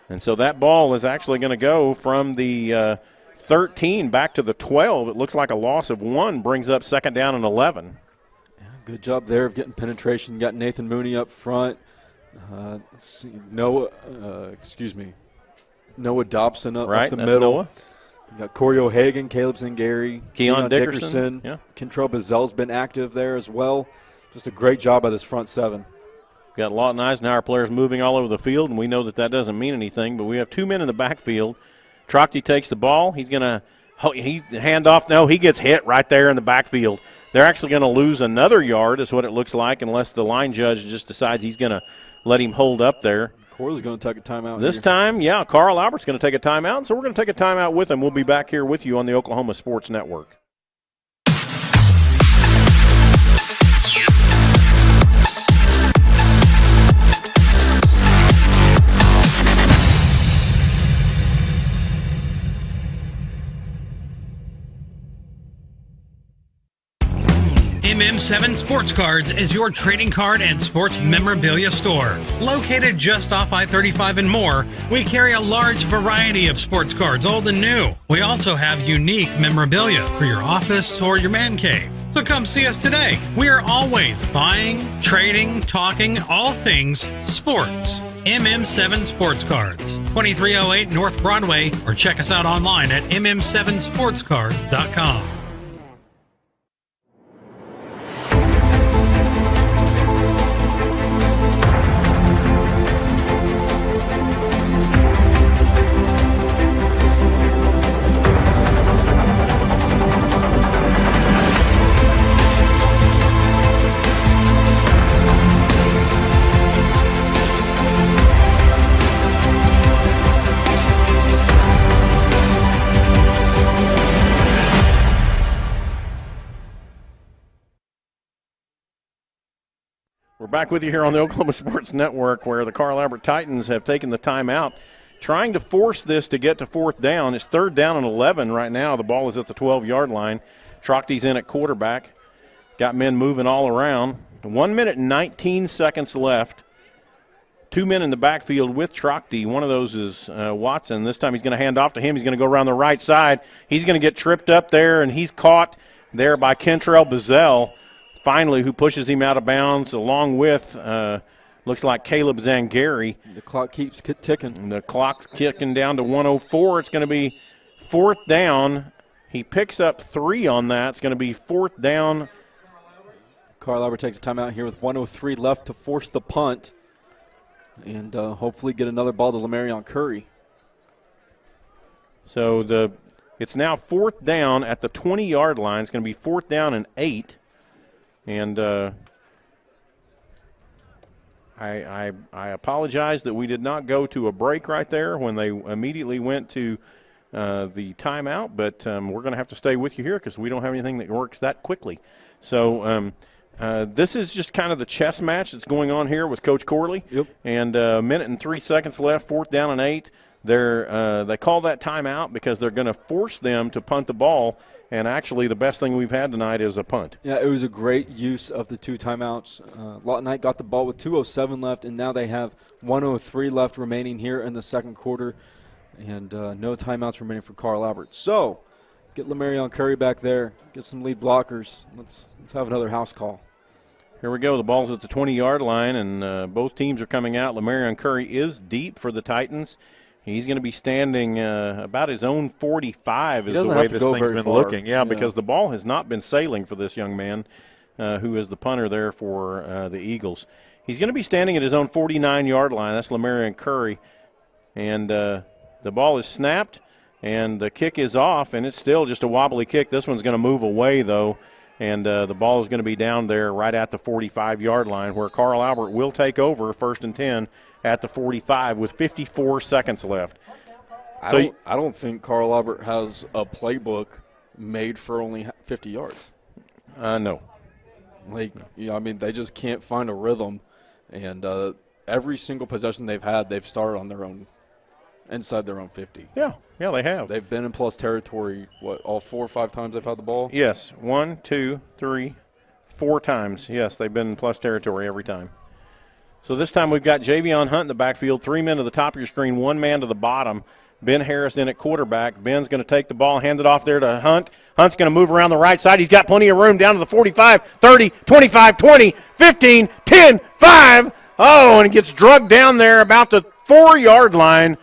And so that ball is actually going to go from the 13 back to the 12. It looks like a loss of 1 brings up 2nd down and 11. Yeah, good job there of getting penetration. Got Nathan Mooney up front. Let's see, Noah Dobson up the middle. Noah. You got Corey O'Hagan, Caleb Zingari, Keon Dickerson. Yeah. Kentrell Bazell's been active there as well. Just a great job by this front 7. We've got Lawton Eisenhower players moving all over the field, and we know that doesn't mean anything, but we have 2 men in the backfield. Trochty takes the ball. He's going to hand off. No, he gets hit right there in the backfield. They're actually going to lose another yard is what it looks like unless the line judge just decides he's going to let him hold up there. Corley's going to take a timeout this time, yeah, Carl Albert's going to take a timeout, so we're going to take a timeout with him. We'll be back here with you on the Oklahoma Sports Network. MM7 Sports Cards is your trading card and sports memorabilia store. Located just off I-35 and more, we carry a large variety of sports cards, old and new. We also have unique memorabilia for your office or your man cave. So come see us today. We are always buying, trading, talking, all things sports. MM7 Sports Cards, 2308 North Broadway, or check us out online at mm7sportscards.com. We're back with you here on the Oklahoma Sports Network where the Carl Albert Titans have taken the timeout, trying to force this to get to 4th down. It's 3rd down and 11 right now. The ball is at the 12-yard line. Trochty's in at quarterback. Got men moving all around. 1 minute and 19 seconds left. 2 men in the backfield with Trochty. One of those is Watson. This time he's going to hand off to him. He's going to go around the right side. He's going to get tripped up there, and he's caught there by Kentrell Bazell. Finally, who pushes him out of bounds along with, looks like Caleb Zangari. The clock keeps ticking. And the clock's kicking down to 1:04. It's going to be 4th down. He picks up 3 on that. It's going to be 4th down. Carl Albert takes a timeout here with 1:03 left to force the punt and hopefully get another ball to Lamarion Curry. So it's now 4th down at the 20-yard line. It's going to be 4th down and 8. And I apologize that we did not go to a break right there when they immediately went to the timeout, but we're going to have to stay with you here because we don't have anything that works that quickly. So this is just kind of the chess match that's going on here with Coach Corley. Yep. And a minute and 3 seconds left, 4th down and 8. They call that timeout because they're going to force them to punt the ball. And actually, the best thing we've had tonight is a punt. Yeah, it was a great use of the 2 timeouts. Lawton Knight got the ball with 2:07 left, and now they have 1:03 left remaining here in the second quarter, and no timeouts remaining for Carl Albert. So, get Lamarion Curry back there, get some lead blockers. Let's have another house call. Here we go. The ball's at the 20-yard line, and both teams are coming out. Lamarion Curry is deep for the Titans. He's going to be standing about his own 45 is the way this thing's been looking. Yeah, because the ball has not been sailing for this young man who is the punter there for the Eagles. He's going to be standing at his own 49-yard line. That's Lamarion Curry. And the ball is snapped. And the kick is off, and it's still just a wobbly kick. This one's going to move away, though, and the ball is going to be down there right at the 45-yard line, where Carl Albert will take over 1st and 10 at the 45 with 54 seconds left. I don't think Carl Albert has a playbook made for only 50 yards. No. They just can't find a rhythm, and every single possession they've had, they've started on their own, inside their own 50. Yeah, they have. They've been in plus territory, all 4 or 5 times they've had the ball? Yes, 1, 2, 3, 4 times. Yes, they've been in plus territory every time. So this time we've got Javion Hunt in the backfield, 3 men to the top of your screen, 1 man to the bottom. Ben Harris in at quarterback. Ben's going to take the ball, hand it off there to Hunt. Hunt's going to move around the right side. He's got plenty of room down to the 45, 30, 25, 20, 15, 10, 5. Oh, and he gets drugged down there about the 4-yard line.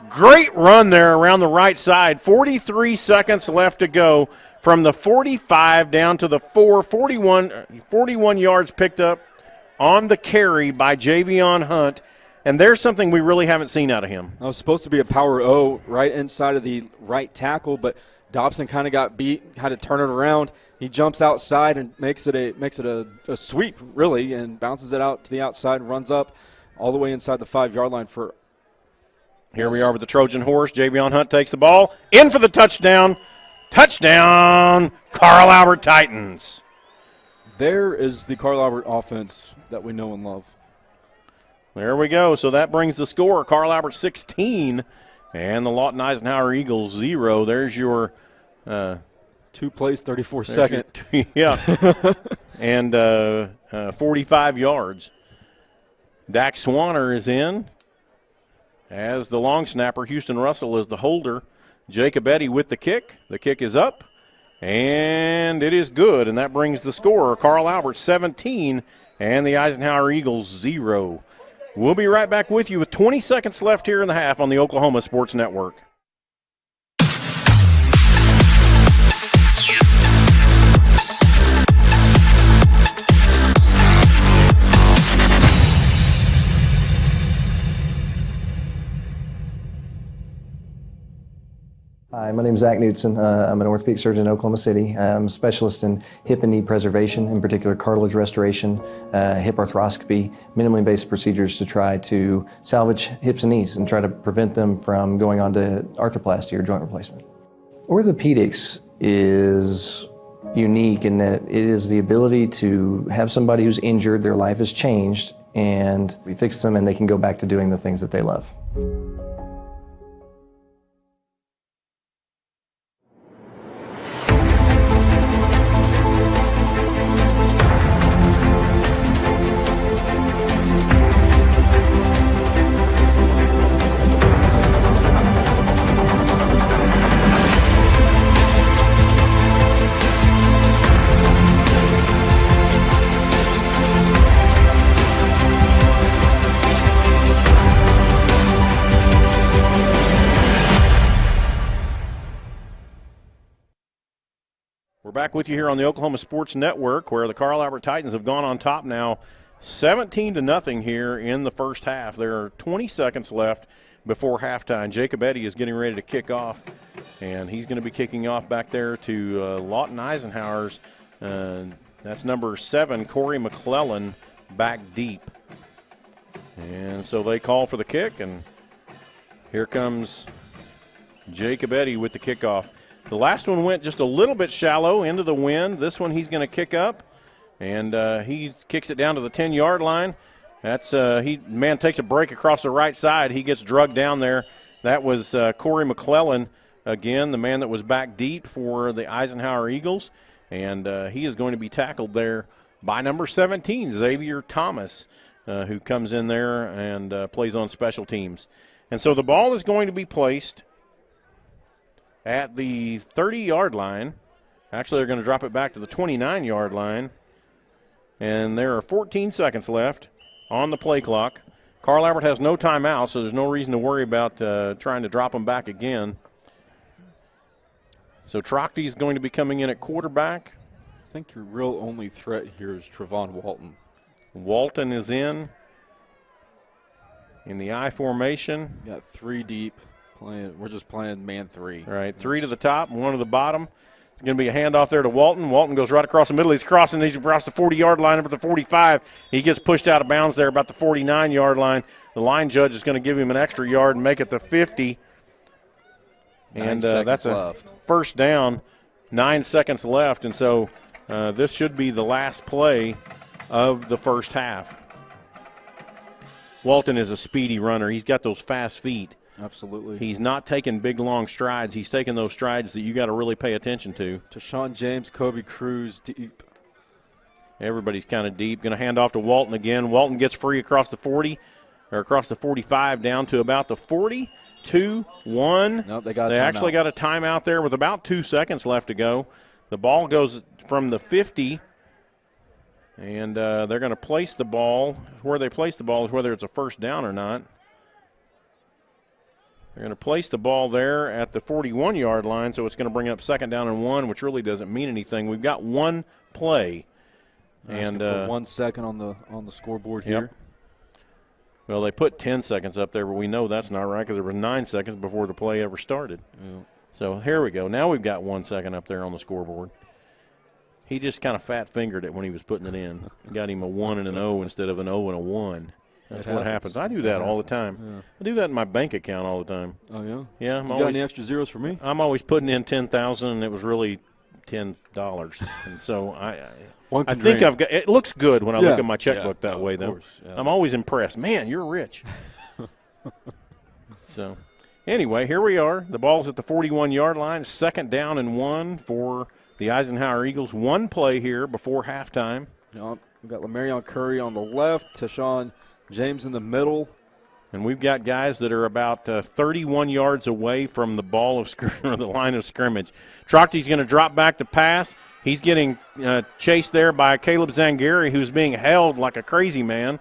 Great run there around the right side. 43 seconds left to go from the 45 down to the 4. 41 yards picked up on the carry by Javion Hunt. And there's something we really haven't seen out of him. It was supposed to be a power O right inside of the right tackle, but Dobson kind of got beat, had to turn it around. He jumps outside and makes it a sweep, really, and bounces it out to the outside and runs up all the way inside the 5-yard line for. Here we are with the Trojan horse. Javion Hunt takes the ball in for the touchdown. Touchdown, Carl Albert Titans. There is the Carl Albert offense that we know and love. There we go. So that brings the score. Carl Albert 16 and the Lawton Eisenhower Eagles 0. There's your 2 plays, 34 seconds. Yeah. And 45 yards. Dak Swanner is in as the long snapper. Houston Russell is the holder. Jacob Eddy with the kick. The kick is up, and it is good. And that brings the score. Carl Albert 17 and the Eisenhower Eagles 0. We'll be right back with you with 20 seconds left here in the half on the Oklahoma Sports Network. Hi, my name is Zach Knudsen. I'm an orthopedic surgeon in Oklahoma City. I'm a specialist in hip and knee preservation, in particular cartilage restoration, hip arthroscopy, minimally invasive procedures to try to salvage hips and knees and try to prevent them from going on to arthroplasty or joint replacement. Orthopedics is unique in that it is the ability to have somebody who's injured, their life has changed, and we fix them and they can go back to doing the things that they love. We're back with you here on the Oklahoma Sports Network, where the Carl Albert Titans have gone on top now 17-0 here in the first half. There are 20 seconds left before halftime. Jacob Eddy is getting ready to kick off, and he's going to be kicking off back there to Lawton Eisenhower's. That's number 7, Corey McClellan, back deep. And so they call for the kick, and here comes Jacob Eddy with the kickoff. The last one went just a little bit shallow into the wind. This one he's going to kick up, and he kicks it down to the 10-yard line. That's man takes a break across the right side. He gets drugged down there. That was Corey McClellan, again, the man that was back deep for the Eisenhower Eagles, and he is going to be tackled there by number 17, Xavier Thomas, who comes in there and plays on special teams. And so the ball is going to be placed at the 30-yard line. Actually, they're going to drop it back to the 29-yard line. And there are 14 seconds left on the play clock. Carl Albert has no timeout, so there's no reason to worry about trying to drop them back again. So Trochty is going to be coming in at quarterback. I think your real only threat here is Trevon Walton. Walton is in the I formation. Got 3 deep, We're just playing man 3. All right, 3 to the top and 1 to the bottom. It's going to be a handoff there to Walton. Walton goes right across the middle. He's crossing. He's across the 40-yard line up at the 45. He gets pushed out of bounds there about the 49-yard line. The line judge is going to give him an extra yard and make it the 50. And that's a first down. 9 seconds left, and so this should be the last play of the first half. Walton is a speedy runner. He's got those fast feet. Absolutely. He's not taking big, long strides. He's taking those strides that you got to really pay attention to. Tashawn James, Kobe Cruz, deep. Everybody's kind of deep. Going to hand off to Walton again. Walton gets free across the 40, or across the 45 down to about the 40. 2-1. Nope, they actually got a timeout there with about 2 seconds left to go. The ball goes from the 50, and they're going to place the ball. Where they place the ball is whether it's a first down or not. They're going to place the ball there at the 41-yard line, so it's going to bring up second down and 1, which really doesn't mean anything. We've got one play. And for 1 second on the scoreboard here. Yep. Well, they put 10 seconds up there, but we know that's not right because there was 9 seconds before the play ever started. Yeah. So here we go. Now we've got 1 second up there on the scoreboard. He just kind of fat-fingered it when he was putting it in. Got him a 1 and an O instead of an O and a 1. That's what happens. I do that all the time. Yeah. I do that in my bank account all the time. Oh, yeah? Yeah. You got any extra zeros for me? I'm always putting in $10,000, and it was really $10. And so I think I've got – it looks good when I look at my checkbook that way, though. Yeah. I'm always impressed. Man, you're rich. So, anyway, here we are. The ball's at the 41-yard line. Second down and 1 for the Eisenhower Eagles. One play here before halftime. We've got Lamarion Curry on the left, Tashawn James in the middle. And we've got guys that are about 31 yards away from the the line of scrimmage. Trachty's going to drop back to pass. He's getting chased there by Caleb Zangari, who's being held like a crazy man.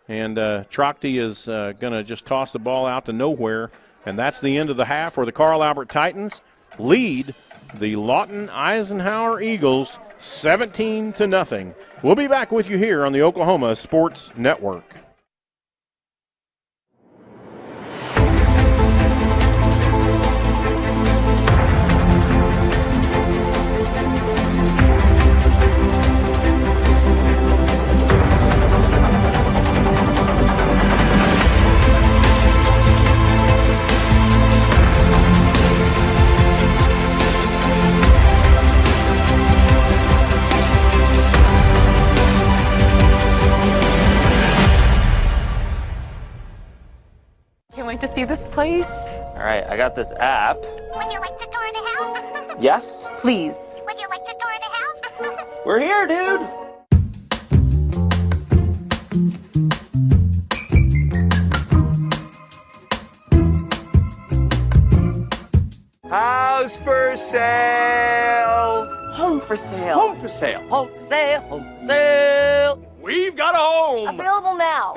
And Trachty is going to just toss the ball out to nowhere. And that's the end of the half where the Carl Albert Titans lead the Lawton Eisenhower Eagles 17-0. We'll be back with you here on the Oklahoma Sports Network. Can't wait to see this place. All right, I got this app. Would you like to tour the house? Yes? Please. Would you like to tour the house? We're here, dude. House for sale. Home for sale. Home for sale. Home for sale. Home for sale. We've got a home. Available now.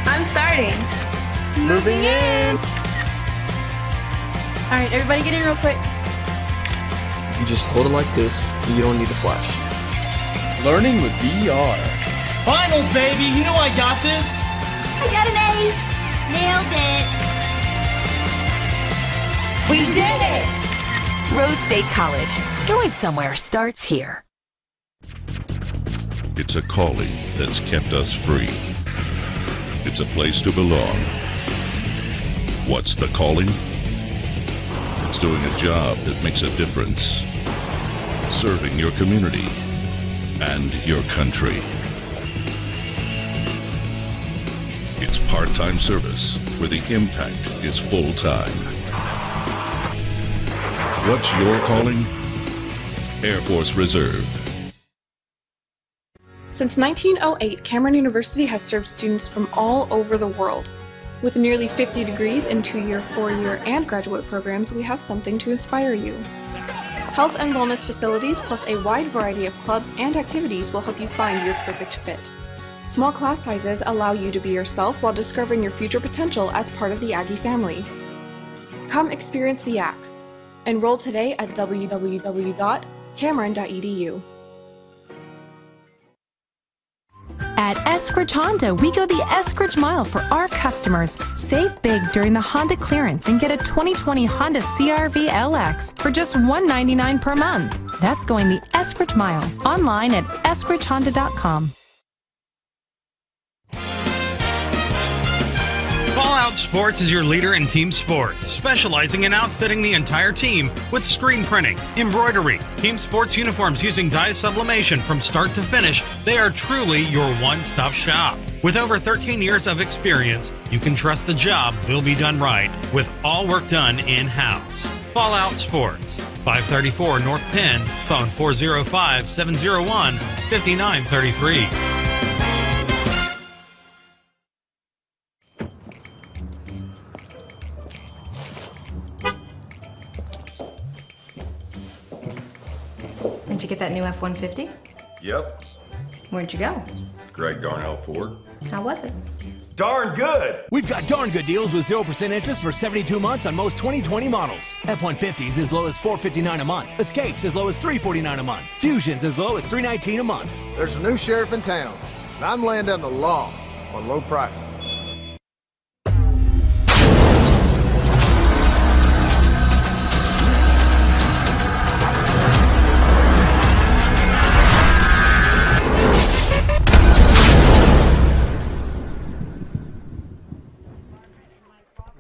I'm starting. Moving in. All right, everybody get in real quick. You just hold it like this, and you don't need the flash. Learning with VR. Finals, baby. You know I got this. I got an A. Nailed it. We did it! Rose State College. Going somewhere starts here. It's a calling that's kept us free. It's a place to belong. What's the calling? It's doing a job that makes a difference. Serving your community and your country. It's part-time service where the impact is full-time. What's your calling? Air Force Reserve. Since 1908, Cameron University has served students from all over the world. With nearly 50 degrees in 2-year, 4-year, and graduate programs, we have something to inspire you. Health and wellness facilities plus a wide variety of clubs and activities will help you find your perfect fit. Small class sizes allow you to be yourself while discovering your future potential as part of the Aggie family. Come experience the Axe. Enroll today at www.cameron.edu. At Eskridge Honda, we go the Eskridge Mile for our customers. Save big during the Honda clearance and get a 2020 Honda CR-V LX for just $199 per month. That's going the Eskridge Mile. Online at eskridgehonda.com. Fallout Sports is your leader in team sports, specializing in outfitting the entire team with screen printing, embroidery, team sports uniforms using dye sublimation from start to finish. They are truly your one-stop shop. With over 13 years of experience, you can trust the job will be done right, with all work done in-house. Fallout Sports, 534 North Penn, phone 405-701-5933. Did you get that new F-150? Yep. Where'd you go? Greg Darnell Ford. How was it? Darn good! We've got darn good deals with 0% interest for 72 months on most 2020 models. F-150s as low as $459 a month. Escapes as low as $349 a month. Fusions as low as $319 a month. There's a new sheriff in town, and I'm laying down the law on low prices.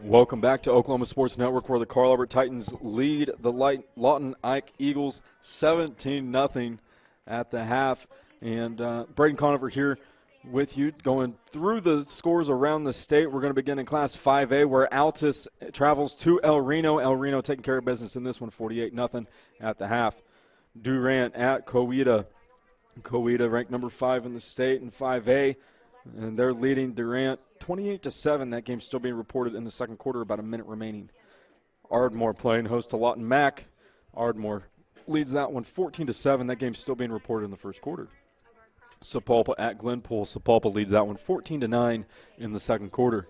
Welcome back to Oklahoma Sports Network, where the Carl Albert Titans lead the Lawton Ike Eagles 17-0 at the half. And Braden Conover here with you, going through the scores around the state. We're going to begin in Class 5A, where Altus travels to El Reno. El Reno taking care of business in this one, 48-0 at the half. Durant at Coweta. Coweta ranked number 5 in the state in 5A, and they're leading Durant 28-7. That game still being reported in the second quarter, about a minute remaining. Ardmore playing host to Lawton Mac. Ardmore leads that one 14-7. That game still being reported in the first quarter. Sapulpa at Glenpool. Sapulpa leads that one 14-9 in the second quarter.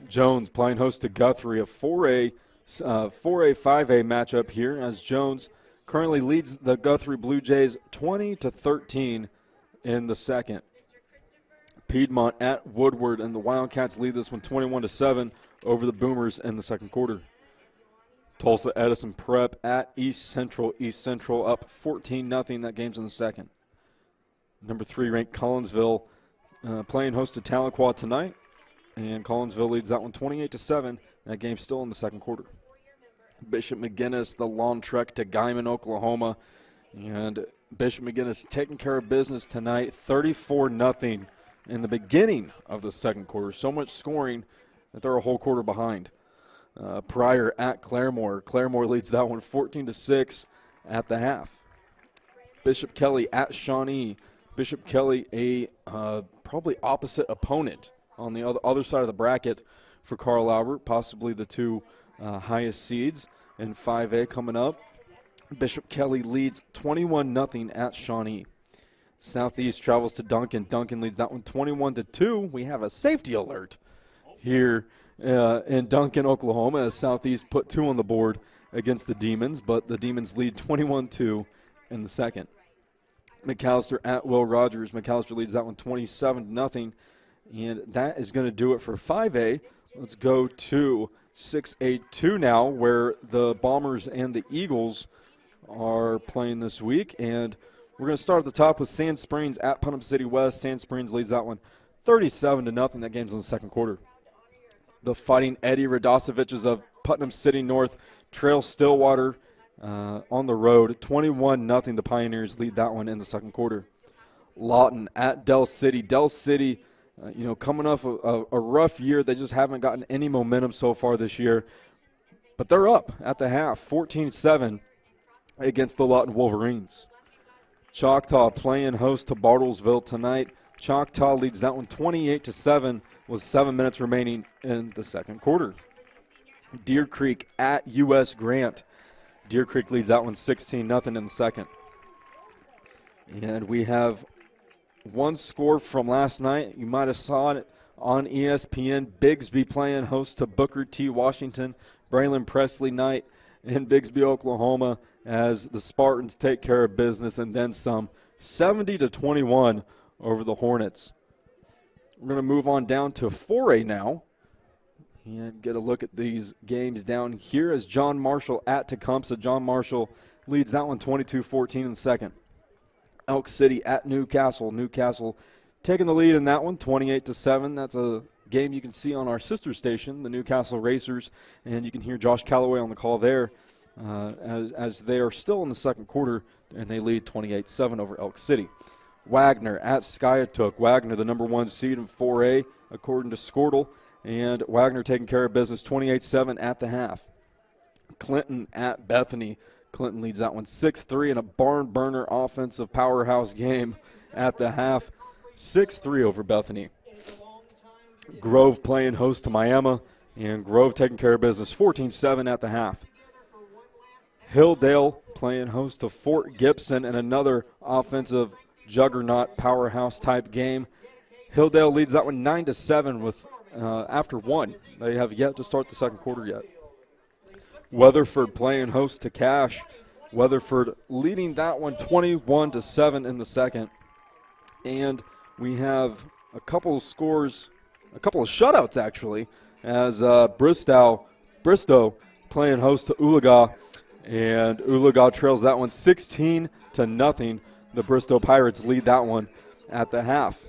Jones playing host to Guthrie, a 4A 5A matchup here, as Jones currently leads the Guthrie Blue Jays 20-13 in the second. Piedmont at Woodward, and the Wildcats lead this one 21-7 over the Boomers in the second quarter. Tulsa Edison Prep at East Central. East Central up 14-0. That game's in the second. Number 3 ranked Collinsville playing host to Tahlequah tonight, and Collinsville leads that one 28-7. That game's still in the second quarter. Bishop McGuinness, the long trek to Guyman, Oklahoma, and Bishop McGuinness taking care of business tonight, 34-0. In the beginning of the second quarter. So much scoring that they're a whole quarter behind. Pryor at Claremore. Claremore leads that one 14-6 at the half. Bishop Kelly at Shawnee. Bishop Kelly, a probably opposite opponent on the other side of the bracket for Carl Albert, possibly the two highest seeds in 5A coming up. Bishop Kelly leads 21-0 at Shawnee. Southeast travels to Duncan. Duncan leads that one 21-2. We have a safety alert here in Duncan, Oklahoma, as Southeast put 2 on the board against the Demons, but the Demons lead 21-2 in the second. McAllister at Will Rogers. McAllister leads that one 27-0, and that is going to do it for 5A. Let's go to 6A2 now, where the Bombers and the Eagles are playing this week, and we're going to start at the top with Sand Springs at Putnam City West. Sand Springs leads that one 37-0. That game's in the second quarter. The Fighting Eddie Radoseviches of Putnam City North trail Stillwater on the road. 21-0. The Pioneers lead that one in the second quarter. Lawton at Del City. Del City, coming off a rough year. They just haven't gotten any momentum so far this year. But they're up at the half, 14-7 against the Lawton Wolverines. Choctaw playing host to Bartlesville tonight. Choctaw leads that one 28-7 with 7 minutes remaining in the second quarter. Deer Creek at U.S. Grant. Deer Creek leads that one 16-0 in the second. And we have one score from last night. You might have saw it on ESPN. Bigsby playing host to Booker T. Washington. Braylon Presley night in Bixby, Oklahoma, as the Spartans take care of business and then some, 70-21 over the Hornets. We're going to move on down to 4A now and get a look at these games down here as John Marshall at Tecumseh. John Marshall leads that one 22-14 in the second. Elk City at Newcastle. Newcastle taking the lead in that one, 28-7. That's a game you can see on our sister station, the Newcastle Racers, and you can hear Josh Calloway on the call there as they are still in the second quarter, and they lead 28-7 over Elk City. Wagner at Skiatook. Wagner, the number 1 seed in 4A, according to Squirtle, and Wagner taking care of business 28-7 at the half. Clinton at Bethany. Clinton leads that one 6-3 in a barn burner offensive powerhouse game at the half. 6-3 over Bethany. Grove playing host to Miami, and Grove taking care of business 14-7 at the half. Hilldale playing host to Fort Gibson in another offensive juggernaut powerhouse type game. Hilldale leads that one 9-7 with after one. They have yet to start the second quarter yet. Weatherford playing host to Cache. Weatherford leading that one 21-7 in the second. And we have a couple of scores, a couple of shutouts actually, as Bristow playing host to Oologah, and Oologah trails that one 16-0. The Bristow Pirates lead that one at the half.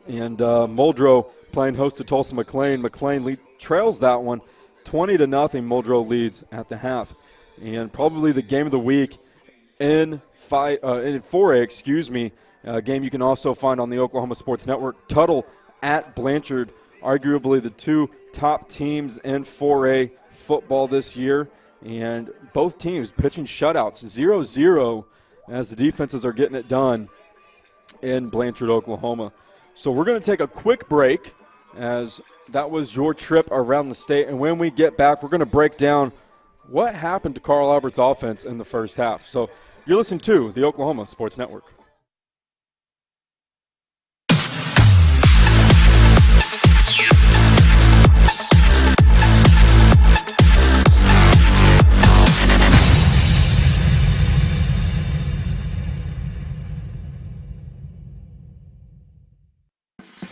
And Muldrow playing host to Tulsa McLean. McLean trails that one 20-0. Muldrow leads at the half. And probably the game of the week in 4A, a game you can also find on the Oklahoma Sports Network. Tuttle at Blanchard, arguably the two top teams in 4A football this year. And both teams pitching shutouts, 0-0, as the defenses are getting it done in Blanchard, Oklahoma. So we're going to take a quick break, as that was your trip around the state. And when we get back, we're going to break down what happened to Carl Albert's offense in the first half. So you're listening to the Oklahoma Sports Network.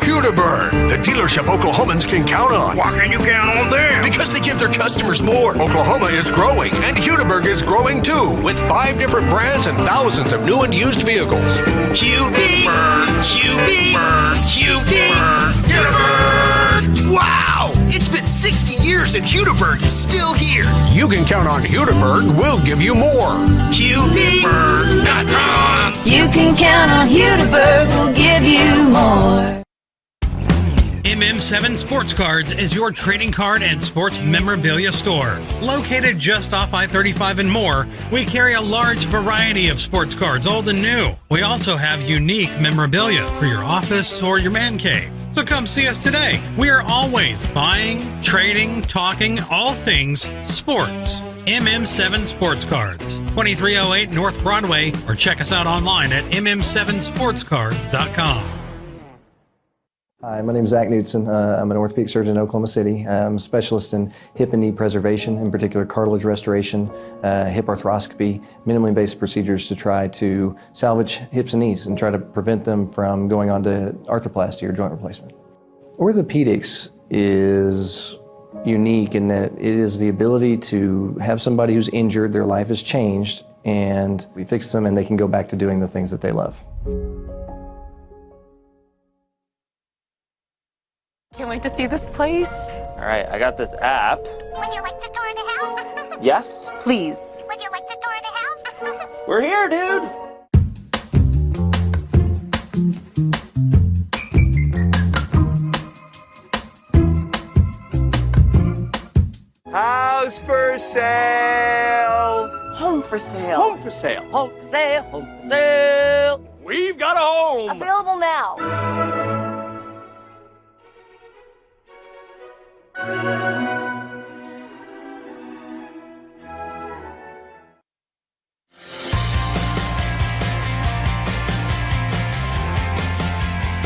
Hudiburn, the dealership Oklahomans can count on. Why can you count on them? Because they give their customers more. Oklahoma is growing, and Hudiburn is growing too, with 5 different brands and thousands of new and used vehicles. Hudiburn, Hudiburn, Hudiburn, Hudiburn. Wow! It's been 60 years and Hudiburn is still here. You can count on Hudiburn. We'll give you more. Hudiburn.com. You can count on Hudiburn. We'll give you more. MM7 Sports Cards is your trading card and sports memorabilia store. Located just off I-35 and more, we carry a large variety of sports cards, old and new. We also have unique memorabilia for your office or your man cave. So come see us today. We are always buying, trading, talking, all things sports. MM7 Sports Cards, 2308 North Broadway, or check us out online at mm7sportscards.com. Hi, my name is Zach Knudsen. I'm an orthopedic surgeon in Oklahoma City. I'm a specialist in hip and knee preservation, in particular cartilage restoration, hip arthroscopy, minimally invasive procedures to try to salvage hips and knees and try to prevent them from going on to arthroplasty or joint replacement. Orthopedics is unique in that it is the ability to have somebody who's injured, their life has changed, and we fix them and they can go back to doing the things that they love. Can't wait to see this place. All right, I got this app. Would you like to tour the house? Yes. Please. Would you like to tour the house? We're here, dude. House for sale. Home for sale. Home for sale. Home for sale. Home for sale. We've got a home. Available now.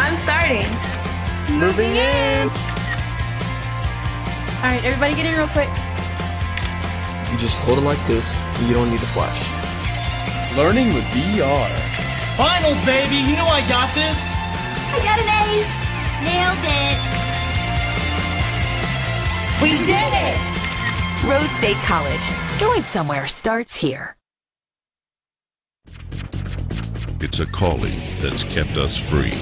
I'm starting. Moving in. All right, everybody get in real quick. You just hold it like this, and you don't need the flash. Learning with VR. Finals, baby! You know I got this! I got an A. Nailed it. We did it! Rose State College. Going somewhere starts here. It's a calling that's kept us free.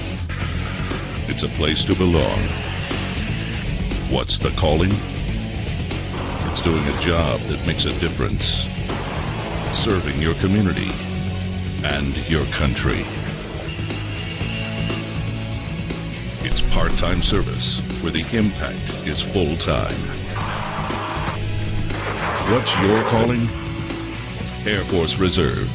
It's a place to belong. What's the calling? It's doing a job that makes a difference. Serving your community and your country. It's part-time service where the impact is full-time. What's your calling? Air Force Reserve.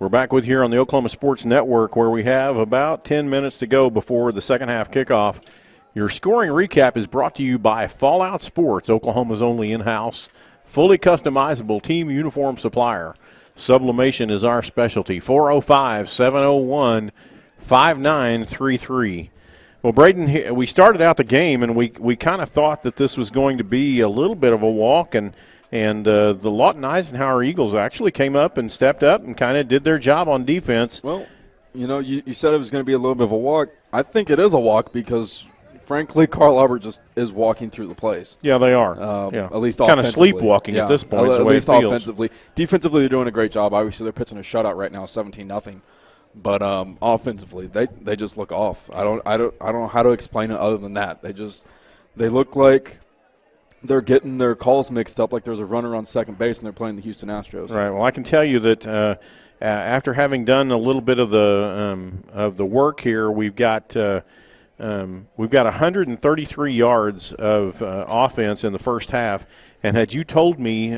We're back with you here on the Oklahoma Sports Network, where we have about 10 minutes to go before the second half kickoff. Your scoring recap is brought to you by Fallout Sports, Oklahoma's only in-house, fully customizable team uniform supplier. Sublimation is our specialty. 405-701-5933. Well, Braden, we started out the game, and we kind of thought that this was going to be a little bit of a walk, and the Lawton Eisenhower Eagles actually came up and stepped up and kind of did their job on defense. Well, you said it was going to be a little bit of a walk. I think it is a walk because, frankly, Carl Albert just is walking through the place. Yeah, they are. At least kind offensively. of sleepwalking at this point. At least offensively. Defensively, they're doing a great job. Obviously, they're pitching a shutout right now, 17-0. But offensively, they just look off. I don't know how to explain it other than that. They look like they're getting their calls mixed up, like there's a runner on second base and they're playing the Houston Astros. Right. Well, I can tell you that after having done a little bit of the work here, we've got 133 yards of offense in the first half. And had you told me,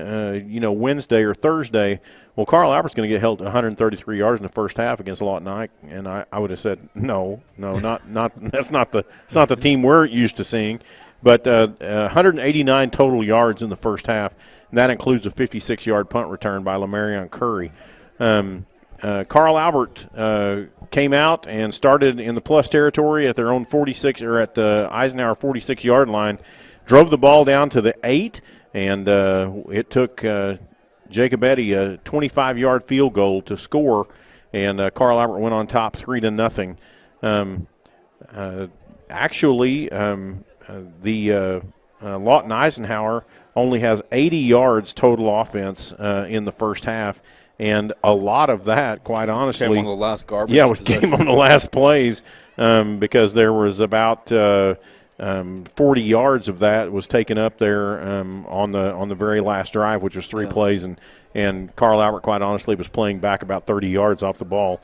Wednesday or Thursday, well, Carl Albert's going to get held to 133 yards in the first half against Lawton Ike, and I would have said no, not that's not the team we're used to seeing. But 189 total yards in the first half, and that includes a 56-yard punt return by Lamarion Curry. Carl Albert came out and started in the plus territory at their own 46 or at the Eisenhower 46-yard line, drove the ball down to the 8, and it took Jacob Eddy a 25-yard field goal to score, and Carl Albert went on top 3-0. The Lawton Eisenhower only has 80 yards total offense in the first half, and a lot of that, quite honestly, came on the last garbage. Yeah, it came on the last plays because there was about 40 yards of that was taken up there on the very last drive, which was three plays, and Carl Albert, quite honestly, was playing back about 30 yards off the ball,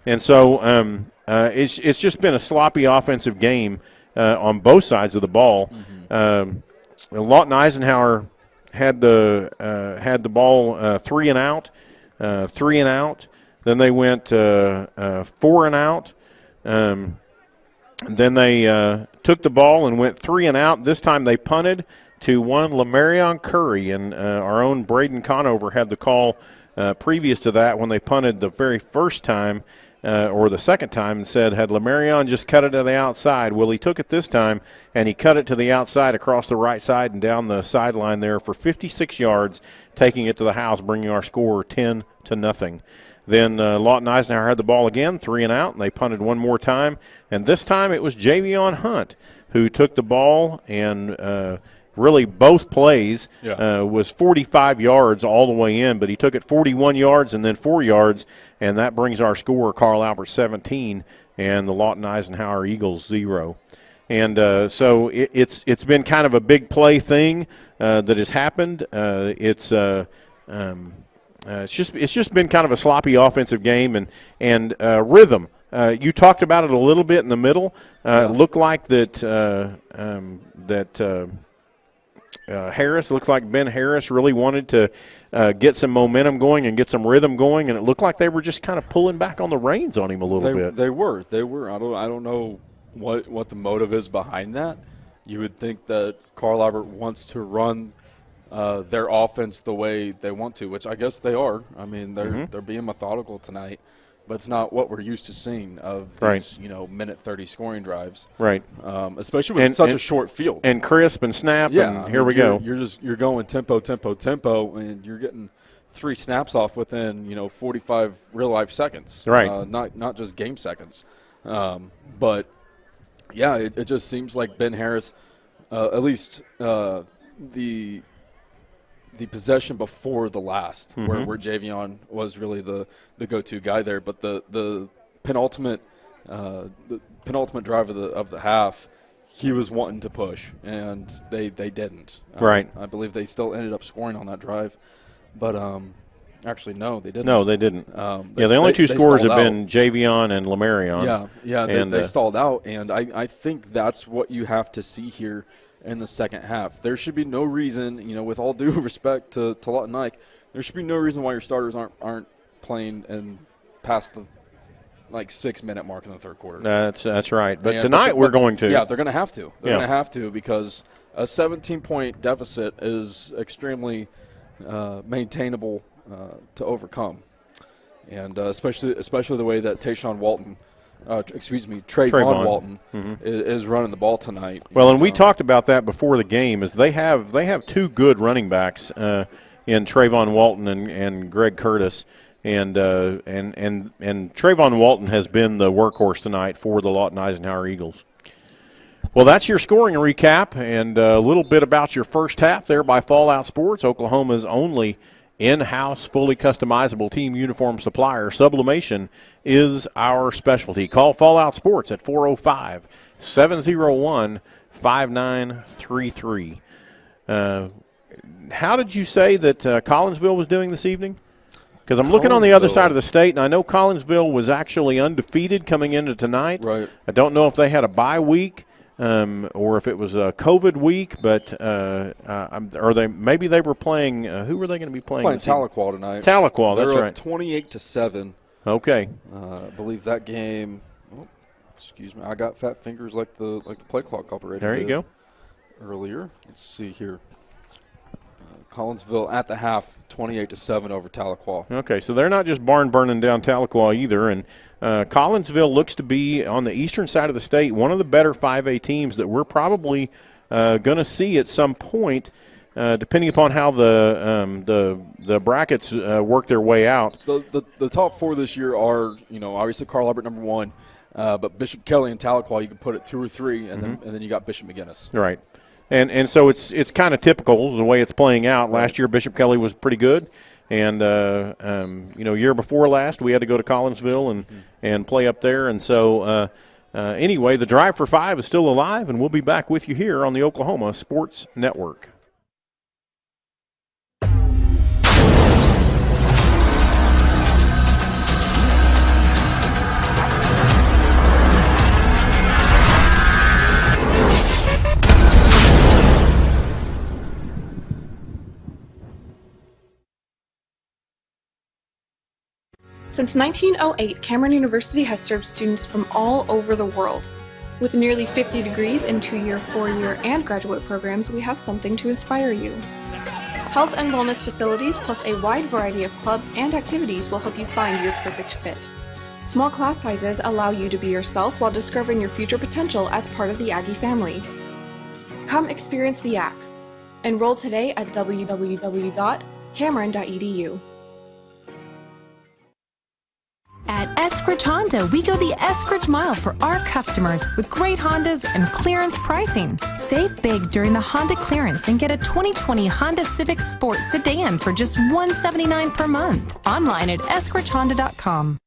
and so it's just been a sloppy offensive game on both sides of the ball. Lawton Eisenhower had the ball 3 and out. Then they went 4 and out. Then they took the ball and went 3 and out. This time they punted to one Lamarion Curry, and our own Braden Conover had the call previous to that when they punted the very first time or the second time and said, had Lamarion just cut it to the outside? Well, he took it this time, and he cut it to the outside across the right side and down the sideline there for 56 yards, taking it to the house, bringing our score 10-0. Then Lawton Eisenhower had the ball again, 3 and out, and they punted one more time. And this time it was Javion Hunt who took the ball and really both plays was 45 yards all the way in, but he took it 41 yards and then 4 yards, and that brings our score, Carl Albert 17 and the Lawton Eisenhower Eagles 0. And so it's been kind of a big play thing that has happened. It's just been kind of a sloppy offensive game and rhythm. You talked about it a little bit in the middle. It looked like that Harris. It looked like Ben Harris really wanted to get some momentum going and get some rhythm going, and it looked like they were just kind of pulling back on the reins on him a little bit. They were. I don't know what the motive is behind that. You would think that Carl Albert wants to run their offense the way they want to, which I guess they are. I mean, they're being methodical tonight, but it's not what we're used to seeing of these, minute 30 scoring drives. Right. Especially with such a short field. And crisp and snap, and here we go. You're going tempo, and you're getting 3 snaps off within, 45 real-life seconds. Right. Not just game seconds. But, yeah, it just seems like Ben Harris, at least the possession before the last, where Javion was really the go-to guy there, but the penultimate drive of the half, he was wanting to push, and they didn't. Right. I believe they still ended up scoring on that drive, but actually no, they didn't. No, they didn't. The only two scores have been Javion and Lamarion. Yeah, they stalled out, and I think that's what you have to see here in the second half. There should be no reason, with all due respect to Lawton Ike, there should be no reason why your starters aren't playing and past the 6-minute mark in the third quarter. That's right. But tonight we're going to. Yeah, they're going to have to. They're going to have to, because a 17-point deficit is extremely maintainable to overcome, and especially the way that Trayvon Walton is running the ball tonight. Well, and we talked about that before the game. Is they have 2 good running backs in Trayvon Walton and Greg Curtis, and Trayvon Walton has been the workhorse tonight for the Lawton Eisenhower Eagles. Well, that's your scoring recap and a little bit about your first half there by Fallout Sports, Oklahoma's only in-house, fully customizable team uniform supplier. Sublimation is our specialty. Call Fallout Sports at 405-701-5933. How did you say that Collinsville was doing this evening? Because I'm looking on the other side of the state, and I know Collinsville was actually undefeated coming into tonight. Right. I don't know if they had a bye week. Or if it was a COVID week, but maybe they were playing. Who were they going to be playing? Playing Tahlequah tonight. Tahlequah, that's right. 28-7. Okay. I believe that game. Oh, excuse me, I got fat fingers like the play clock operator. There you go. Earlier, let's see here. Collinsville at the half, 28-7 over Tahlequah. Okay, so they're not just barn burning down Tahlequah either, and Collinsville looks to be on the eastern side of the state one of the better 5A teams that we're probably going to see at some point, depending upon how the brackets work their way out. The top 4 this year are obviously Carl Albert number 1, but Bishop Kelly and Tahlequah you can put at 2 or 3, and then you got Bishop McGinnis. Right. And so it's kind of typical the way it's playing out. Last year, Bishop Kelly was pretty good, and year before last, we had to go to Collinsville and play up there. And so anyway, the Drive for 5 is still alive, and we'll be back with you here on the Oklahoma Sports Network. Since 1908, Cameron University has served students from all over the world. With nearly 50 degrees in 2-year, 4-year, and graduate programs, we have something to inspire you. Health and wellness facilities plus a wide variety of clubs and activities will help you find your perfect fit. Small class sizes allow you to be yourself while discovering your future potential as part of the Aggie family. Come experience the Axe. Enroll today at www.cameron.edu. At Eskridge Honda, we go the Eskridge mile for our customers with great Hondas and clearance pricing. Save big during the Honda clearance and get a 2020 Honda Civic Sport sedan for just $179 per month. Online at eskridgehonda.com.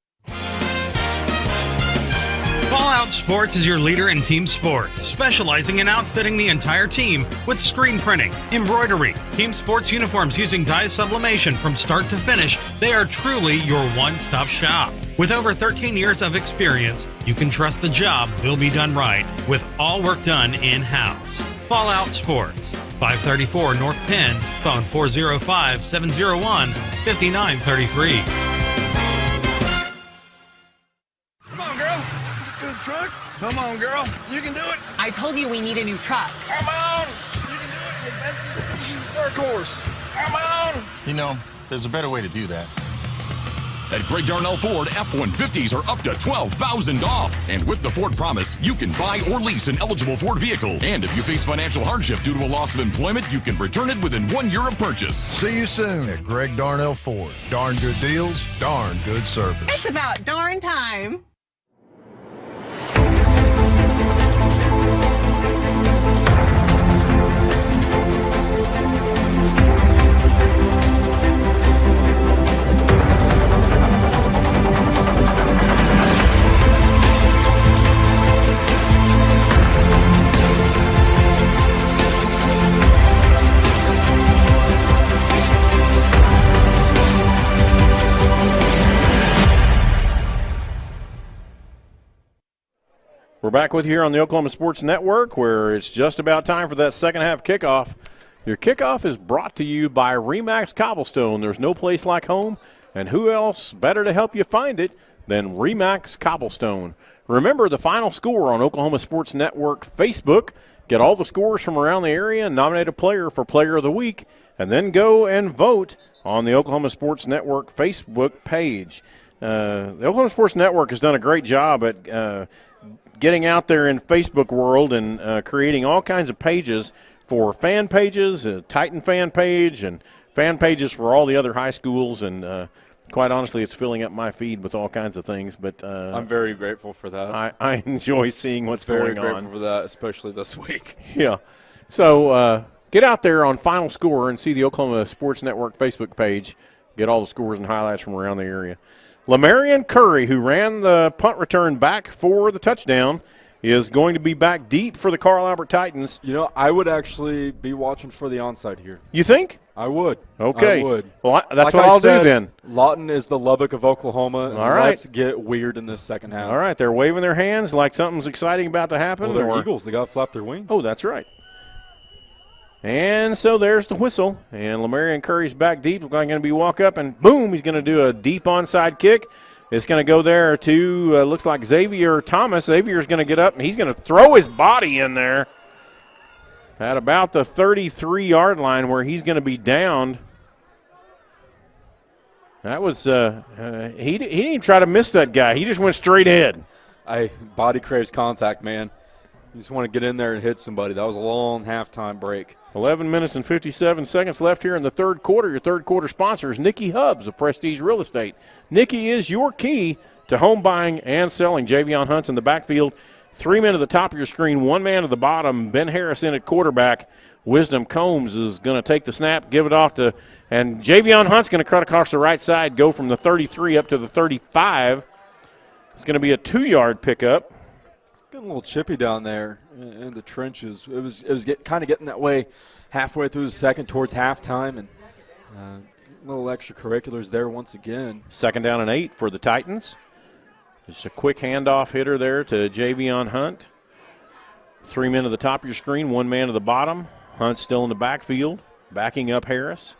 Fallout Sports is your leader in team sports, specializing in outfitting the entire team with screen printing, embroidery, team sports uniforms using dye sublimation from start to finish. They are truly your one-stop shop. With over 13 years of experience, you can trust the job will be done right, with all work done in-house. Fallout Sports, 534 North Penn, phone 405-701-5933. Come on, girl. It's a good truck. Come on, girl. You can do it. I told you we need a new truck. Come on. You can do it. She's a workhorse. Come on. You know, there's a better way to do that. At Greg Darnell Ford, F-150s are up to $12,000 off. And with the Ford Promise, you can buy or lease an eligible Ford vehicle. And if you face financial hardship due to a loss of employment, you can return it within 1 year of purchase. See you soon at Greg Darnell Ford. Darn good deals, darn good service. It's about darn time. We're back with you here on the Oklahoma Sports Network, where it's just about time for that second half kickoff. Your kickoff is brought to you by Remax Cobblestone. There's no place like home, and who else better to help you find it than Remax Cobblestone. Remember the final score on Oklahoma Sports Network Facebook. Get all the scores from around the area and nominate a player for Player of the Week, and then go and vote on the Oklahoma Sports Network Facebook page. The Oklahoma Sports Network has done a great job at getting out there in Facebook world and creating all kinds of pages for fan pages, a Titan fan page, and fan pages for all the other high schools. And quite honestly, it's filling up my feed with all kinds of things. But I'm very grateful for that. I enjoy seeing what's going on. Very grateful for that, especially this week. Yeah. So get out there on Final Score and see the Oklahoma Sports Network Facebook page. Get all the scores and highlights from around the area. Lamarion Curry, who ran the punt return back for the touchdown, is going to be back deep for the Carl Albert Titans. You know, I would actually be watching for the onside here. You think? I would. Okay. I would. Well, that's what I'll do then. Lawton is the Lubbock of Oklahoma. All right. Let's get weird in this second half. All right. They're waving their hands like something's exciting about to happen. Well, they're Eagles. They got to flap their wings. Oh, that's right. And so there's the whistle. And Lamarion Curry's back deep. Looks like he's going to be walk up, and boom, he's going to do a deep onside kick. It's going to go there to, looks like Xavier Thomas. Xavier's going to get up, and he's going to throw his body in there at about the 33-yard line where he's going to be downed. That was he didn't even try to miss that guy. He just went straight ahead. Body craves contact, man. You just want to get in there and hit somebody. That was a long halftime break. 11 minutes and 57 seconds left here in the third quarter. Your third quarter sponsor is Nikki Hubbs of Prestige Real Estate. Nikki is your key to home buying and selling. Javion Hunt's in the backfield. 3 men at the top of your screen, 1 man at the bottom. Ben Harris in at quarterback. Wisdom Combs is going to take the snap, give it off to, and Javion Hunt's going to cut across the right side, go from the 33 up to the 35. It's going to be a 2-yard pickup. Getting a little chippy down there in the trenches. It was kind of getting that way halfway through the second towards halftime, and little extracurriculars there once again. 2nd down and 8 for the Titans. Just a quick handoff hitter there to Javion Hunt. 3 men at the top of your screen, 1 man at the bottom. Hunt's still in the backfield, backing up Harris.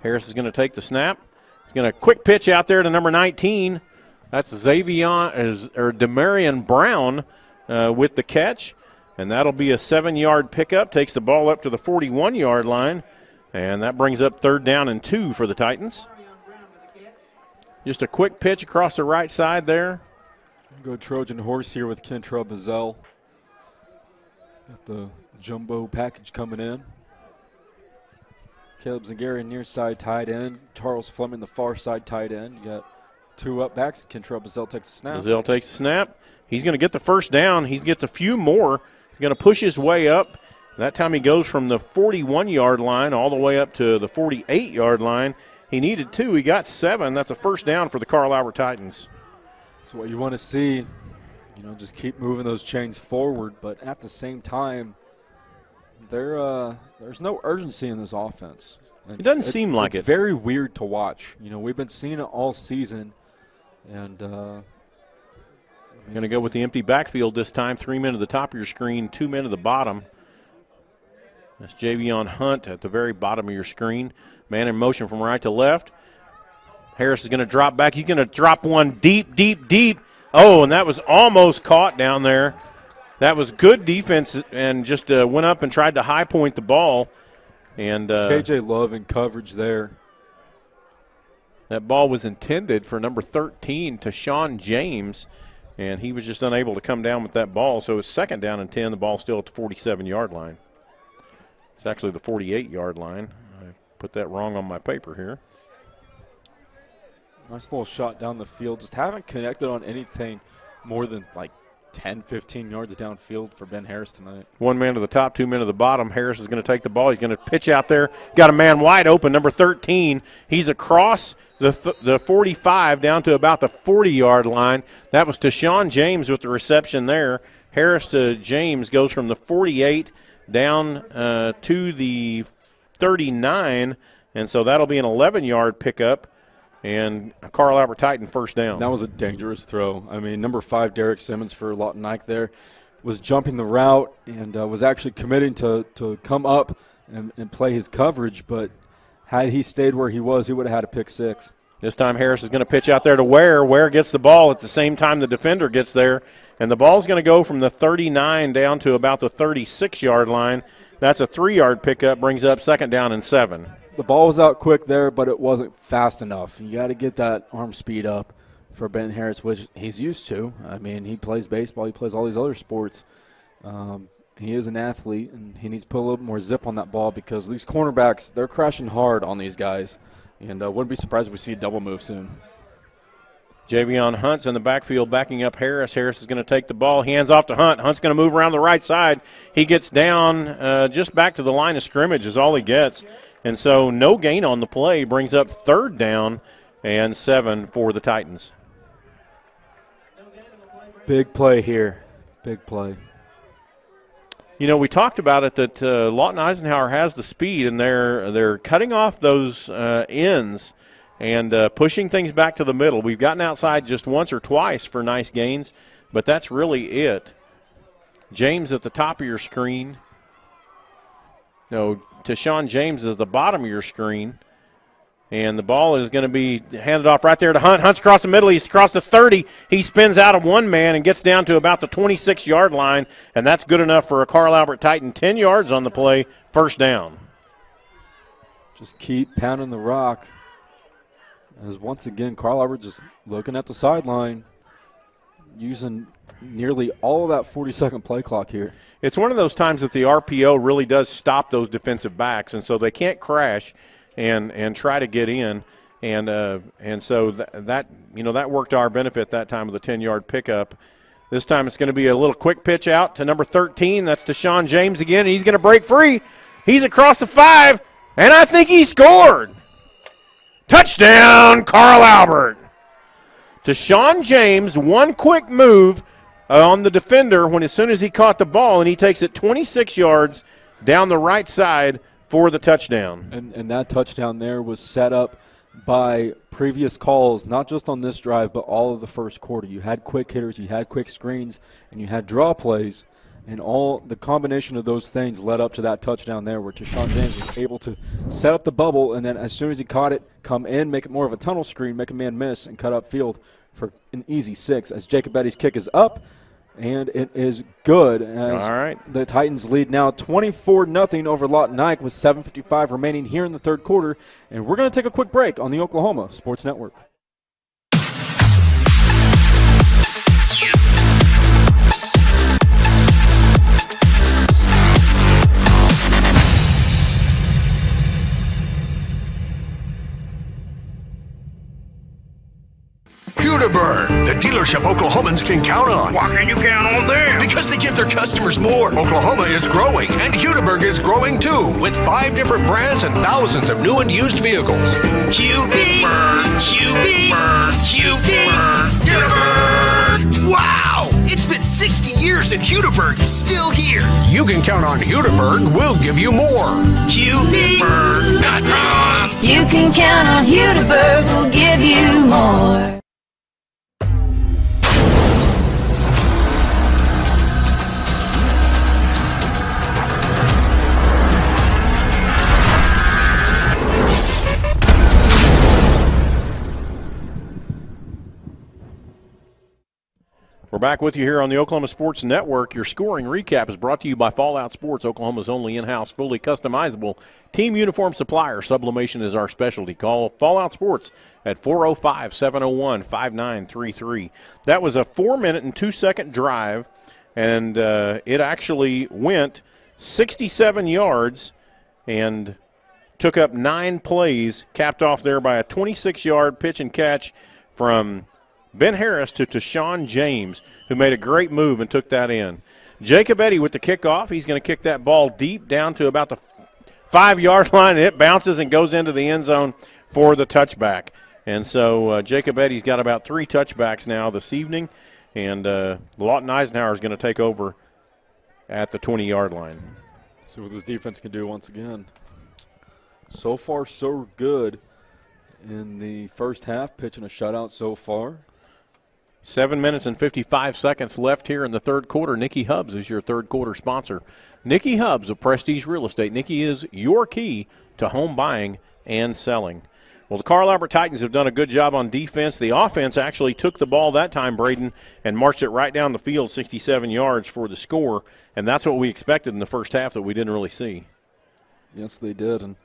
Harris is going to take the snap. He's going to quick pitch out there to number 19. That's Demarion Brown with the catch, and that'll be a 7-yard pickup. Takes the ball up to the 41-yard line, and that brings up 3rd down and 2 for the Titans. Just a quick pitch across the right side there. Go Trojan horse here with Kentrell Bazell. Got the jumbo package coming in. Caleb Zagarian near side tight end. Charles Fleming the far side tight end. You got 2 up backs. Kentrell Bazell takes the snap. Bazell takes the snap. He's going to get the first down. He gets a few more. He's going to push his way up. That time he goes from the 41-yard line all the way up to the 48-yard line. He needed 2. He got 7. That's a first down for the Carl Albert Titans. That's what you want to see. You know, just keep moving those chains forward. But at the same time, there's no urgency in this offense. It doesn't seem like it. It's very weird to watch. You know, we've been seeing it all season. And going to go with the empty backfield this time. 3 men at the top of your screen, 2 men at the bottom. That's Javion Hunt at the very bottom of your screen. Man in motion from right to left. Harris is going to drop back. He's going to drop one deep, deep, deep. Oh, and that was almost caught down there. That was good defense and just went up and tried to high point the ball. And KJ Love in coverage there. That ball was intended for number 13, Tashawn James, and he was just unable to come down with that ball. So it's second down and 10. The ball's still at the 47-yard line. It's actually the 48-yard line. I put that wrong on my paper here. Nice little shot down the field. Just haven't connected on anything more than like 10, 15 yards downfield for Ben Harris tonight. One man to the top, two men to the bottom. Harris is going to take the ball. He's going to pitch out there. Got a man wide open, number 13. He's across the 45 down to about the 40-yard line. That was Tashawn James with the reception there. Harris to James goes from the 48 down to the 39, and so that'll be an 11-yard pickup. And Carl Albert Titan first down. That was a dangerous throw. I mean, number 5, Derek Simmons for Lawton Ike there, was jumping the route and was actually committing to come up and play his coverage. But had he stayed where he was, he would have had a pick 6. This time Harris is going to pitch out there to Ware. Ware gets the ball at the same time the defender gets there. And the ball's going to go from the 39 down to about the 36-yard line. That's a 3-yard pickup, brings up second down and 7. The ball was out quick there, but it wasn't fast enough. You got to get that arm speed up for Ben Harris, which he's used to. I mean, he plays baseball. He plays all these other sports. He is an athlete, and he needs to put a little more zip on that ball because these cornerbacks, they're crashing hard on these guys. And wouldn't be surprised if we see a double move soon. Javion Hunt's in the backfield backing up Harris. Harris is going to take the ball. Hands off to Hunt. Hunt's going to move around the right side. He gets down just back to the line of scrimmage is all he gets. And so no gain on the play brings up third down and 7 for the Titans. Big play here. Big play. You know, we talked about it that Lawton Eisenhower has the speed, and they're cutting off those ends and pushing things back to the middle. We've gotten outside just once or twice for nice gains, but that's really it. James at the top of your screen. No, Tashawn James is at the bottom of your screen. And the ball is going to be handed off right there to Hunt. Hunt's across the middle. He's across the 30. He spins out of one man and gets down to about the 26-yard line, and that's good enough for a Carl Albert Titan. 10 yards on the play, first down. Just keep pounding the rock. As once again, Carl Albert just looking at the sideline, using nearly all of that 40-second play clock here. It's one of those times that the RPO really does stop those defensive backs, and so they can't crash and try to get in, and so that worked to our benefit that time with a 10-yard pickup. This time it's going to be a little quick pitch out to number 13. That's Tashawn James again. He's going to break free. He's across the 5, and I think he scored. Touchdown, Carl Albert. Tashawn James, one quick move on the defender as soon as he caught the ball, and he takes it 26 yards down the right side for the touchdown. And that touchdown there was set up by previous calls, not just on this drive, but all of the first quarter. You had quick hitters, you had quick screens, and you had draw plays, and all the combination of those things led up to that touchdown there where Tashawn James was able to set up the bubble, and then as soon as he caught it, come in, make it more of a tunnel screen, make a man miss, and cut up field for an easy 6 as Jacob Betty's kick is up. And it is good as all right. The Titans lead now 24-0 over Lawton Ike with 7:55 remaining here in the third quarter. And we're going to take a quick break on the Oklahoma Sports Network. Hudaburn, the dealership Oklahomans can count on. Why can you count on them? Because they give their customers more. Oklahoma is growing, and Hudaburn is growing too, with 5 different brands and thousands of new and used vehicles. Hudaburn, Hudaburn, Hudaburn, Hudaburn. Wow! It's been 60 years and Hudaburn is still here. You can count on Hudaburn. We'll give you more. Hudaburn.com. You can count on Hudaburn. We'll give you more. We're back with you here on the Oklahoma Sports Network. Your scoring recap is brought to you by Fallout Sports, Oklahoma's only in-house, fully customizable team uniform supplier. Sublimation is our specialty. Call Fallout Sports at 405-701-5933. That was a 4-minute and 2-second drive, and it actually went 67 yards and took up 9 plays, capped off there by a 26-yard pitch and catch from Ben Harris to Tashawn James, who made a great move and took that in. Jacob Eddy with the kickoff. He's going to kick that ball deep down to about the 5-yard line, and it bounces and goes into the end zone for the touchback. And so Jacob Eddy's got about 3 touchbacks now this evening, and Lawton Eisenhower is going to take over at the 20-yard line. See what this defense can do once again. So far, so good in the first half, pitching a shutout so far. 7 minutes and 55 seconds left here in the third quarter. Nikki Hubbs is your third quarter sponsor. Nikki Hubbs of Prestige Real Estate. Nikki is your key to home buying and selling. Well, the Carl Albert Titans have done a good job on defense. The offense actually took the ball that time, Braden, and marched it right down the field, 67 yards for the score, and that's what we expected in the first half that we didn't really see. Yes, they did, and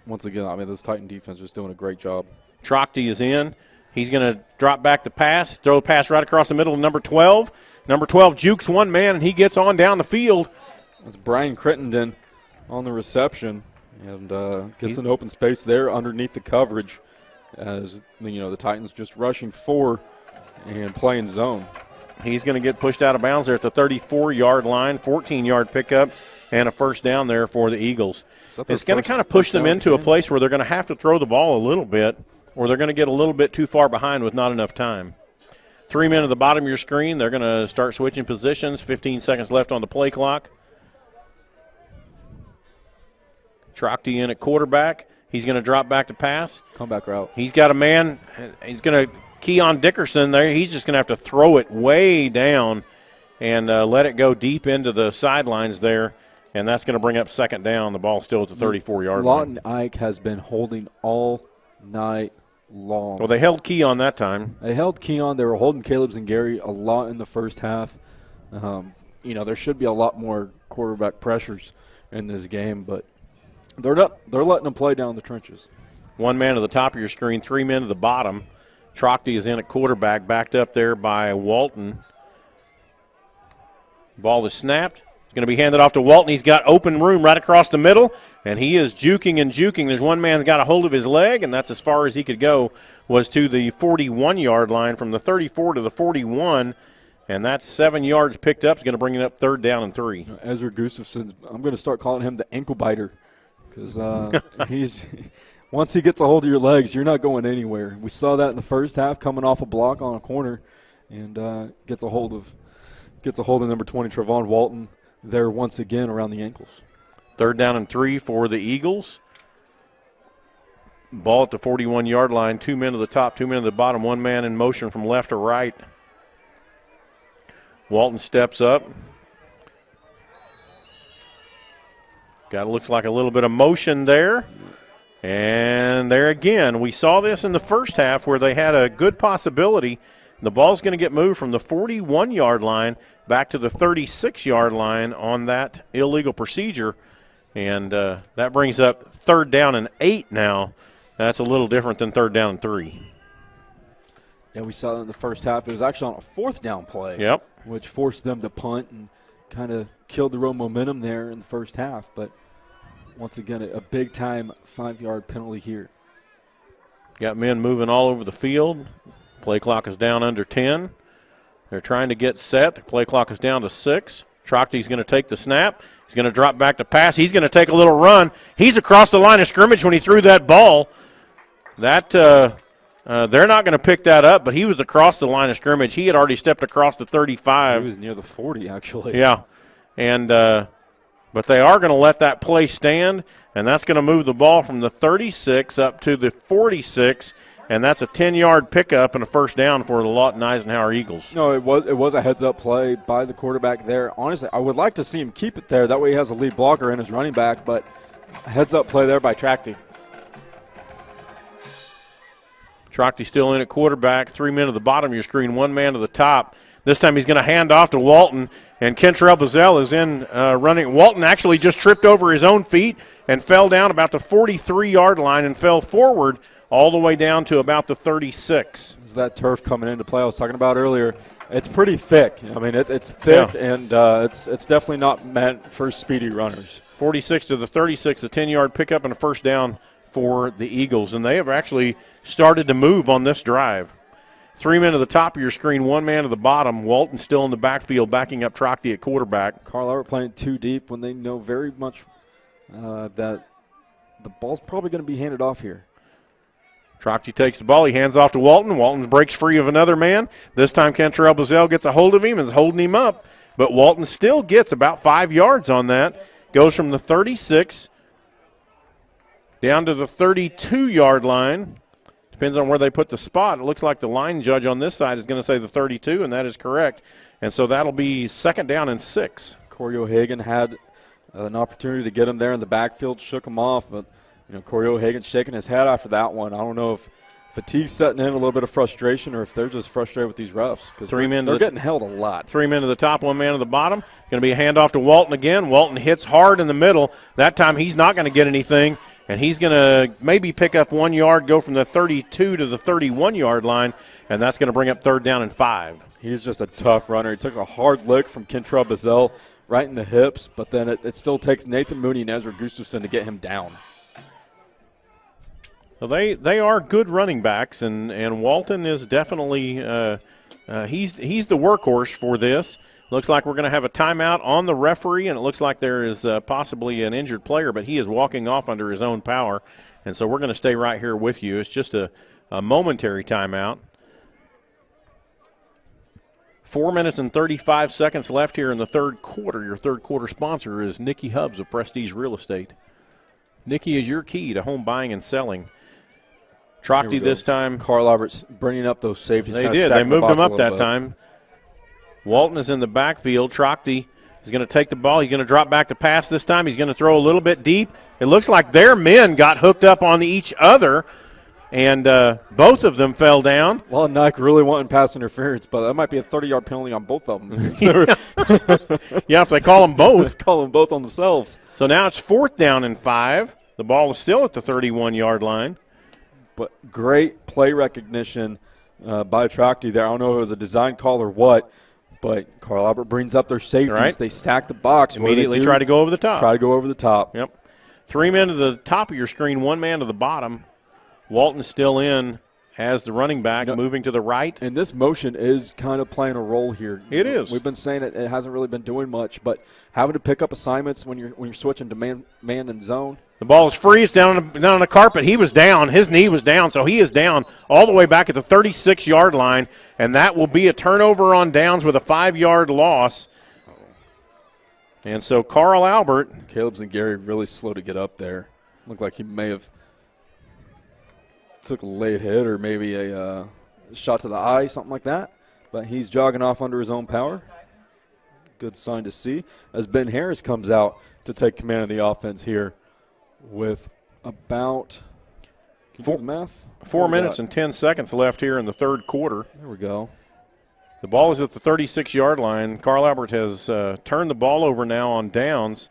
once again, I mean, this Titan defense is doing a great job. Trochty is in. He's going to drop back the pass, throw a pass right across the middle to number 12. Number 12 jukes one man, and he gets on down the field. That's Brian Crittenden on the reception, and gets an open space there underneath the coverage as, the Titans just rushing 4 and playing zone. He's going to get pushed out of bounds there at the 34-yard line, 14-yard pickup, and a first down there for the Eagles. It's going to kind of push them into a place where they're going to have to throw the ball a little bit, or they're going to get a little bit too far behind with not enough time. 3 men at the bottom of your screen. They're going to start switching positions. 15 seconds left on the play clock. Trochty in at quarterback. He's going to drop back to pass. Comeback route. He's got a man. He's going to key on Dickerson there. He's just going to have to throw it way down and let it go deep into the sidelines there. And that's going to bring up second down. The ball still at the 34-yard line. Lawton Ike has been holding all night long. Well, they held Keon that time. They held Keon. They were holding Caleb's and Gary a lot in the first half. There should be a lot more quarterback pressures in this game, but they're not. They're letting them play down the trenches. 1 man at the top of your screen, 3 men at the bottom. Trochty is in at quarterback, backed up there by Walton. Ball is snapped. It's going to be handed off to Walton. He's got open room right across the middle, and he is juking and juking. There's one man's got a hold of his leg, and that's as far as he could go, was to the 41-yard line from the 34 to the 41, and that's 7 yards picked up. It's going to bring it up 3rd down and 3. Ezra Gustafson, I'm going to start calling him the ankle biter because he's once he gets a hold of your legs, you're not going anywhere. We saw that in the first half coming off a block on a corner and gets a hold of number 20, Trevon Walton, there once again around the ankles. 3rd down and 3 for the Eagles. Ball at the 41-yard line. 2 men at the top, 2 men at the bottom. 1 man in motion from left to right. Walton steps up. Looks like a little bit of motion there. And there again, we saw this in the first half where they had a good possibility. The ball's going to get moved from the 41-yard line back to the 36-yard line on that illegal procedure. And that brings up 3rd down and 8 now. That's a little different than 3rd down and 3. Yeah, we saw that in the first half. It was actually on a 4th down play. Yep. Which forced them to punt and kind of killed the road momentum there in the first half. But once again, a big-time 5-yard penalty here. Got men moving all over the field. Play clock is down under 10. They're trying to get set. The play clock is down to 6. Trochty's going to take the snap. He's going to drop back to pass. He's going to take a little run. He's across the line of scrimmage when he threw that ball. They're not going to pick that up, but he was across the line of scrimmage. He had already stepped across the 35. He was near the 40, actually. Yeah. And but they are going to let that play stand, and that's going to move the ball from the 36 up to the 46, and that's a 10-yard pickup and a first down for the Lawton Eisenhower Eagles. No, it was a heads-up play by the quarterback there. Honestly, I would like to see him keep it there. That way he has a lead blocker and his running back, but a heads-up play there by Trochty. Trochty still in at quarterback. 3 men to the bottom of your screen, 1 man to the top. This time he's going to hand off to Walton, and Kentrell Bazell is in running. Walton actually just tripped over his own feet and fell down about the 43-yard line and fell forward all the way down to about the 36. Is that turf coming into play I was talking about earlier? It's pretty thick. I mean, it's thick, and it's definitely not meant for speedy runners. 46 to the 36, a 10-yard pickup and a first down for the Eagles, and they have actually started to move on this drive. 3 men to the top of your screen, 1 man to the bottom. Walton still in the backfield, backing up Trochty at quarterback. Carl Albert playing too deep when they know very much that the ball's probably going to be handed off here. Trochty takes the ball. He hands off to Walton. Walton breaks free of another man. This time Kentrell Bazell gets a hold of him and is holding him up. But Walton still gets about 5 yards on that. Goes from the 36 down to the 32-yard line. Depends on where they put the spot. It looks like the line judge on this side is going to say the 32, and that is correct. And so that'll be 2nd down and 6. Corey O'Hagan had an opportunity to get him there in the backfield, shook him off, but Corey O'Hagan shaking his head after that one. I don't know if fatigue's setting in, a little bit of frustration, or if they're just frustrated with these refs because they're getting held a lot. 3 men to the top, 1 man to the bottom. Going to be a handoff to Walton again. Walton hits hard in the middle. That time he's not going to get anything, and he's going to maybe pick up 1 yard, go from the 32 to the 31-yard line, and that's going to bring up 3rd down and 5. He's just a tough runner. He took a hard lick from Kentrell Bazell right in the hips, but then it still takes Nathan Mooney and Ezra Gustafson to get him down. Well, they are good running backs, and Walton is definitely he's the workhorse for this. Looks like we're going to have a timeout on the referee, and it looks like there is possibly an injured player, but he is walking off under his own power, and so we're going to stay right here with you. It's just a momentary timeout. 4 minutes and 35 seconds left here in the third quarter. Your third quarter sponsor is Nikki Hubbs of Prestige Real Estate. Nikki is your key to home buying and selling. Trochty this time. Carl Albert's bringing up those safeties. They did. They moved them up that time. Walton is in the backfield. Trochty is going to take the ball. He's going to drop back to pass this time. He's going to throw a little bit deep. It looks like their men got hooked up on each other, and both of them fell down. Well, Nike really wanting pass interference, but that might be a 30-yard penalty on both of them. Yeah, if they call them both. They call them both on themselves. So now it's 4th down and 5. The ball is still at the 31-yard line. But great play recognition by Trochty there. I don't know if it was a design call or what, but Carl Albert brings up their safeties. Right. They stack the box. Immediately try to go over the top. Try to go over the top. Yep. 3 men to the top of your screen, 1 man to the bottom. Walton still in as the running back, moving to the right. And this motion is kind of playing a role here. It is. We've been saying it hasn't really been doing much, but having to pick up assignments when you're switching to man and zone. The ball is free. It's down on the carpet. He was down. His knee was down, so he is down all the way back at the 36-yard line, and that will be a turnover on downs with a 5-yard loss. And so Carl Albert. Caleb Zingari really slow to get up there. Looked like he may have took a late hit or maybe a shot to the eye, something like that. But he's jogging off under his own power. Good sign to see as Ben Harris comes out to take command of the offense here with about, can you do the math? 4 minutes and 10 seconds left here in the third quarter. There we go. The ball is at the 36-yard line. Carl Albert has turned the ball over now on downs.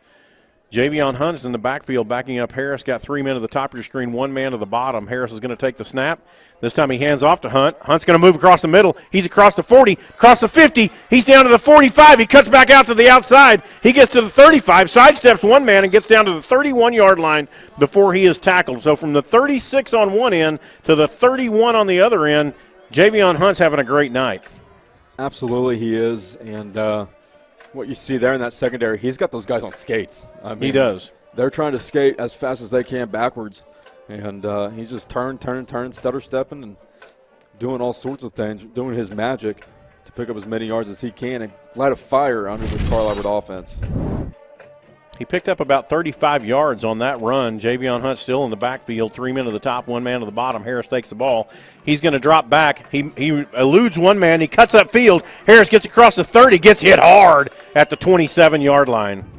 Javion Hunt is in the backfield backing up Harris. Got 3 men at the top of your screen, 1 man to the bottom. Harris is going to take the snap. This time he hands off to Hunt. Hunt's going to move across the middle. He's across the 40, across the 50. He's down to the 45. He cuts back out to the outside. He gets to the 35, sidesteps 1 man, and gets down to the 31-yard line before he is tackled. So from the 36 on one end to the 31 on the other end, Javion Hunt's having a great night. Absolutely he is, and what you see there in that secondary, he's got those guys on skates. I mean, he does. They're trying to skate as fast as they can backwards, and he's just turning, stutter stepping, and doing all sorts of things, doing his magic to pick up as many yards as he can and light a fire under this Carl Albert offense. He picked up about 35 yards on that run. Javion Hunt still in the backfield, 3 men to the top, 1 man to the bottom. Harris takes the ball. He's going to drop back. He eludes 1 man. He cuts up field. Harris gets across the 30, gets hit hard at the 27-yard line.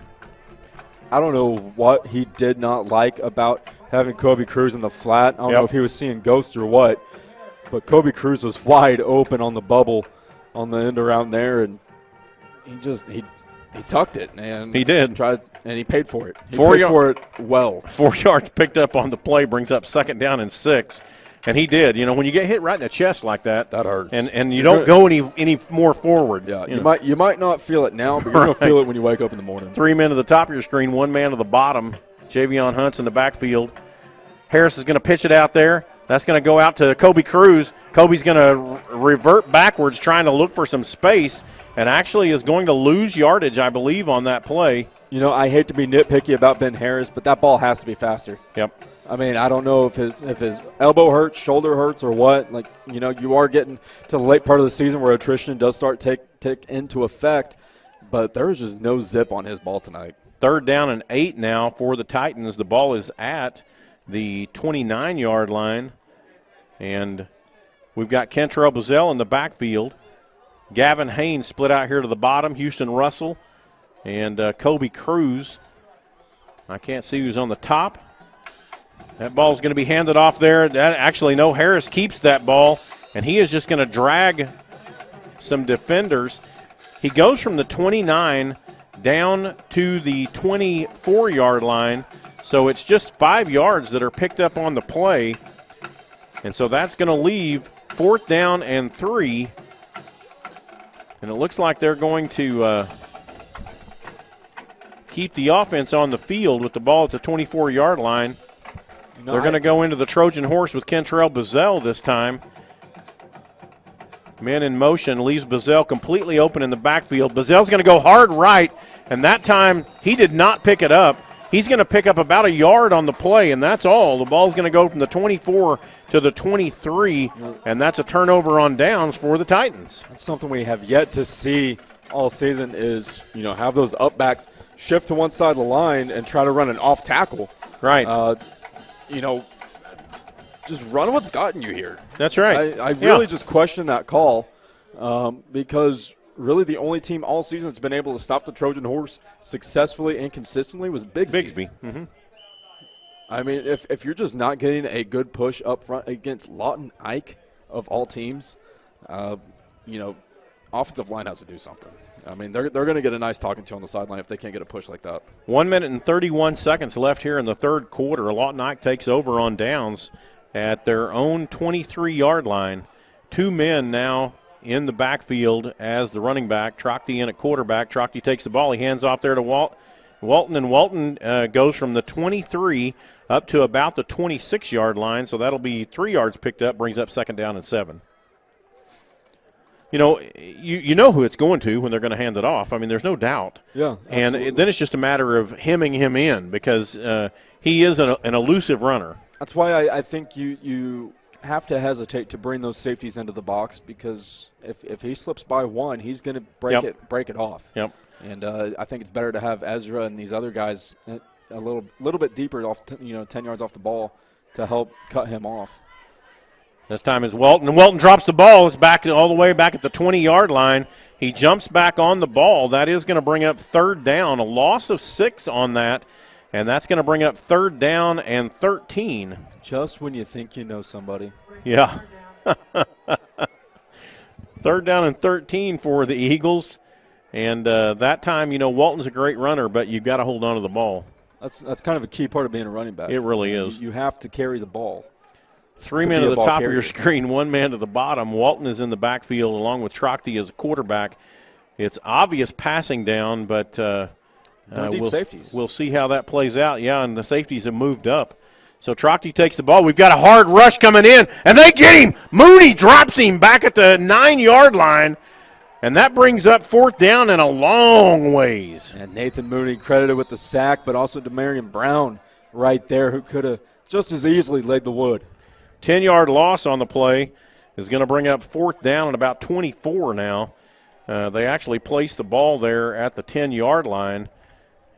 I don't know what he did not like about having Kobe Cruz in the flat. I don't know if he was seeing ghosts or what. But Kobe Cruz was wide open on the bubble on the end around there, and he tucked it, and he did. And he paid for it. He 4 paid for it well. 4 yards picked up on the play brings up 2nd down and 6. And he did. You know, when you get hit right in the chest like that, that hurts. And you don't go any more forward. Yeah, you might not feel it now, but you're going to feel it when you wake up in the morning. 3 men to the top of your screen, 1 man to the bottom. Javion Hunt's in the backfield. Harris is going to pitch it out there. That's going to go out to Kobe Cruz. Kobe's going to revert backwards, trying to look for some space, and actually is going to lose yardage, I believe, on that play. You know, I hate to be nitpicky about Ben Harris, but that ball has to be faster. Yep. I mean, I don't know if his elbow hurts, shoulder hurts, or what. Like, you know, you are getting to the late part of the season where attrition does start take into effect, but there was just no zip on his ball tonight. 3rd down and 8 now for the Titans. The ball is at the 29-yard line. And we've got Kentrell Bazell in the backfield. Gavin Haynes split out here to the bottom. Houston Russell and Kobe Cruz. I can't see who's on the top. That ball's going to be handed off there. No, Harris keeps that ball, and he is just going to drag some defenders. He goes from the 29 down to the 24-yard line, so it's just 5 yards that are picked up on the play. And so that's going to leave 4th down and 3. And it looks like they're going to keep the offense on the field with the ball at the 24-yard line. They're going to go into the Trojan horse with Kentrell Bazell this time. Man in motion leaves Bazell completely open in the backfield. Bazell's going to go hard right, and that time he did not pick it up. He's going to pick up about a yard on the play, and that's all. The ball's going to go from the 24 to the 23, and that's a turnover on downs for the Titans. That's something we have yet to see all season is, you know, have those up-backs shift to one side of the line and try to run an off tackle. Right. You know, just run what's gotten you here. That's right. I really just question that call because really the only team all season that's been able to stop the Trojan horse successfully and consistently was Bigsby. Mm-hmm. I mean, if you're just not getting a good push up front against Lawton Ike of all teams, you know, offensive line has to do something. I mean, they're going to get a nice talking to on the sideline if they can't get a push like that. 1 minute and 31 seconds left here in the 3rd quarter. Lawton Ike takes over on downs at their own 23-yard line. 2 men now in the backfield as the running back. Trochty in at quarterback. Trochty takes the ball. He hands off there to Walton, and Walton goes from the 23 up to about the 26-yard line, so that'll be 3 yards picked up, brings up 2nd down and 7. You know, you know who it's going to when they're going to hand it off. I mean, there's no doubt. Yeah, absolutely. And then it's just a matter of hemming him in because he is an elusive runner. That's why I think you have to hesitate to bring those safeties into the box because if he slips by one, he's going to break it off. Yep. And I think it's better to have Ezra and these other guys a little bit deeper off, 10 yards off the ball to help cut him off. This time is Walton, and Walton drops the ball. It's back all the way back at the 20-yard line. He jumps back on the ball. That is going to bring up 3rd down. A loss of 6 on that, and that's going to bring up 3rd down and 13. Just when you think you know somebody. Yeah. 3rd down and 13 for the Eagles. And that time, you know, Walton's a great runner, but you've got to hold on to the ball. That's kind of a key part of being a running back. It really is. You have to carry the ball. 3 men to the top of your screen, 1 man to the bottom. Walton is in the backfield along with Trochty as a quarterback. It's obvious passing down, but deep safeties. We'll see how that plays out. Yeah, and the safeties have moved up. So Trochty takes the ball. We've got a hard rush coming in, and they get him. Mooney drops him back at the 9-yard line, and that brings up 4th down and a long ways. And Nathan Mooney credited with the sack, but also Demarion Brown right there who could have just as easily laid the wood. 10-yard loss on the play is going to bring up 4th down and about 24 now. They actually placed the ball there at the 10-yard line,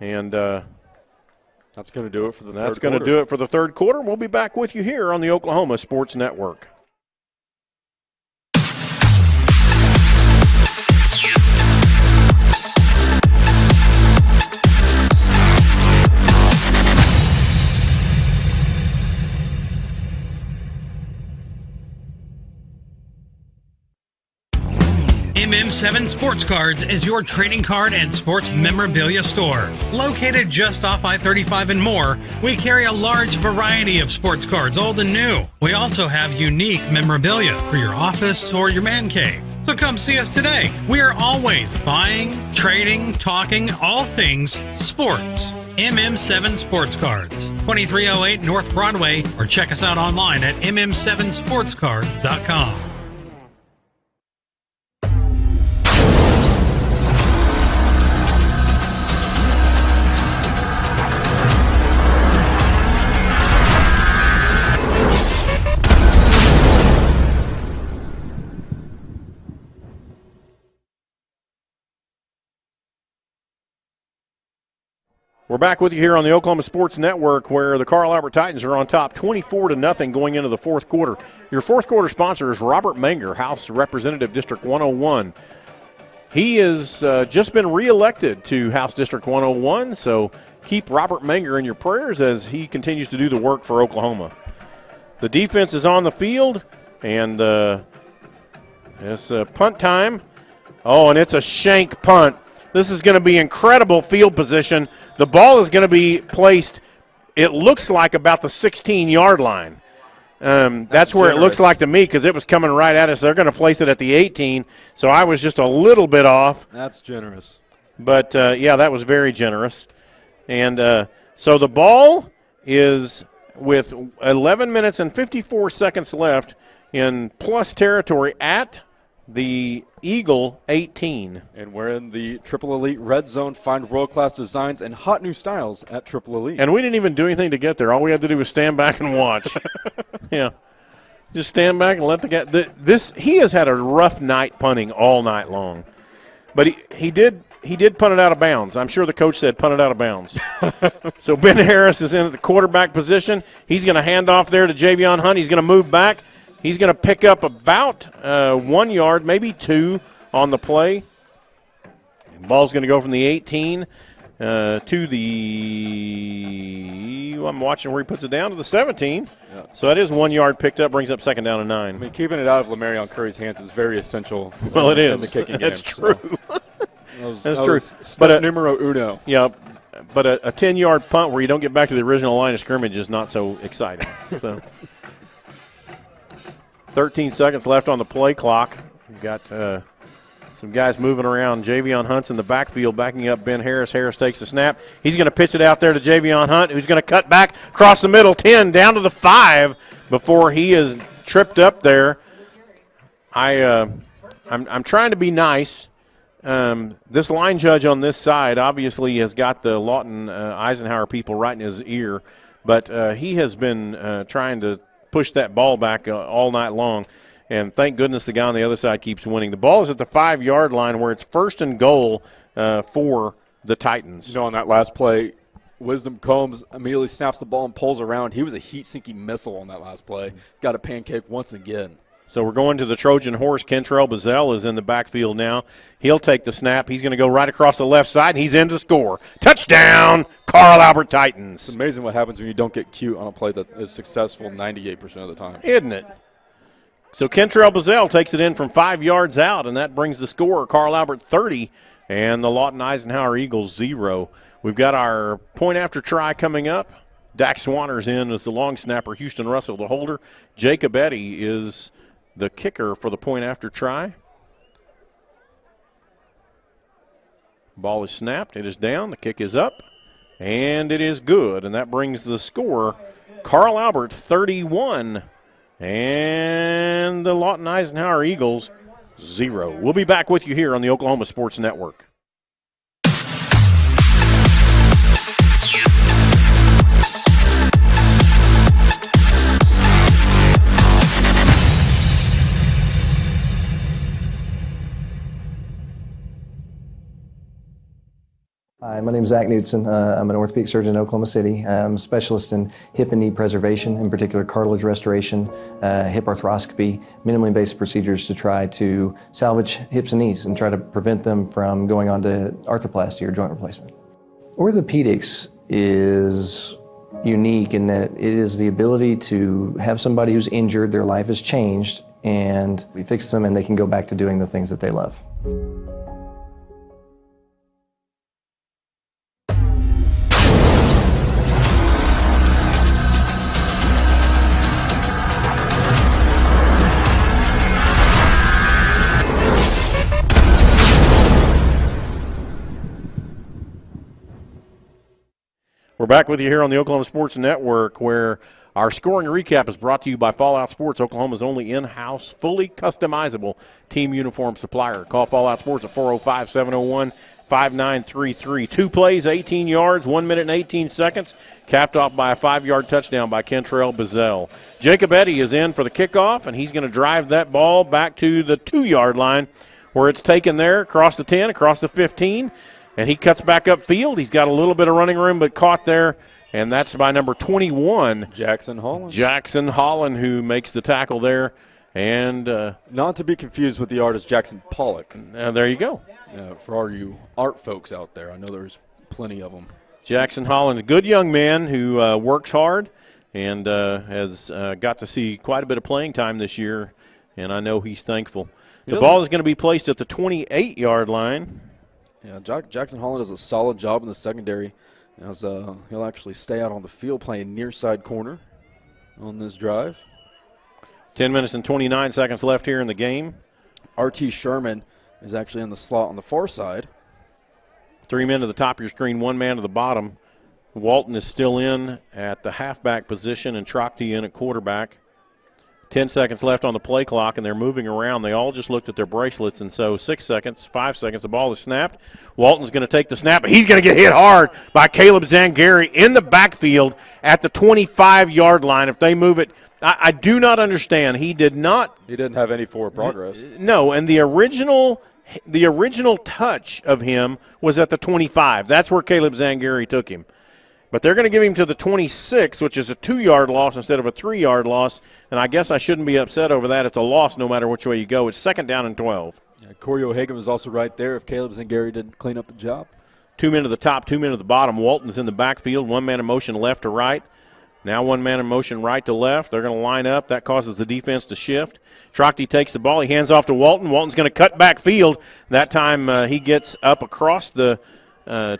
and that's going to do it for the third quarter. That's going to do it for the 3rd quarter. We'll be back with you here on the Oklahoma Sports Network. MM7 Sports Cards is your trading card and sports memorabilia store. Located just off I-35 and more, we carry a large variety of sports cards, old and new. We also have unique memorabilia for your office or your man cave. So come see us today. We are always buying, trading, talking, all things sports. MM7 Sports Cards, 2308 North Broadway, or check us out online at mm7sportscards.com. We're back with you here on the Oklahoma Sports Network, where the Carl Albert Titans are on top 24-0 going into the fourth quarter. Your fourth quarter sponsor is Robert Menger, House Representative District 101. He has just been reelected to House District 101, so keep Robert Menger in your prayers as he continues to do the work for Oklahoma. The defense is on the field, and it's punt time. Oh, and it's a shank punt. This is going to be incredible field position. The ball is going to be placed, it looks like, about the 16-yard line. That's where generous. It looks like to me, because it was coming right at us. They're going to place it at the 18, so I was just a little bit off. That's generous. But, yeah, that was very generous. And so the ball is, with 11 minutes and 54 seconds left, in plus territory at the Eagle 18. And we're in the Triple Elite Red Zone. Find world-class designs and hot new styles at Triple Elite. And we didn't even do anything to get there. All we had to do was stand back and watch. Yeah. Just stand back and let the guy – he has had a rough night punting all night long. But he did punt it out of bounds. I'm sure the coach said punt it out of bounds. So Ben Harris is in at the quarterback position. He's going to hand off there to Javion Hunt. He's going to move back. He's going to pick up about 1 yard, maybe 2 on the play. The ball's going to go from the 18 to the – I'm watching where he puts it down, to the 17. Yeah. So that is 1 yard picked up, brings up second down and 9. I mean, keeping it out of Lamarion Curry's hands is very essential. Well, it is. In the kicking That's game, true. So. That's true. Step numero uno. Yeah, but a 10-yard punt where you don't get back to the original line of scrimmage is not so exciting. So 13 seconds left on the play clock. We've got some guys moving around. Javion Hunt's in the backfield, backing up Ben Harris. Harris takes the snap. He's going to pitch it out there to Javion Hunt, who's going to cut back across the middle, 10 down to the 5 before he is tripped up there. I'm trying to be nice. This line judge on this side obviously has got the Lawton Eisenhower people right in his ear, but he has been trying to push that ball back all night long, and thank goodness the guy on the other side keeps winning. The ball is at the 5-yard line where it's first and goal for the Titans. You know, on that last play, Wisdom Combs immediately snaps the ball and pulls around. He was a heat-sinking missile on that last play. Got a pancake once again. So we're going to the Trojan horse. Kentrell Bazell is in the backfield now. He'll take the snap. He's going to go right across the left side, and he's in to score. Touchdown, Carl Albert Titans. It's amazing what happens when you don't get cute on a play that is successful 98% of the time. Isn't it? So Kentrell Bazell takes it in from 5 yards out, and that brings the score, Carl Albert 30 and the Lawton Eisenhower Eagles 0. We've got our point after try coming up. Dax Swanner's in as the long snapper. Houston Russell the holder. Jacob Eddy is the kicker for the point after try. Ball is snapped. It is down. The kick is up. And it is good. And that brings the score, Carl Albert 31 and the Lawton Eisenhower Eagles 0. We'll be back with you here on the Oklahoma Sports Network. Hi, my name is Zach Knudsen. I'm an orthopedic surgeon in Oklahoma City. I'm a specialist in hip and knee preservation, in particular cartilage restoration, hip arthroscopy, minimally invasive procedures to try to salvage hips and knees and try to prevent them from going on to arthroplasty or joint replacement. Orthopedics is unique in that it is the ability to have somebody who's injured, their life has changed, and we fix them and they can go back to doing the things that they love. We're back with you here on the Oklahoma Sports Network, where our scoring recap is brought to you by Fallout Sports, Oklahoma's only in-house, fully customizable team uniform supplier. Call Fallout Sports at 405-701-5933. 2 plays, 18 yards, 1 minute and 18 seconds, capped off by a 5-yard touchdown by Kentrell Bazell. Jacob Eddy is in for the kickoff, and he's going to drive that ball back to the 2-yard line, where it's taken there, across the 10, across the 15, and he cuts back upfield. He's got a little bit of running room, but caught there, and that's by number 21. Jackson Holland. Jackson Holland, who makes the tackle there. And not to be confused with the artist Jackson Pollock. There you go. For all you art folks out there, I know there's plenty of them. Jackson Holland, a good young man who works hard and has got to see quite a bit of playing time this year, and I know he's thankful. The ball is going to be placed at the 28-yard line. Yeah, Jackson Holland does a solid job in the secondary, as he'll actually stay out on the field playing near side corner on this drive. 10 minutes and 29 seconds left here in the game. R.T. Sherman is actually in the slot on the far side. 3 men to the top of your screen, 1 man to the bottom. Walton is still in at the halfback position and Trachty in at quarterback. 10 seconds left on the play clock, and they're moving around. They all just looked at their bracelets, and so 6 seconds, 5 seconds, the ball is snapped. Walton's going to take the snap, but he's going to get hit hard by Caleb Zangari in the backfield at the 25-yard line. If they move it, I do not understand. He didn't have any forward progress. No, and the original touch of him was at the 25. That's where Caleb Zangari took him. But they're going to give him to the 26, which is a 2-yard loss instead of a 3-yard loss. And I guess I shouldn't be upset over that. It's a loss no matter which way you go. It's 2nd down and 12. Yeah, Corey O'Hagan was also right there if Caleb Zangari didn't clean up the job. 2 men to the top, 2 men to the bottom. Walton's in the backfield, 1 man in motion left to right. Now 1 man in motion right to left. They're going to line up. That causes the defense to shift. Trachty takes the ball. He hands off to Walton. Walton's going to cut back field. That time he gets up across the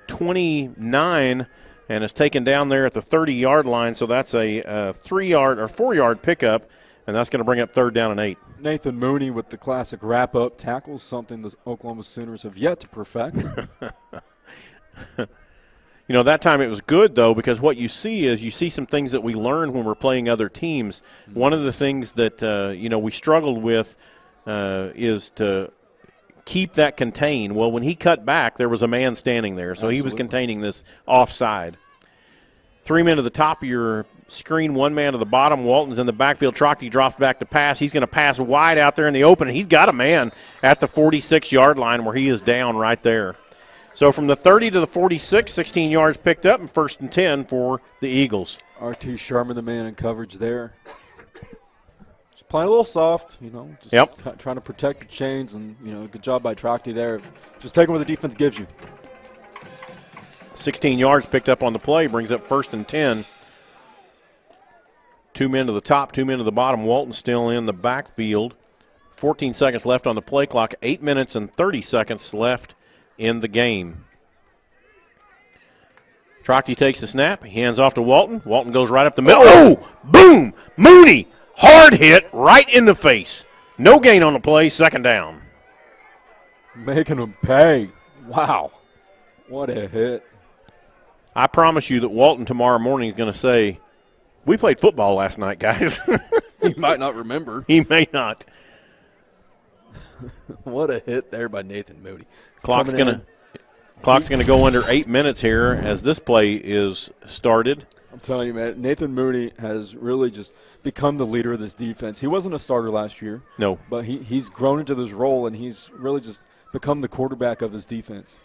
29 and is taken down there at the 30-yard line. So that's a 3-yard or 4-yard pickup, and that's going to bring up 3rd down and 8. Nathan Mooney with the classic wrap-up tackle, something the Oklahoma Sooners have yet to perfect. You know, that time it was good, though, because what you see is you see some things that we learn when we're playing other teams. One of the things that, we struggled with is to keep that contained. Well, when he cut back, there was a man standing there, so Absolutely. He was containing this offside. 3 men to the top of your screen, 1 man to the bottom. Walton's in the backfield. Trachty drops back to pass. He's going to pass wide out there in the open, and he's got a man at the 46-yard line where he is down right there. So from the 30 to the 46, 16 yards picked up, and 1st and 10 for the Eagles. R.T. Sherman, the man in coverage there. Just playing a little soft, just trying to protect the chains, and, good job by Trachty there. Just taking what the defense gives you. 16 yards picked up on the play, brings up 1st and 10. 2 men to the top, 2 men to the bottom. Walton still in the backfield. 14 seconds left on the play clock, 8 minutes and 30 seconds left in the game. Trachty takes the snap. He hands off to Walton. Walton goes right up the middle. Oh, boom! Mooney, hard hit right in the face. No gain on the play, 2nd down. Making him pay. Wow. What a hit. I promise you that Walton tomorrow morning is going to say, we played football last night, guys. He might not remember. He may not. What a hit there by Nathan Mooney. Clock's going to go under 8 minutes here as this play is started. I'm telling you, man, Nathan Mooney has really just become the leader of this defense. He wasn't a starter last year. No. But he's grown into this role, and he's really just become the quarterback of this defense.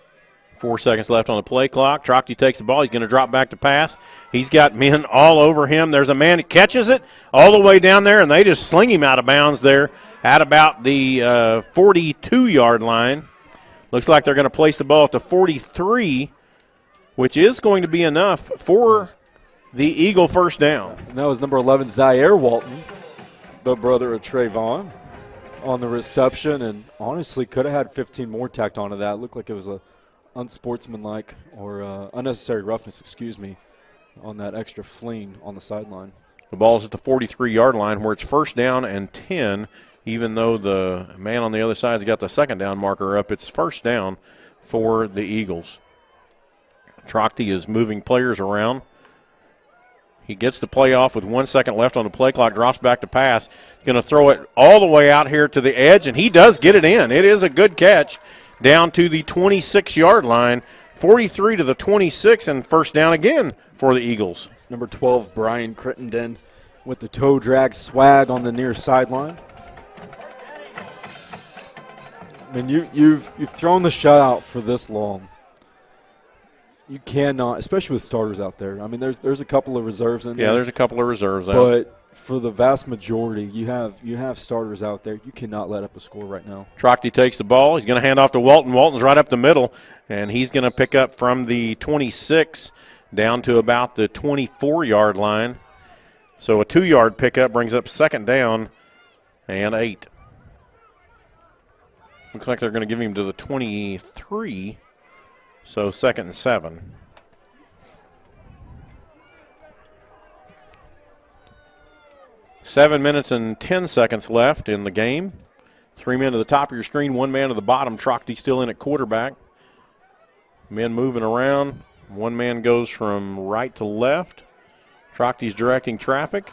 4 seconds left on the play clock. Trachty takes the ball. He's going to drop back to pass. He's got men all over him. There's a man that catches it all the way down there, and they just sling him out of bounds there at about the 42-yard line. Looks like they're going to place the ball at the 43, which is going to be enough for the Eagle 1st down. And that was number 11, Zaire Walton, the brother of Trayvon. on the reception, and honestly could have had 15 more tacked onto that. It looked like it was a unsportsmanlike or unnecessary roughness, on that extra fling on the sideline. The ball's at the 43-yard line where it's first down and 10. Even though the man on the other side's got the second down marker up, it's first down for the Eagles. Trochty is moving players around. He gets the play off with 1 second left on the play clock, drops back to pass. Going to throw it all the way out here to the edge, and he does get it in. It is a good catch down to the 26-yard line, 43 to the 26, and first down again for the Eagles. Number 12, Brian Crittenden with the toe drag swag on the near sideline. I mean, you've thrown the shutout for this long. You cannot, especially with starters out there. I mean, there's a couple of reserves in there. Yeah, there's a couple of reserves out. But for the vast majority, you have starters out there. You cannot let up a score right now. Trochty takes the ball. He's going to hand off to Walton. Walton's right up the middle, and he's going to pick up from the 26 down to about the 24-yard line. So a 2-yard pickup brings up second down and 8. Looks like they're going to give him to the 23. So second and 7. Seven minutes and 10 seconds left in the game. 3 men to the top of your screen, 1 man to the bottom. Trochty still in at quarterback. Men moving around. 1 man goes from right to left. Trochty's directing traffic.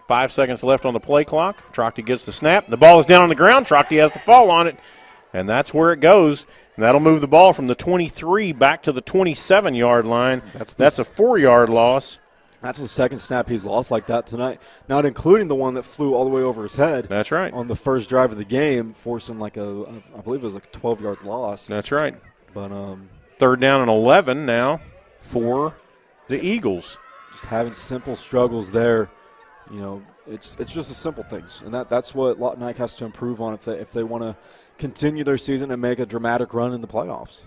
5 seconds left on the play clock. Trochty gets the snap. The ball is down on the ground. Trochty has to fall on it, and that's where it goes. And that'll move the ball from the 23 back to the 27-yard line. That's a 4-yard loss. That's the second snap he's lost like that tonight, not including the one that flew all the way over his head. That's right. On the first drive of the game, forcing I believe it was like a 12-yard loss. That's right. But third down and 11 now for the Eagles. Just having simple struggles there. It's just the simple things, and that's what Lawton Ike has to improve on if they want to continue their season and make a dramatic run in the playoffs.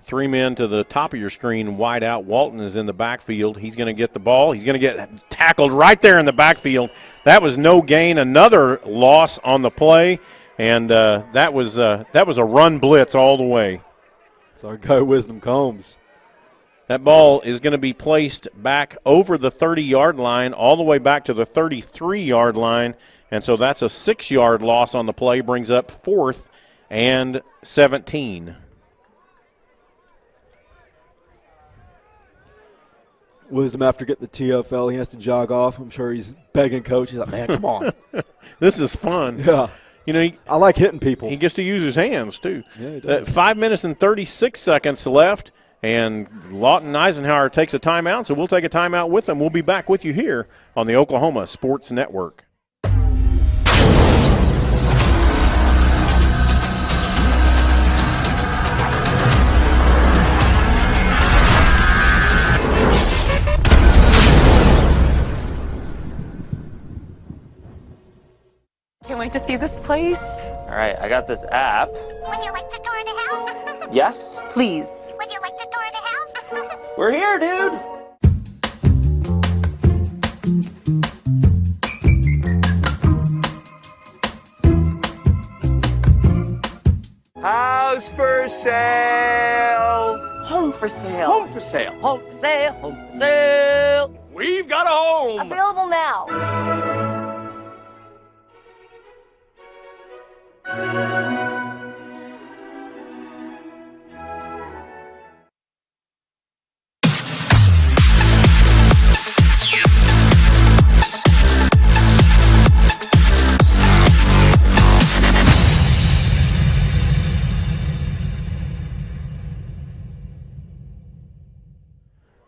3 men to the top of your screen, wide out. Walton is in the backfield. He's going to get the ball. He's going to get tackled right there in the backfield. That was no gain. Another loss on the play, and that was a run blitz all the way. It's our guy Wisdom Combs. That ball is going to be placed back over the 30-yard line, all the way back to the 33-yard line, and so that's a 6-yard loss on the play, brings up 4th and 17. Wisdom, after getting the TFL, he has to jog off. I'm sure he's begging Coach. He's like, man, come on. This is fun. Yeah. I like hitting people. He gets to use his hands, too. Yeah, he does. 5 minutes and 36 seconds left, and Lawton Eisenhower takes a timeout, so we'll take a timeout with them. We'll be back with you here on the Oklahoma Sports Network. Can't wait to see this place. All right, I got this app. Would you like to tour the house? Yes, please. Would you like to tour the house? We're here, dude. House for sale. Home for sale. Home for sale. Home for sale, home for sale. We've got a home. Available now.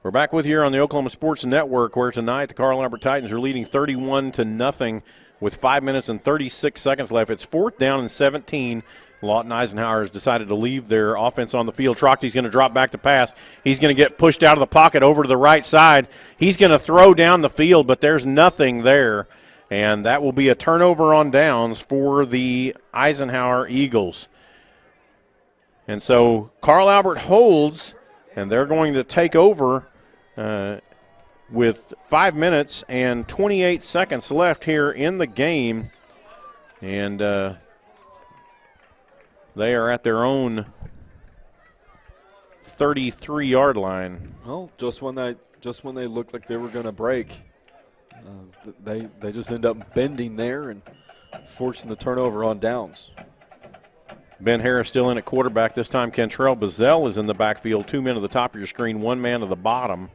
We're back with you here on the Oklahoma Sports Network, where tonight the Carl Albert Titans are leading 31-0 with 5 minutes and 36 seconds left. It's 4th down and 17. Lawton Eisenhower has decided to leave their offense on the field. Trochty's going to drop back to pass. He's going to get pushed out of the pocket over to the right side. He's going to throw down the field, but there's nothing there. And that will be a turnover on downs for the Eisenhower Eagles. And so Carl Albert holds, and they're going to take over with 5 minutes and 28 seconds left here in the game. And they are at their own 33-yard line. Well, just when they looked like they were going to break, they just end up bending there and forcing the turnover on downs. Ben Harris still in at quarterback. This time Kentrell Bazell is in the backfield. 2 men at the top of your screen, 1 man at the bottom.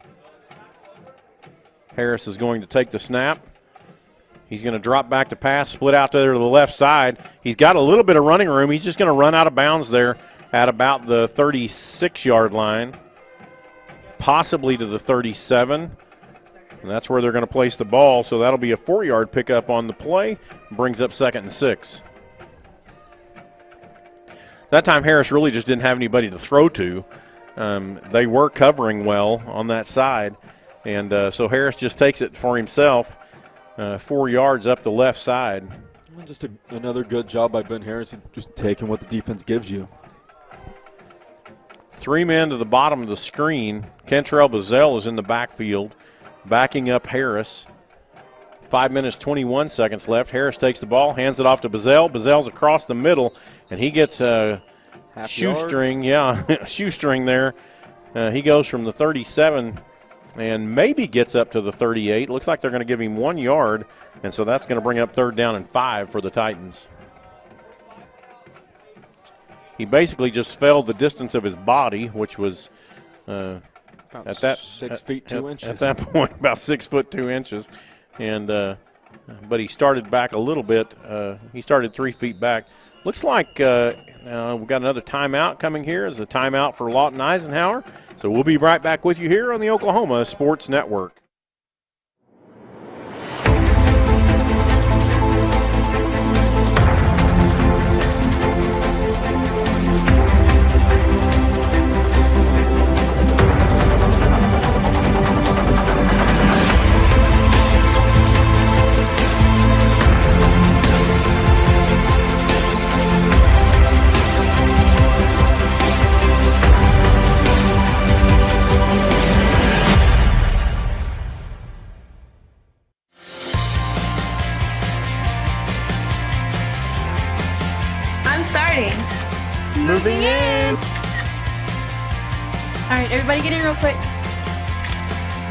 Harris is going to take the snap. He's going to drop back to pass, split out there to the left side. He's got a little bit of running room. He's just going to run out of bounds there at about the 36-yard line, possibly to the 37. And that's where they're going to place the ball. So that'll be a 4-yard pickup on the play. Brings up 2nd and 6. That time Harris really just didn't have anybody to throw to. They were covering well on that side. And so Harris just takes it for himself. 4 yards up the left side. Just another good job by Ben Harris, just taking what the defense gives you. 3 men to the bottom of the screen. Kentrell Bazell is in the backfield, backing up Harris. 5 minutes, 21 seconds left. Harris takes the ball, hands it off to Bazell. Bazell's across the middle, and he gets a shoestring. Yeah, shoestring there. He goes from the 37 and maybe gets up to the 38. Looks like they're going to give him 1 yard, and so that's going to bring up 3rd down and 5 for the Titans. He basically just fell the distance of his body, which was about at that 6 feet 2 inches. At that point, about 6 foot 2 inches, and but he started back a little bit. He started 3 feet back. Looks like we've got another timeout coming here. It's a timeout for Lawton Eisenhower. So we'll be right back with you here on the Oklahoma Sports Network. Moving in. All right, everybody get in real quick.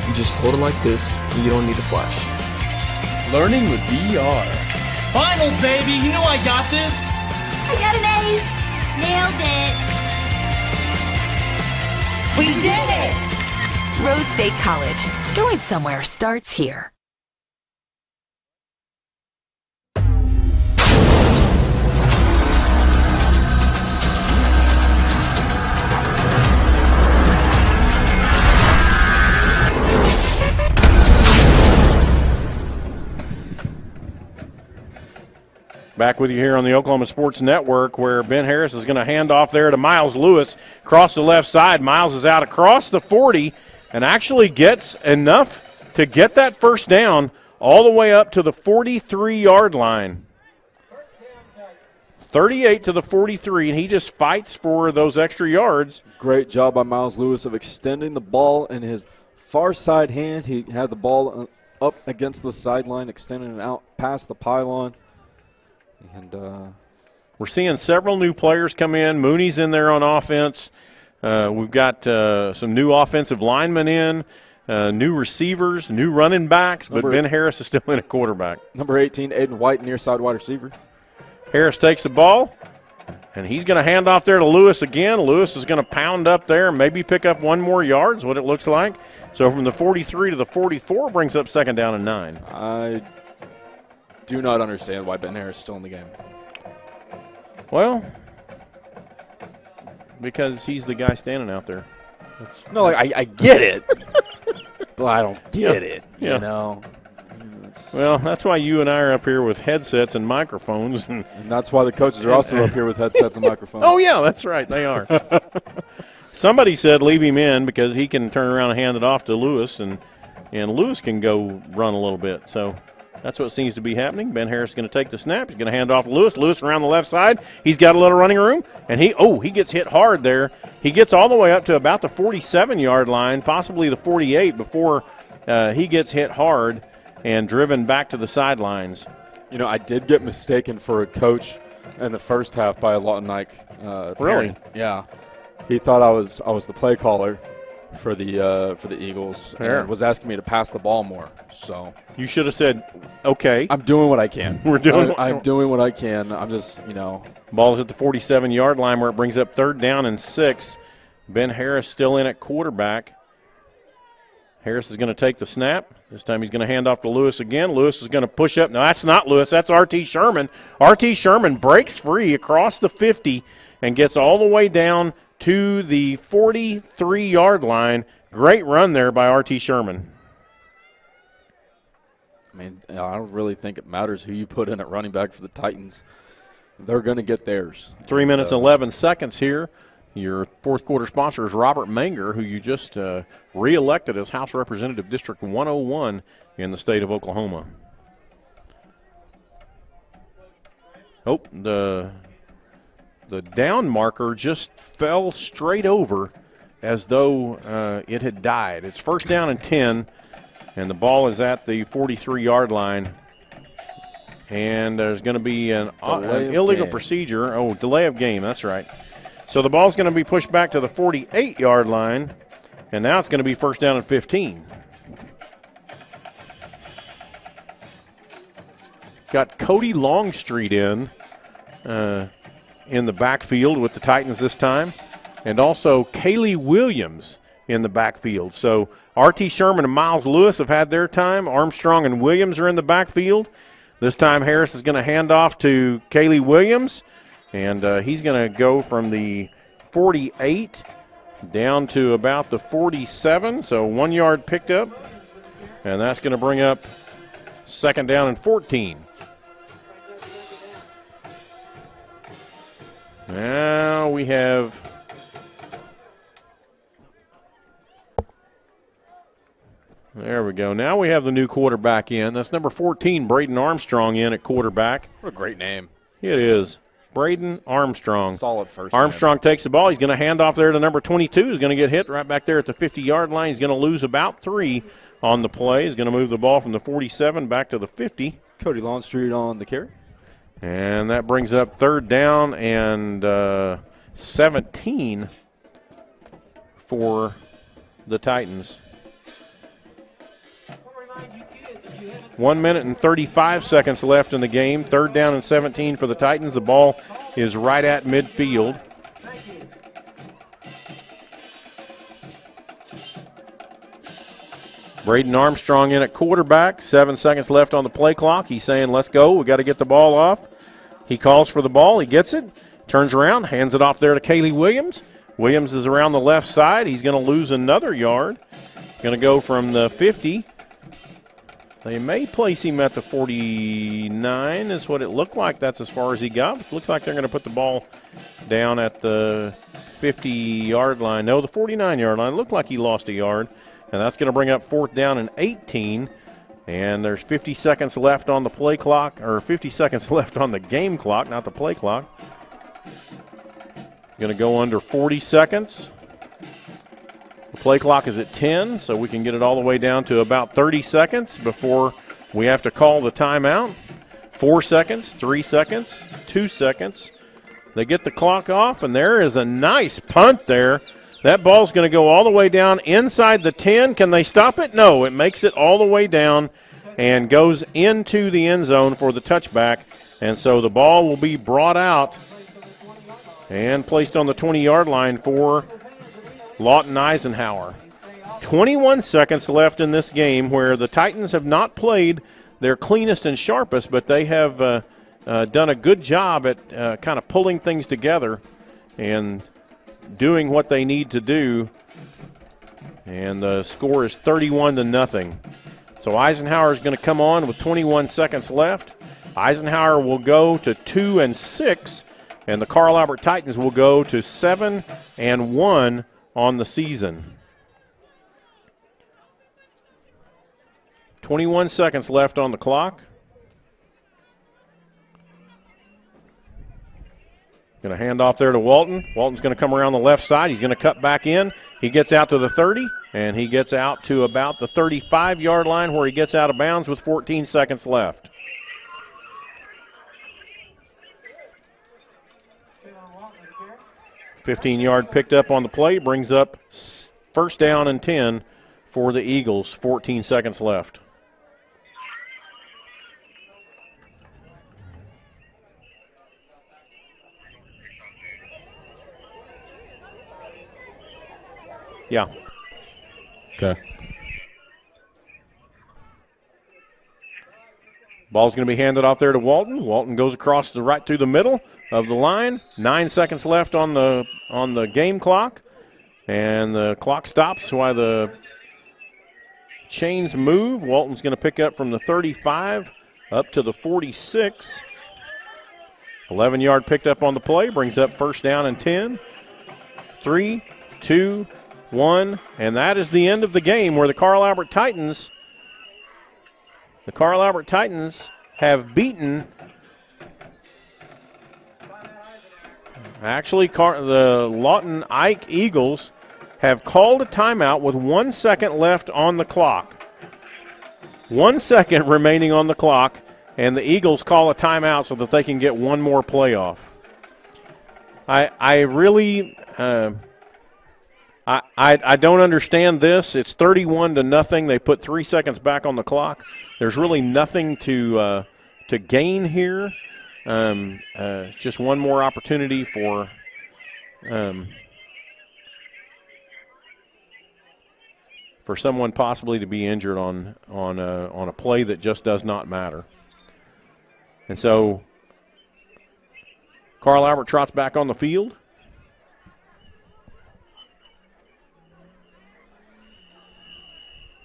You just hold it like this, and you don't need a flash. Learning with VR. Finals, baby! You know I got this! I got an A. Nailed it. We did it! Rose State College. Going somewhere starts here. Back with you here on the Oklahoma Sports Network, where Ben Harris is going to hand off there to Miles Lewis across the left side. Miles is out across the 40 and actually gets enough to get that first down all the way up to the 43-yard line. 38 to the 43, and he just fights for those extra yards. Great job by Miles Lewis of extending the ball in his far side hand. He had the ball up against the sideline, extending it out past the pylon. And we're seeing several new players come in. Mooney's in there on offense. We've got some new offensive linemen in, new receivers, new running backs, but Ben Harris is still in a quarterback. Number 18, Aiden White, near side wide receiver. Harris takes the ball, and he's going to hand off there to Lewis again. Lewis is going to pound up there and maybe pick up 1 more yard is what it looks like. So from the 43 to the 44 brings up 2nd down and 9. I do not understand why Ben Harris is still in the game. Well, because he's the guy standing out there. No, I get it, but I don't get it, you know. Well, that's why you and I are up here with headsets and microphones. And that's why the coaches are also up here with headsets and microphones. Oh, yeah, that's right. They are. Somebody said leave him in because he can turn around and hand it off to Lewis, and Lewis can go run a little bit. So that's what seems to be happening. Ben Harris is going to take the snap. He's going to hand off to Lewis. Lewis around the left side. He's got a little running room, and he gets hit hard there. He gets all the way up to about the 47-yard line, possibly the 48, before he gets hit hard and driven back to the sidelines. You know, I did get mistaken for a coach in the first half by a Lawton Ike. Really? Yeah. He thought I was the play caller for the Eagles and was asking me to pass the ball more. So you should have said, "Okay, I'm doing what I can. I'm doing what I can. I'm just, you know." Ball's at the 47-yard line where it brings up 3rd down and 6. Ben Harris still in at quarterback. Harris is going to take the snap. This time he's going to hand off to Lewis again. Lewis is going to push up. No, that's not Lewis. That's R.T. Sherman. R.T. Sherman breaks free across the 50 and gets all the way down to the 43-yard line. Great run there by R.T. Sherman. I mean, I don't really think it matters who you put in at running back for the Titans. They're going to get theirs. 3 minutes and 11 seconds here. Your fourth quarter sponsor is Robert Manger, who you just re-elected as House Representative District 101 in the state of Oklahoma. Oh, the down marker just fell straight over as though it had died. It's 1st down and 10, and the ball is at the 43-yard line. And there's going to be an illegal procedure. Oh, delay of game, that's right. So the ball's going to be pushed back to the 48-yard line, and now it's going to be 1st down and 15. Got Cody Longstreet in the backfield with the Titans this time, and also Kaylee Williams in the backfield. So R.T. Sherman and Miles Lewis have had their time. Armstrong and Williams are in the backfield. This time Harris is going to hand off to Kaylee Williams. And he's going to go from the 48 down to about the 47, so 1 yard picked up. And that's going to bring up 2nd down and 14. Now we have there we go. Now we have the new quarterback in. That's number 14, Braden Armstrong, in at quarterback. What a great name. It is. Braden Armstrong. Solid first. Armstrong takes the ball. He's going to hand off there to number 22. He's going to get hit right back there at the 50-yard line. He's going to lose about 3 on the play. He's going to move the ball from the 47 back to the 50. Cody Longstreet on the carry. And that brings up 3rd down and 17 for the Titans. 1 minute and 35 seconds left in the game. 3rd down and 17 for the Titans. The ball is right at midfield. Braden Armstrong in at quarterback. 7 seconds left on the play clock. He's saying, let's go. We got to get the ball off. He calls for the ball. He gets it. Turns around. Hands it off there to Kaylee Williams. Williams is around the left side. He's going to lose another yard. Going to go from the 50. They may place him at the 49 is what it looked like. That's as far as he got. Looks like they're going to put the ball down at the 50-yard line. No, the 49-yard line. Looked like he lost a yard. And that's going to bring up 4th down and 18. And there's 50 seconds left on the play clock, or 50 seconds left on the game clock, not the play clock. Going to go under 40 seconds. The play clock is at 10, so we can get it all the way down to about 30 seconds before we have to call the timeout. 4 seconds, 3 seconds, 2 seconds. They get the clock off, and there is a nice punt there. That ball's going to go all the way down inside the 10. Can they stop it? No, it makes it all the way down and goes into the end zone for the touchback. And so the ball will be brought out and placed on the 20-yard line for Lawton Eisenhower. 21 seconds left in this game where the Titans have not played their cleanest and sharpest, but they have done a good job at kind of pulling things together and doing what they need to do. And the score is 31-0. So Eisenhower is going to come on with 21 seconds left. Eisenhower will go to 2-6, and the Carl Albert Titans will go to 7-1 on the season. 21 seconds left on the clock. Going to hand off there to Walton. Walton's going to come around the left side. He's going to cut back in. He gets out to the 30, and he gets out to about the 35-yard line where he gets out of bounds with 14 seconds left. 15-yard picked up on the play, brings up first down and 10 for the Eagles, 14 seconds left. Yeah. Okay. Ball's going to be handed off there to Walton. Walton goes across right through the middle of the line. 9 seconds left on the game clock. And the clock stops while the chains move. Walton's going to pick up from the 35 up to the 46. 11-yard picked up on the play. Brings up first down and 10. 3, 2, 1. And that is the end of the game where the Carl Albert Titans have beaten the Lawton Ike Eagles have called a timeout with 1 second left on the clock. 1 second remaining on the clock, and the Eagles call a timeout so that they can get one more play off. I really I don't understand this. It's 31-0. They put 3 seconds back on the clock. There's really nothing to gain here. Just one more opportunity for someone possibly to be injured on a play that just does not matter. And so Carl Albert trots back on the field.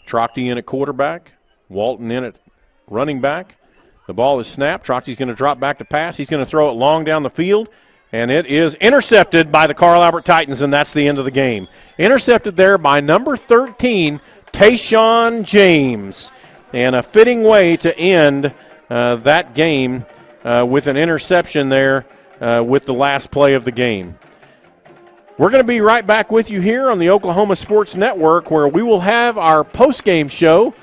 Trochty in at quarterback. Walton in at running back. The ball is snapped. Trochty's going to drop back to pass. He's going to throw it long down the field, and it is intercepted by the Carl Albert Titans, and that's the end of the game. Intercepted there by number 13, Tayshawn James. And a fitting way to end that game with an interception there with the last play of the game. We're going to be right back with you here on the Oklahoma Sports Network, where we will have our post-game show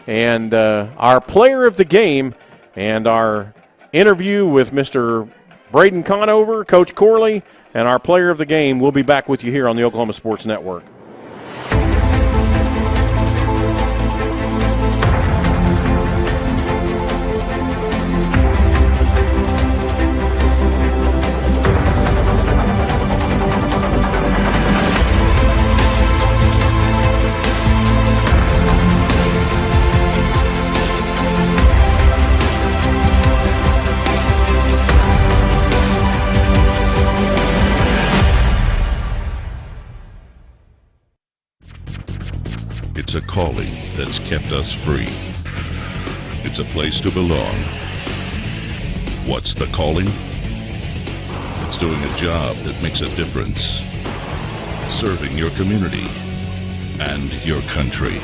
and our player of the game and our interview with Mr. Braden Conover, Coach Corley, and our player of the game. We'll be back with you here on the Oklahoma Sports Network. It's a calling that's kept us free. It's a place to belong. What's the calling? It's doing a job that makes a difference. Serving your community and your country.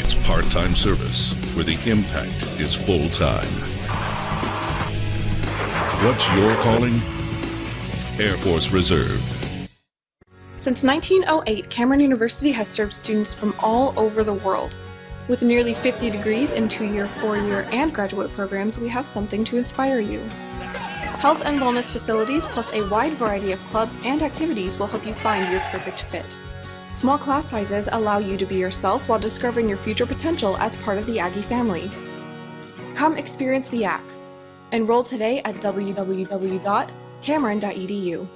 It's part-time service where the impact is full-time. What's your calling? Air Force Reserve. Since 1908, Cameron University has served students from all over the world. With nearly 50 degrees in 2-year, 4-year, and graduate programs, we have something to inspire you. Health and wellness facilities plus a wide variety of clubs and activities will help you find your perfect fit. Small class sizes allow you to be yourself while discovering your future potential as part of the Aggie family. Come experience the Axe. Enroll today at www.cameron.edu.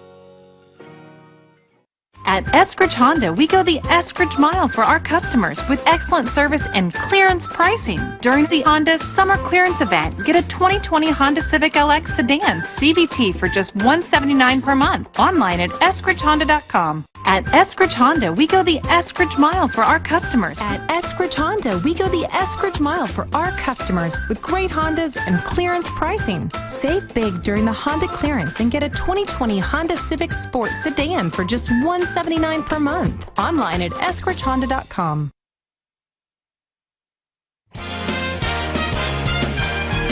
At Eskridge Honda, we go the Eskridge Mile for our customers with excellent service and clearance pricing. During the Honda Summer Clearance Event, get a 2020 Honda Civic LX Sedan CVT for just $179 per month. Online at eskridgehonda.com. At Eskridge Honda, we go the Eskridge Mile for our customers. At Eskridge Honda, we go the Eskridge Mile for our customers with great Hondas and clearance pricing. Save big during the Honda clearance and get a 2020 Honda Civic Sport Sedan for just $179 per month. Online at eskridgehonda.com.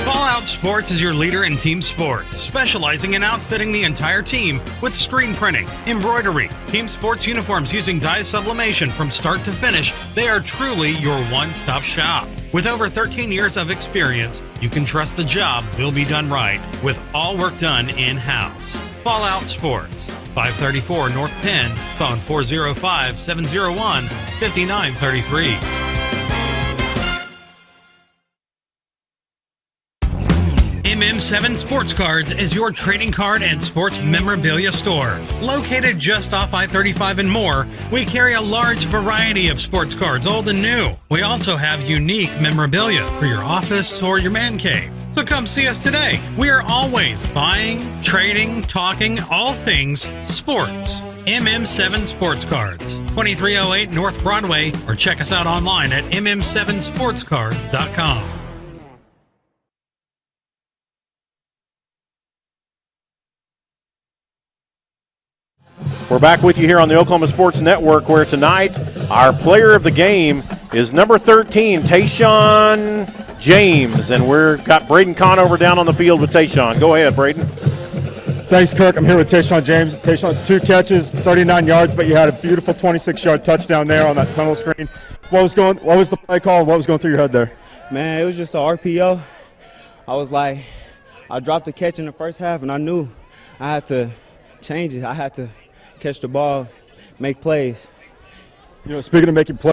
Fallout Fallout Sports is your leader in team sports, specializing in outfitting the entire team with screen printing, embroidery, team sports uniforms using dye sublimation from start to finish. They are truly your one-stop shop. With over 13 years of experience, you can trust the job will be done right with all work done in-house. Fallout Sports, 534 North Penn, phone 405-701-5933. MM7 Sports Cards is your trading card and sports memorabilia store. Located just off I-35 and more, we carry a large variety of sports cards, old and new. We also have unique memorabilia for your office or your man cave. So come see us today. We are always buying, trading, talking, all things sports. MM7 Sports Cards, 2308 North Broadway, or check us out online at mm7sportscards.com. We're back with you here on the Oklahoma Sports Network, where tonight our player of the game is number 13, Tayshawn James, and we've got Braden Conover down on the field with Tayshawn. Go ahead, Braden. Thanks, Kirk. I'm here with Tayshawn James. Tayshawn, 2 catches, 39 yards, but you had a beautiful 26-yard touchdown there on that tunnel screen. What was the play call? What was going through your head there? Man, it was just an RPO. I dropped the catch in the first half, and I knew I had to change it. I had to catch the ball, make plays. You know, speaking of making plays,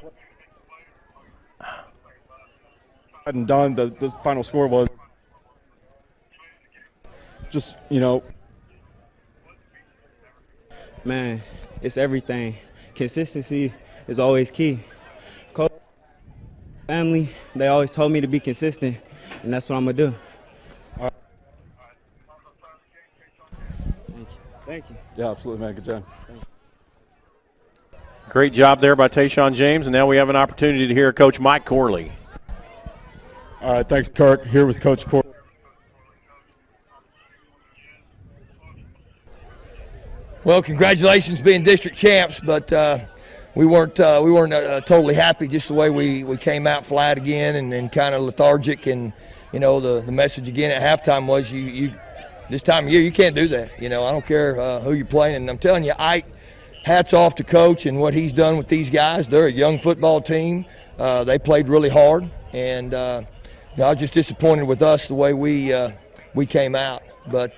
and done, the final score was just, you know. Man, it's everything. Consistency is always key. Coach, family, they always told me to be consistent, and that's what I'm going to do. Thank you. Yeah, absolutely, man. Good job. Great job there by Tayshawn James, and now we have an opportunity to hear Coach Mike Corley. All right, thanks, Kirk. Here with Coach Corley. Well, congratulations being district champs, but we weren't totally happy just the way we came out flat again and kind of lethargic. And you know, the message again at halftime was you this time of year you can't do that. You know, I don't care who you're playing, and I'm telling you, Ike, hats off to Coach and what he's done with these guys. They're a young football team. They played really hard, and you know, I was just disappointed with us the way we came out. But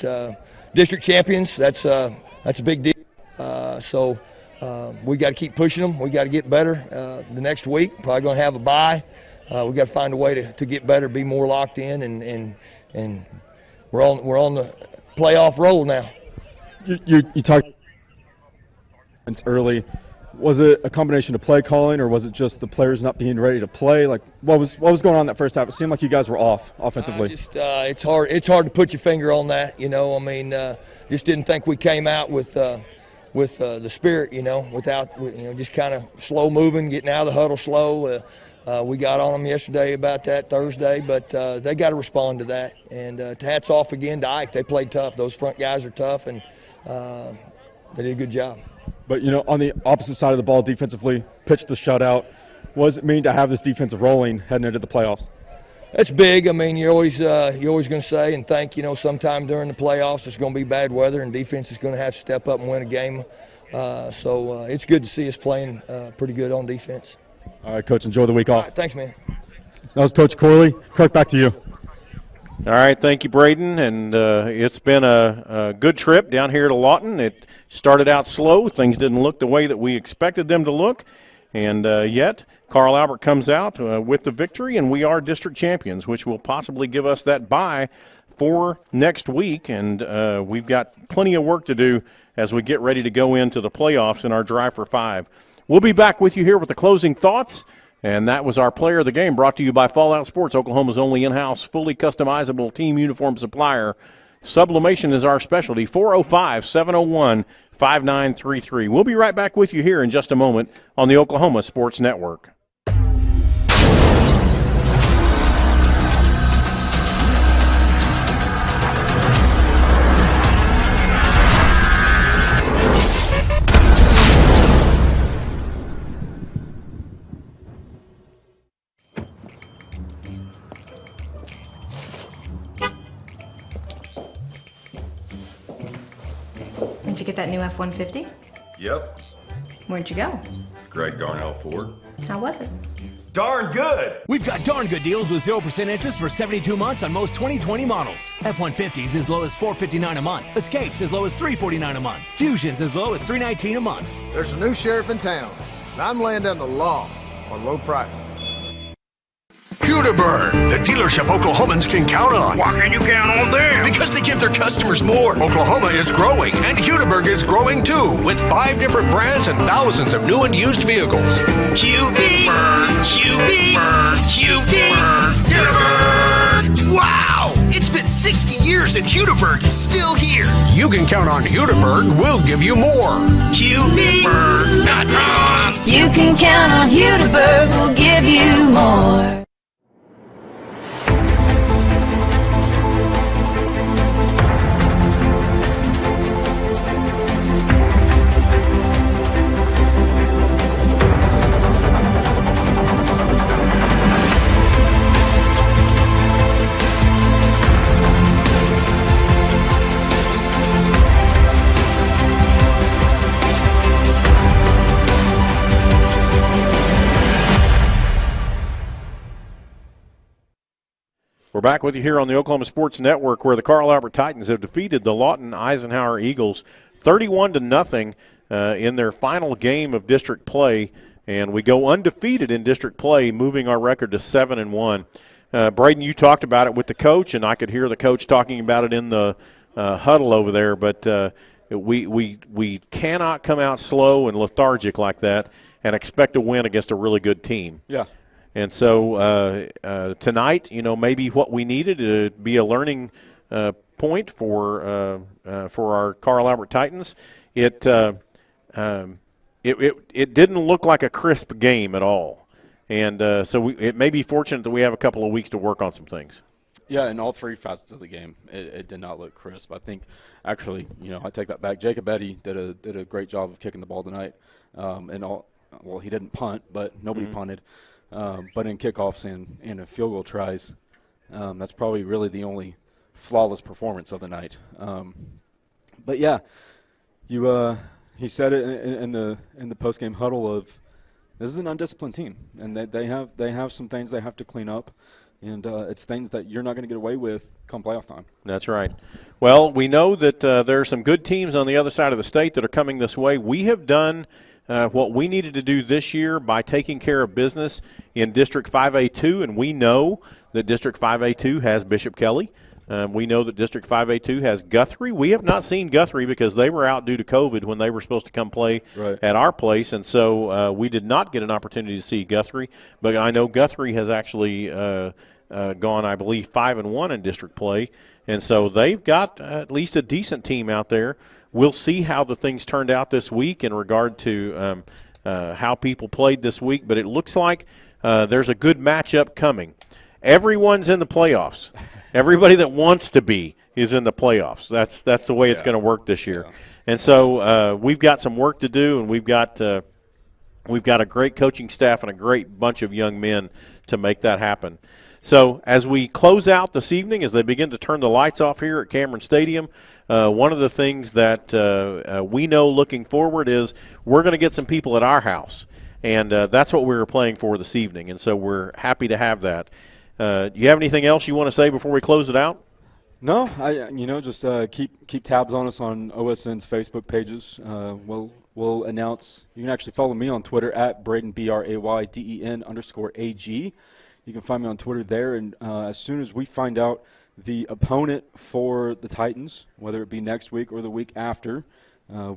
district champions, that's a big deal. So we got to keep pushing them. We got to get better the next week. Probably going to have a bye. We got to find a way to get better, be more locked in, and we're on the playoff roll now. You talked early. Was it a combination of play calling, or was it just the players not being ready to play? Like, what was going on that first half? It seemed like you guys were off offensively. It's hard to put your finger on that. You know, I mean, just didn't think we came out with the spirit. You know, without just kind of slow moving, getting out of the huddle slow. We got on them yesterday about that Thursday, but they got to respond to that. And hats off again to Ike. They played tough. Those front guys are tough, and they did a good job. But, you know, on the opposite side of the ball defensively, pitched the shutout. What does it mean to have this defensive rolling heading into the playoffs? It's big. I mean, you're always going to say and think, you know, sometime during the playoffs it's going to be bad weather and defense is going to have to step up and win a game. So it's good to see us playing pretty good on defense. All right, Coach, enjoy the week off. All right, thanks, man. That was Coach Corley. Kirk, back to you. All right, thank you, Braden. And it's been a good trip down here to Lawton. It started out slow. Things didn't look the way that we expected them to look. And yet, Carl Albert comes out with the victory, and we are district champions, which will possibly give us that bye for next week. And we've got plenty of work to do as we get ready to go into the playoffs in our Drive for 5. We'll be back with you here with the closing thoughts. And that was our player of the game, brought to you by Fallout Sports, Oklahoma's only in-house, fully customizable team uniform supplier. Sublimation is our specialty, 405-701-5933. We'll be right back with you here in just a moment on the Oklahoma Sports Network. Did you get that new F-150? Yep. Where'd you go? Greg Darnell Ford. How was it? Darn good! We've got darn good deals with 0% interest for 72 months on most 2020 models. F-150s as low as $459 a month. Escapes as low as $349 a month. Fusions as low as $319 a month. There's a new sheriff in town, and I'm laying down the law on low prices. Hudiburn, the dealership Oklahomans can count on. Why can you count on them? Because they give their customers more. Oklahoma is growing, and Hudiburn is growing too, with 5 different brands and thousands of new and used vehicles. Hudiburn, Hudiburn, Hudiburn, Hudiburn! Wow! It's been 60 years and Hudiburn is still here. You can count on Hudiburn. We'll give you more. Hudiburn.com. You can count on Hudiburn. We'll give you more. We're back with you here on the Oklahoma Sports Network, where the Carl Albert Titans have defeated the Lawton Eisenhower Eagles 31-0 in their final game of district play, and we go undefeated in district play, moving our record to 7-1. Braden, you talked about it with the coach, and I could hear the coach talking about it in the huddle over there, but we cannot come out slow and lethargic like that and expect to win against a really good team. Yeah. And so tonight, maybe what we needed to be a learning point for our Carl Albert Titans. It didn't look like a crisp game at all, and so it may be fortunate that we have a couple of weeks to work on some things. Yeah, in all 3 facets of the game, it did not look crisp. I think, actually, I take that back. Jacob Eddy did a great job of kicking the ball tonight, he didn't punt, but nobody punted. But in kickoffs and in field goal tries, that's probably really the only flawless performance of the night. But yeah, he said it in the post game huddle of this is an undisciplined team, and they have some things they have to clean up, and it's things that you're not going to get away with come playoff time. That's right. Well, we know that there are some good teams on the other side of the state that are coming this way. We have done what we needed to do this year by taking care of business in District 5A2, and we know that District 5A2 has Bishop Kelly. We know that District 5A2 has Guthrie. We have not seen Guthrie because they were out due to COVID when they were supposed to come play at our place, and so we did not get an opportunity to see Guthrie. But I know Guthrie has actually gone, I believe, 5-1 in district play, and so they've got at least a decent team out there. We'll see how the things turned out this week in regard to how people played this week, but it looks like there's a good matchup coming. Everyone's in the playoffs. Everybody that wants to be is in the playoffs. That's the way it's going to work this year. And so we've got some work to do, and we've got a great coaching staff and a great bunch of young men to make that happen. So as we close out this evening, as they begin to turn the lights off here at Cameron Stadium, one of the things that we know looking forward is we're going to get some people at our house, and that's what we were playing for this evening, and so we're happy to have that. Do you have anything else you want to say before we close it out? No, just keep tabs on us on OSN's Facebook pages. We'll announce. You can actually follow me on Twitter at Braden BRAYDEN_AG. You can find me on Twitter there, and as soon as we find out the opponent for the Titans, whether it be next week or the week after,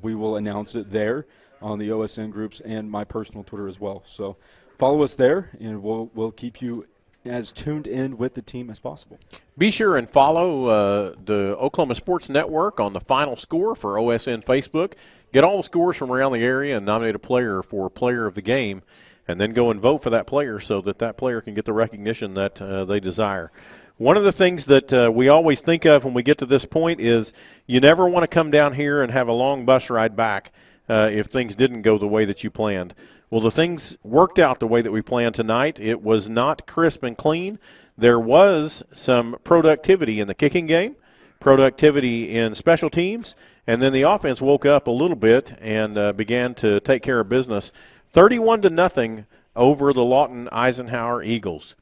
we will announce it there on the OSN groups and my personal Twitter as well. So follow us there, and we'll keep you as tuned in with the team as possible. Be sure and follow the Oklahoma Sports Network on the final score for OSN Facebook. Get all the scores from around the area and nominate a player for Player of the Game, and then go and vote for that player so that player can get the recognition that they desire. One of the things that we always think of when we get to this point is you never want to come down here and have a long bus ride back if things didn't go the way that you planned. Well, the things worked out the way that we planned tonight. It was not crisp and clean. There was some productivity in the kicking game. productivity in special teams, and then the offense woke up a little bit and began to take care of business. 31-0 over the Lawton Eisenhower Eagles.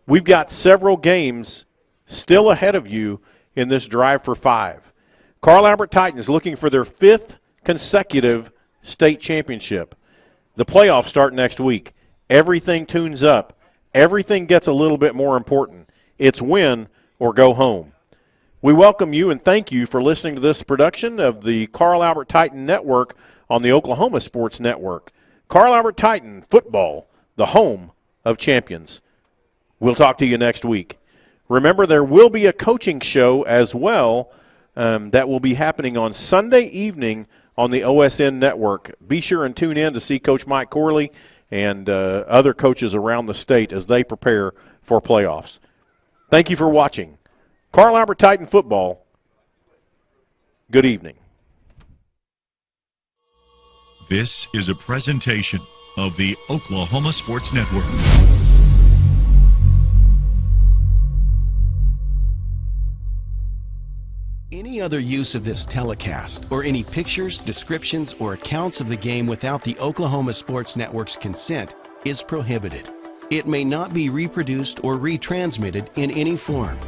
We've got several games still ahead of you in this drive for 5. Carl Albert Titans looking for their 5th consecutive state championship. The playoffs start next week. Everything tunes up. Everything gets a little bit more important. It's win or go home. We welcome you and thank you for listening to this production of the Carl Albert Titan Network on the Oklahoma Sports Network. Carl Albert Titan football, the home of champions. We'll talk to you next week. Remember, there will be a coaching show as well that will be happening on Sunday evening on the OSN Network. Be sure and tune in to see Coach Mike Corley and other coaches around the state as they prepare for playoffs. Thank you for watching. Carl Albert Titan football, good evening. This is a presentation of the Oklahoma Sports Network. Any other use of this telecast or any pictures, descriptions, or accounts of the game without the Oklahoma Sports Network's consent is prohibited. It may not be reproduced or retransmitted in any form.